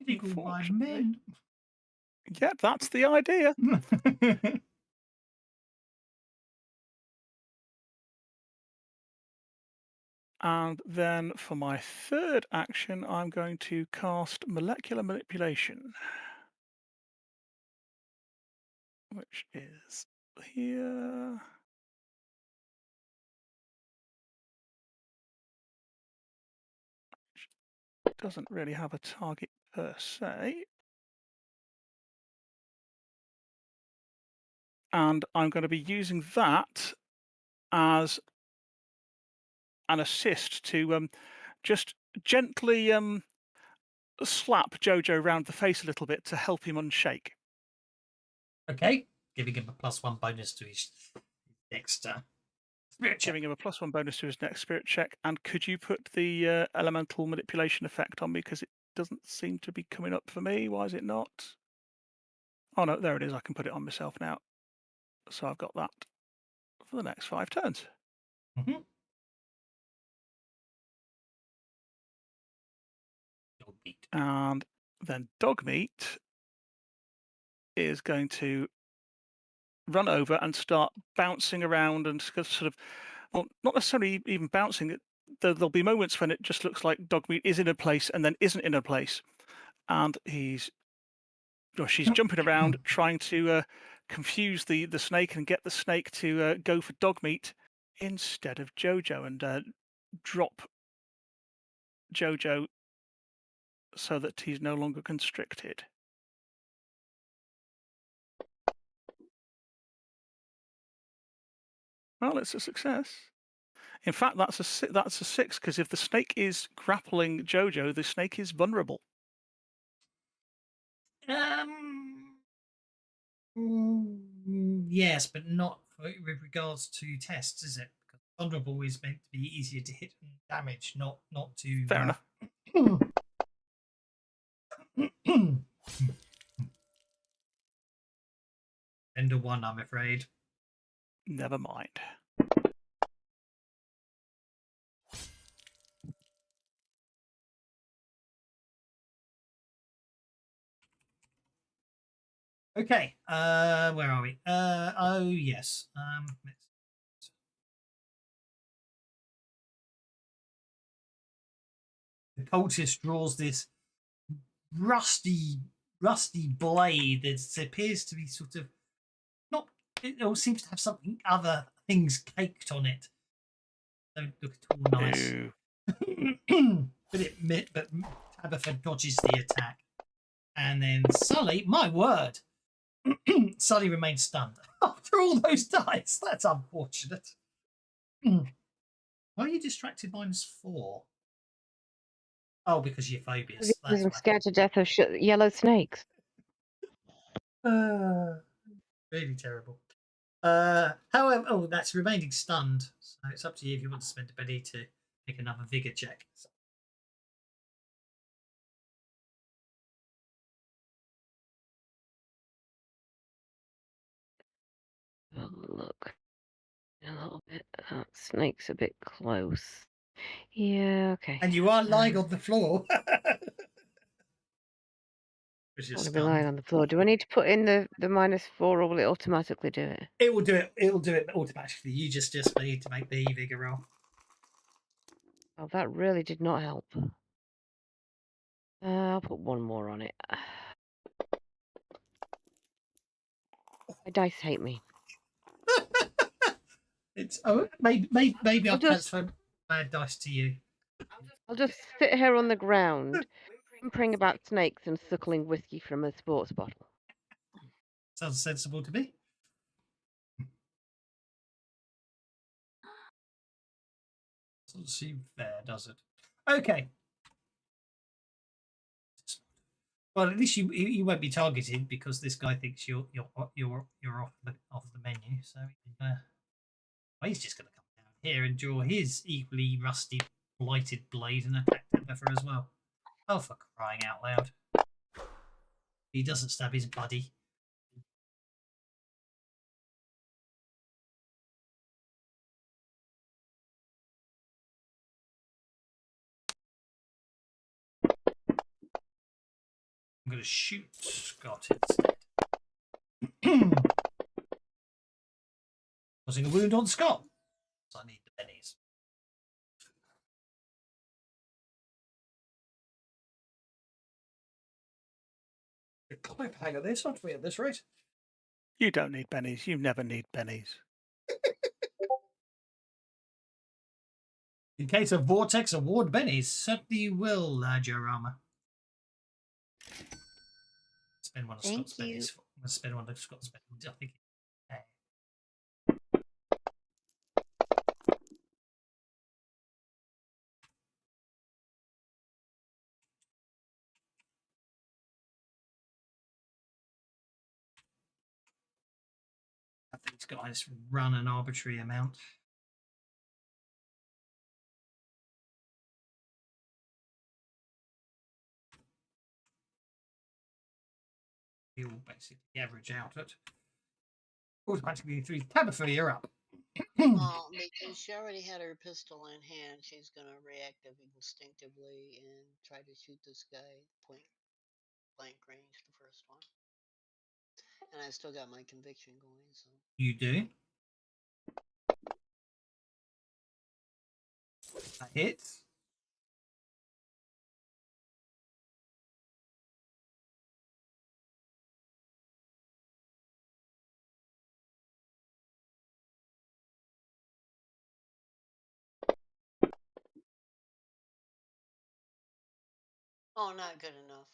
Killing by men. Yeah, that's the idea. And then for my third action, I'm going to cast Molecular Manipulation, which is here. Which doesn't really have a target per se. And I'm going to be using that as an assist to just gently slap Jojo round the face a little bit to help him unshake. Okay, giving him a +1 bonus to his next spirit check. Giving him a +1 bonus to his next spirit check. And could you put the elemental manipulation effect on me, because it doesn't seem to be coming up for me? Why is it not? Oh no, there it is. I can put it on myself now. So I've got that for the next 5 turns. Mm-hmm. And then Dogmeat is going to run over and start bouncing around and sort of, well, not necessarily even bouncing. There'll be moments when it just looks like Dogmeat is in a place and then isn't in a place. And she's jumping around trying to confuse the snake and get the snake to go for Dogmeat instead of Jojo, and drop Jojo so that he's no longer constricted. Well, it's a success. In fact, that's a 6, because if the snake is grappling Jojo, the snake is vulnerable. Yes, but not with regards to tests, is it? vulnerable is meant to be easier to hit and damage, not to. Fair enough. End of one, I'm afraid. Never mind. Okay, where are we? Oh yes. The cultist draws this rusty blade that appears to be sort of not. It all seems to have something other things caked on it. Don't look at all nice. but Tabitha dodges the attack, and then Sully, my word, Sully remains stunned after all those dice. That's unfortunate. Why are you distracted -4? Oh, because of your phobias. Because I'm scared to death of yellow snakes. Really terrible. However, oh, that's remaining stunned. So it's up to you if you want to spend a penny to make another vigor check. Oh, look. A little bit. Snake's a bit close. Yeah, okay. And you are lying on the floor. I want to be lying on the floor. Do I need to put in the -4, or will it automatically do it? It will do it. It will do it automatically. You just need to make the vigor roll. Oh, that really did not help. I'll put one more on it. My dice hate me. It's maybe I'll transfer bad dice to you. I'll just sit here on the ground, whimpering about snakes and suckling whiskey from a sports bottle. Sounds sensible to me. Doesn't seem fair, does it? Okay. Well, at least you won't be targeted because this guy thinks you're off the menu. So well, he's just going to come down here and draw his equally rusty, blighted blade and attack Tabitha as well. Oh, for crying out loud! He doesn't stab his buddy. I'm going to shoot Scott instead. Causing a wound on Scott. So I need the pennies. A cliffhanger this, aren't we, at this rate? You don't need pennies. You never need pennies. In case of Vortex award bennies, certainly you will, Diorama. Spend one of Scott's bennies. I'm going to spend one of Scott's bennies. I think. I think these guys run an arbitrary amount. You'll basically average out at automatically 3. Tabitha, you're up. Because she already had her pistol in hand, she's gonna react instinctively and try to shoot this guy point blank range, the first one. And I still got my conviction going, so. You do. That hits. Oh, not good enough.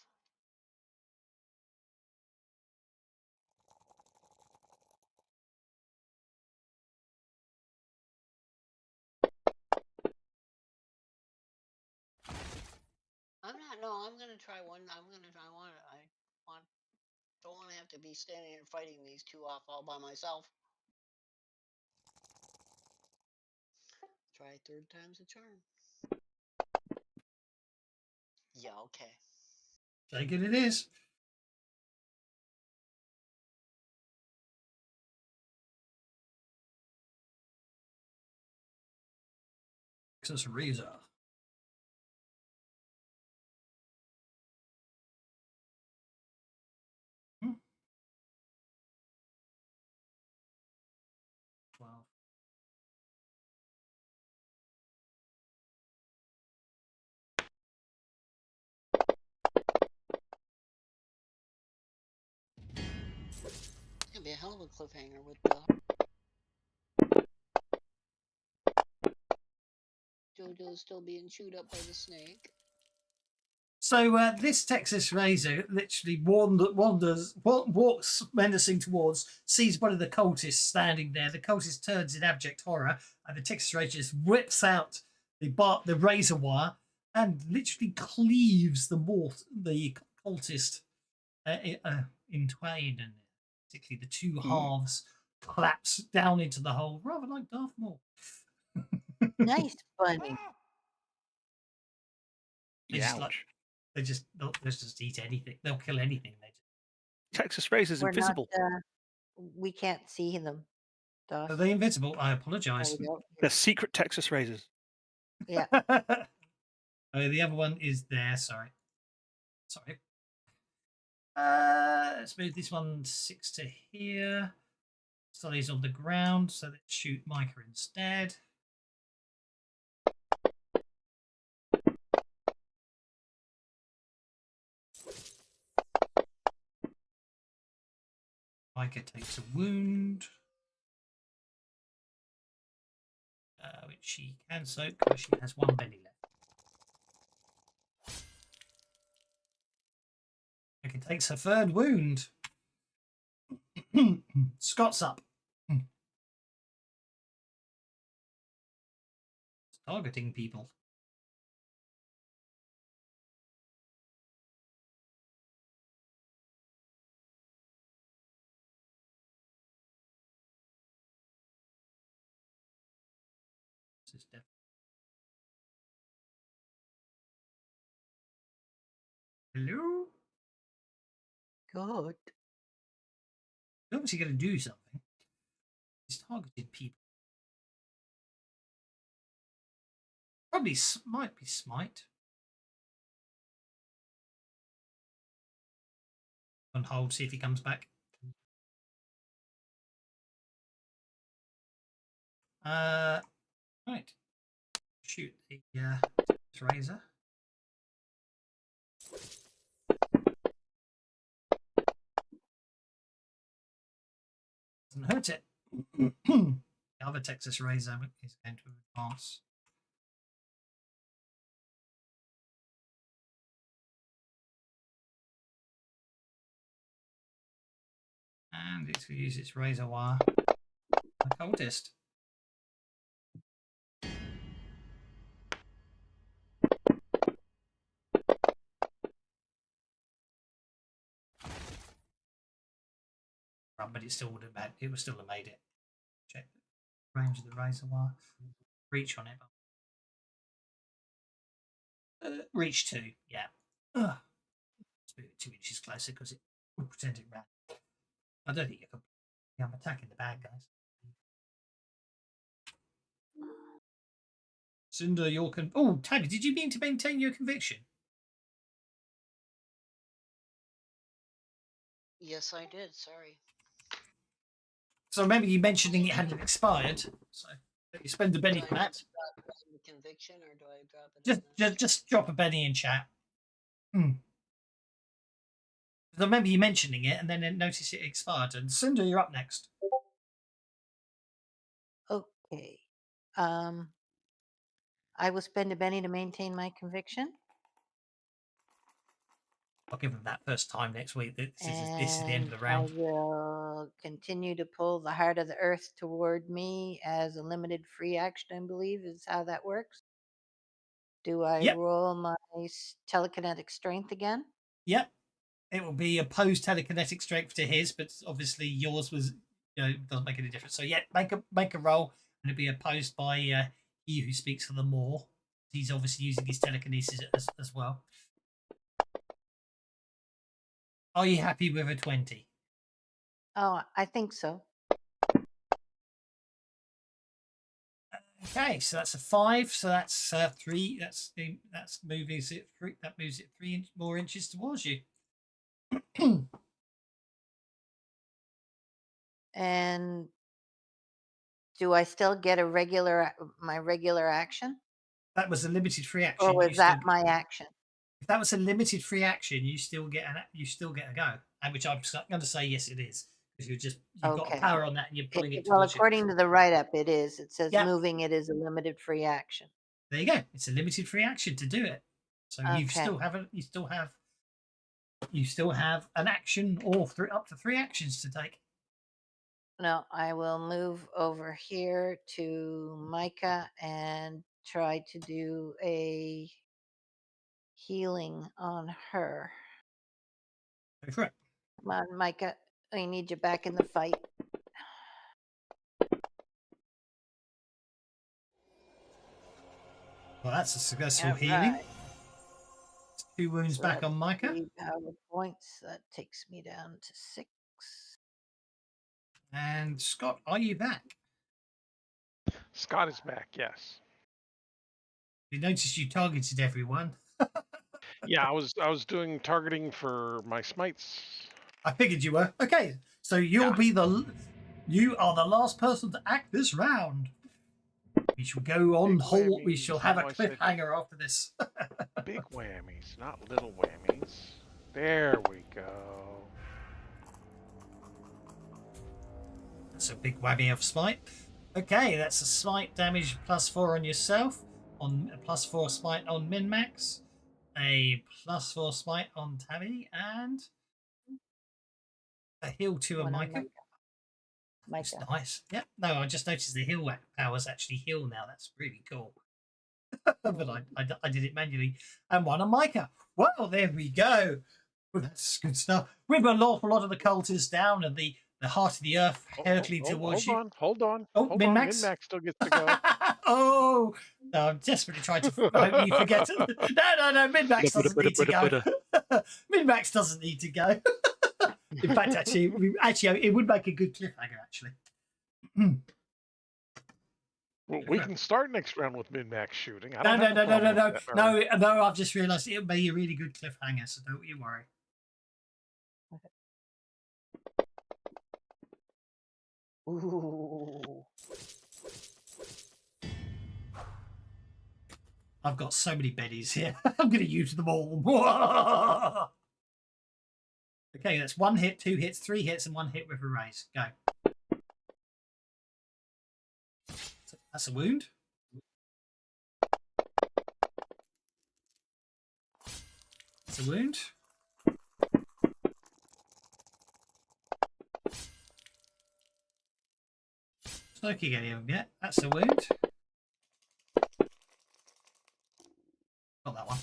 I'm gonna try one. I'm gonna try one. Don't want to have to be standing here fighting these two off all by myself. try. Third time's a charm. Yeah, okay. Take it, it is. Texas Razor. Hmm. 12. It's gonna be a hell of a cliffhanger with the JoJo still being chewed up by the snake. So this Texas Razor literally walks menacing towards, sees one of the cultists standing there. The cultist turns in abject horror, and the Texas Razor just whips out the razor wire and literally cleaves the cultist in twain, and particularly the two halves collapse down into the hole, rather like Darth Maul. Nice bunny. They'll just eat anything. They'll kill anything. Texas Razor's We're invisible. not, we can't see them. Doss. Are they invisible? I apologise. They're secret Texas Razors. Yeah. Oh, the other one is there. Sorry. Let's move this one 6 to here. Sully's on the ground, so let's shoot Micah instead. Micah takes a wound, which she can soak because she has one belly left. Micah takes her third wound. Scott's up. It's targeting people. Hello? Good. He's obviously going to do something. He's targeted people. Probably might be smite. On hold, see if he comes back. Right. Shoot the razor. Doesn't hurt it. The other Texas Razor is going to advance. And it's going to use its razor wire. The cultist. But it still would have made it. Check the range of the razor wire. Reach on it. Reach 2, yeah. Let's move it 2 inches closer because it would pretend it ran. I don't think you can. Yeah, I'm attacking the bad guys. Cinder, your oh, Tabby, did you mean to maintain your conviction? Yes, I did. Sorry. So I remember you mentioning it hadn't expired. So you spend a penny for that. The conviction, or do I drop it? Just drop a penny in chat. I remember you mentioning it, and then notice it expired. And Cinder, you're up next. Okay. I will spend a penny to maintain my conviction. I'll give them that first time next week. This is the end of the round. I will continue to pull the heart of the earth toward me as a limited free action, I believe, is how that works. Do I roll my telekinetic strength again? Yep. It will be opposed telekinetic strength to his, but obviously yours was, doesn't make any difference. So yeah, make a roll, and it'll be opposed by he who speaks for the Moor. He's obviously using his telekinesis as well. Are you happy with a 20? Oh, I think so. Okay, so that's a 5. So that's 3. That's moving it 3. That moves it 3 more inches towards you. And do I still get my regular action, That was a limited free action. or was that my action? If that was a limited free action, you still get a go. And which I'm going to say yes, it is, because you've got a power on that and you're pulling it Well, towards you. according to the write-up, it is. It says Yeah. moving it is a limited free action. There you go. It's a limited free action to do it. So you still have an action or up to 3 actions to take. No, I will move over here to Micah and try to do a healing on her. Go for it. Come on, Micah. I need you back in the fight. Well, that's a successful All healing. right. 2 wounds So back that's on Micah. 3 power points. That takes me down to 6. And Scott, are you back? Scott is back. Yes. You noticed you targeted everyone. Yeah, I was doing targeting for my smites. I figured you were. Okay, so you are the last person to act this round. We shall go on hold. We shall have a cliffhanger after this. Big whammies, not little whammies. There we go. That's a big whammy of smite. Okay, that's a smite damage +4 on yourself, on a +4 smite on Min-Max, a +4 smite on Tabby, and a heal 2 on Micah. That's nice. Yep. No, I just noticed the heal powers actually heal now. That's really cool. But I did it manually. And 1 on Micah. Well, there we go. Well, that's good stuff. With an awful lot of the cultists down and the heart of the earth hurtling towards you. Hold on. Min-Max? Min-Max still gets to go. Oh, no, I'm desperately trying to I hope you forget it. No. Min-Max doesn't need to go. Min-Max doesn't need to go. In fact, actually, it would make a good cliffhanger, actually. Well, we can start next round with Min-Max shooting. No, I've just realised it'll be a really good cliffhanger, so don't you worry. Ooh. I've got so many beddies here. I'm going to use them all. Okay, that's 1 hit, 2 hits, 3 hits, and 1 hit with a raise. Go. That's a wound. That's a wound. Smoky any of them yet. That's a wound. Got that one.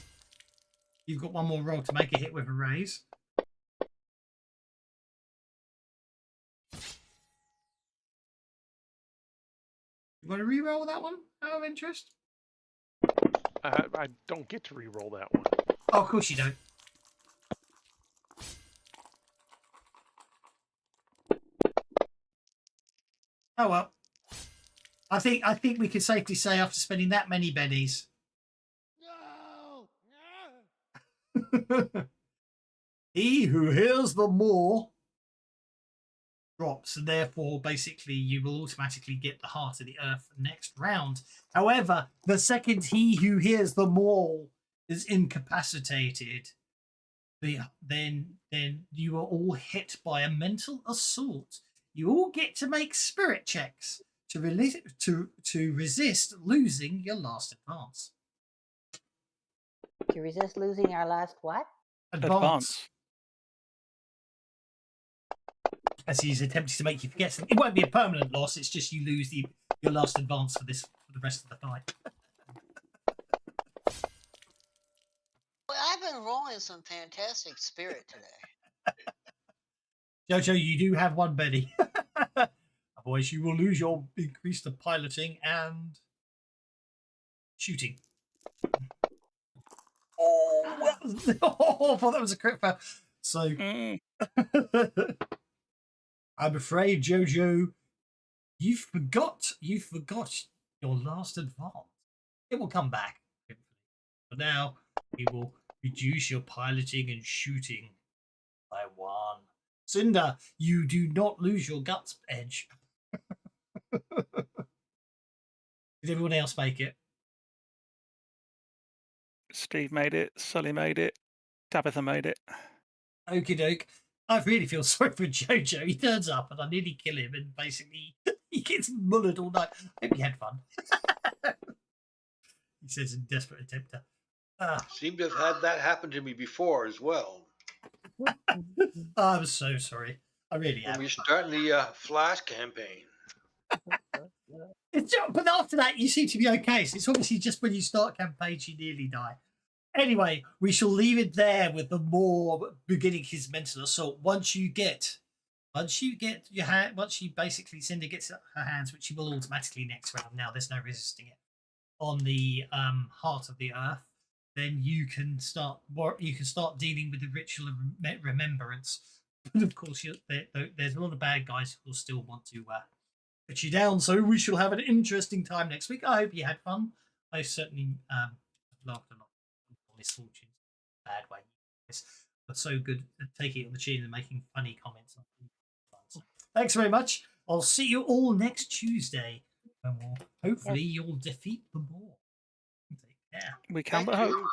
You've got 1 more roll to make a hit with a raise. You want to re-roll that one out of interest? I don't get to re-roll that one. Oh, of course you don't. Oh well. I think we can safely say after spending that many bennies. No. He who hears the more drops, and therefore basically you will automatically get the heart of the earth next round. However, the second he who hears the more is incapacitated, then you are all hit by a mental assault. You all get to make spirit checks to resist losing your last advance. To resist losing our last what? Advance. As he's attempting to make you forget something. It won't be a permanent loss, it's just you lose your last advance for the rest of the fight. Well, I've been rolling some fantastic spirit today. Jojo, you do have 1 Betty. Otherwise you will lose your increase to piloting and Shooting. Oh, I thought that was a crit fail. So, I'm afraid, Jojo, you forgot your last advance. It will come back. But now, we will reduce your piloting and shooting by 1. Cinder, you do not lose your guts edge. Did everyone else make it? Steve made it. Sully made it. Tabitha made it. Okie doke. I really feel sorry for Jojo. He turns up and I nearly kill him, and basically he gets mullered all night. Hope you had fun. He says in desperate attempt to. Seem to have had that happen to me before as well. I'm so sorry. I really am. When we start in the Flash campaign. But after that, you seem to be okay. So it's obviously just when you start campaigns, you nearly die. Anyway, we shall leave it there with the more beginning his mental assault. Once you your hand, once you basically Cinder gets her hands, which she will automatically next round. Now there's no resisting it on the heart of the earth. Then you can start dealing with the ritual of remembrance. But of course, there's a lot of bad guys who will still want to put you down. So we shall have an interesting time next week. I hope you had fun. I certainly laughed a lot. Misfortunes, bad way, but so good at taking it on the chin and making funny comments. Thanks very much. I'll see you all next Tuesday, and hopefully you'll defeat the boar. Take care. We can but hope.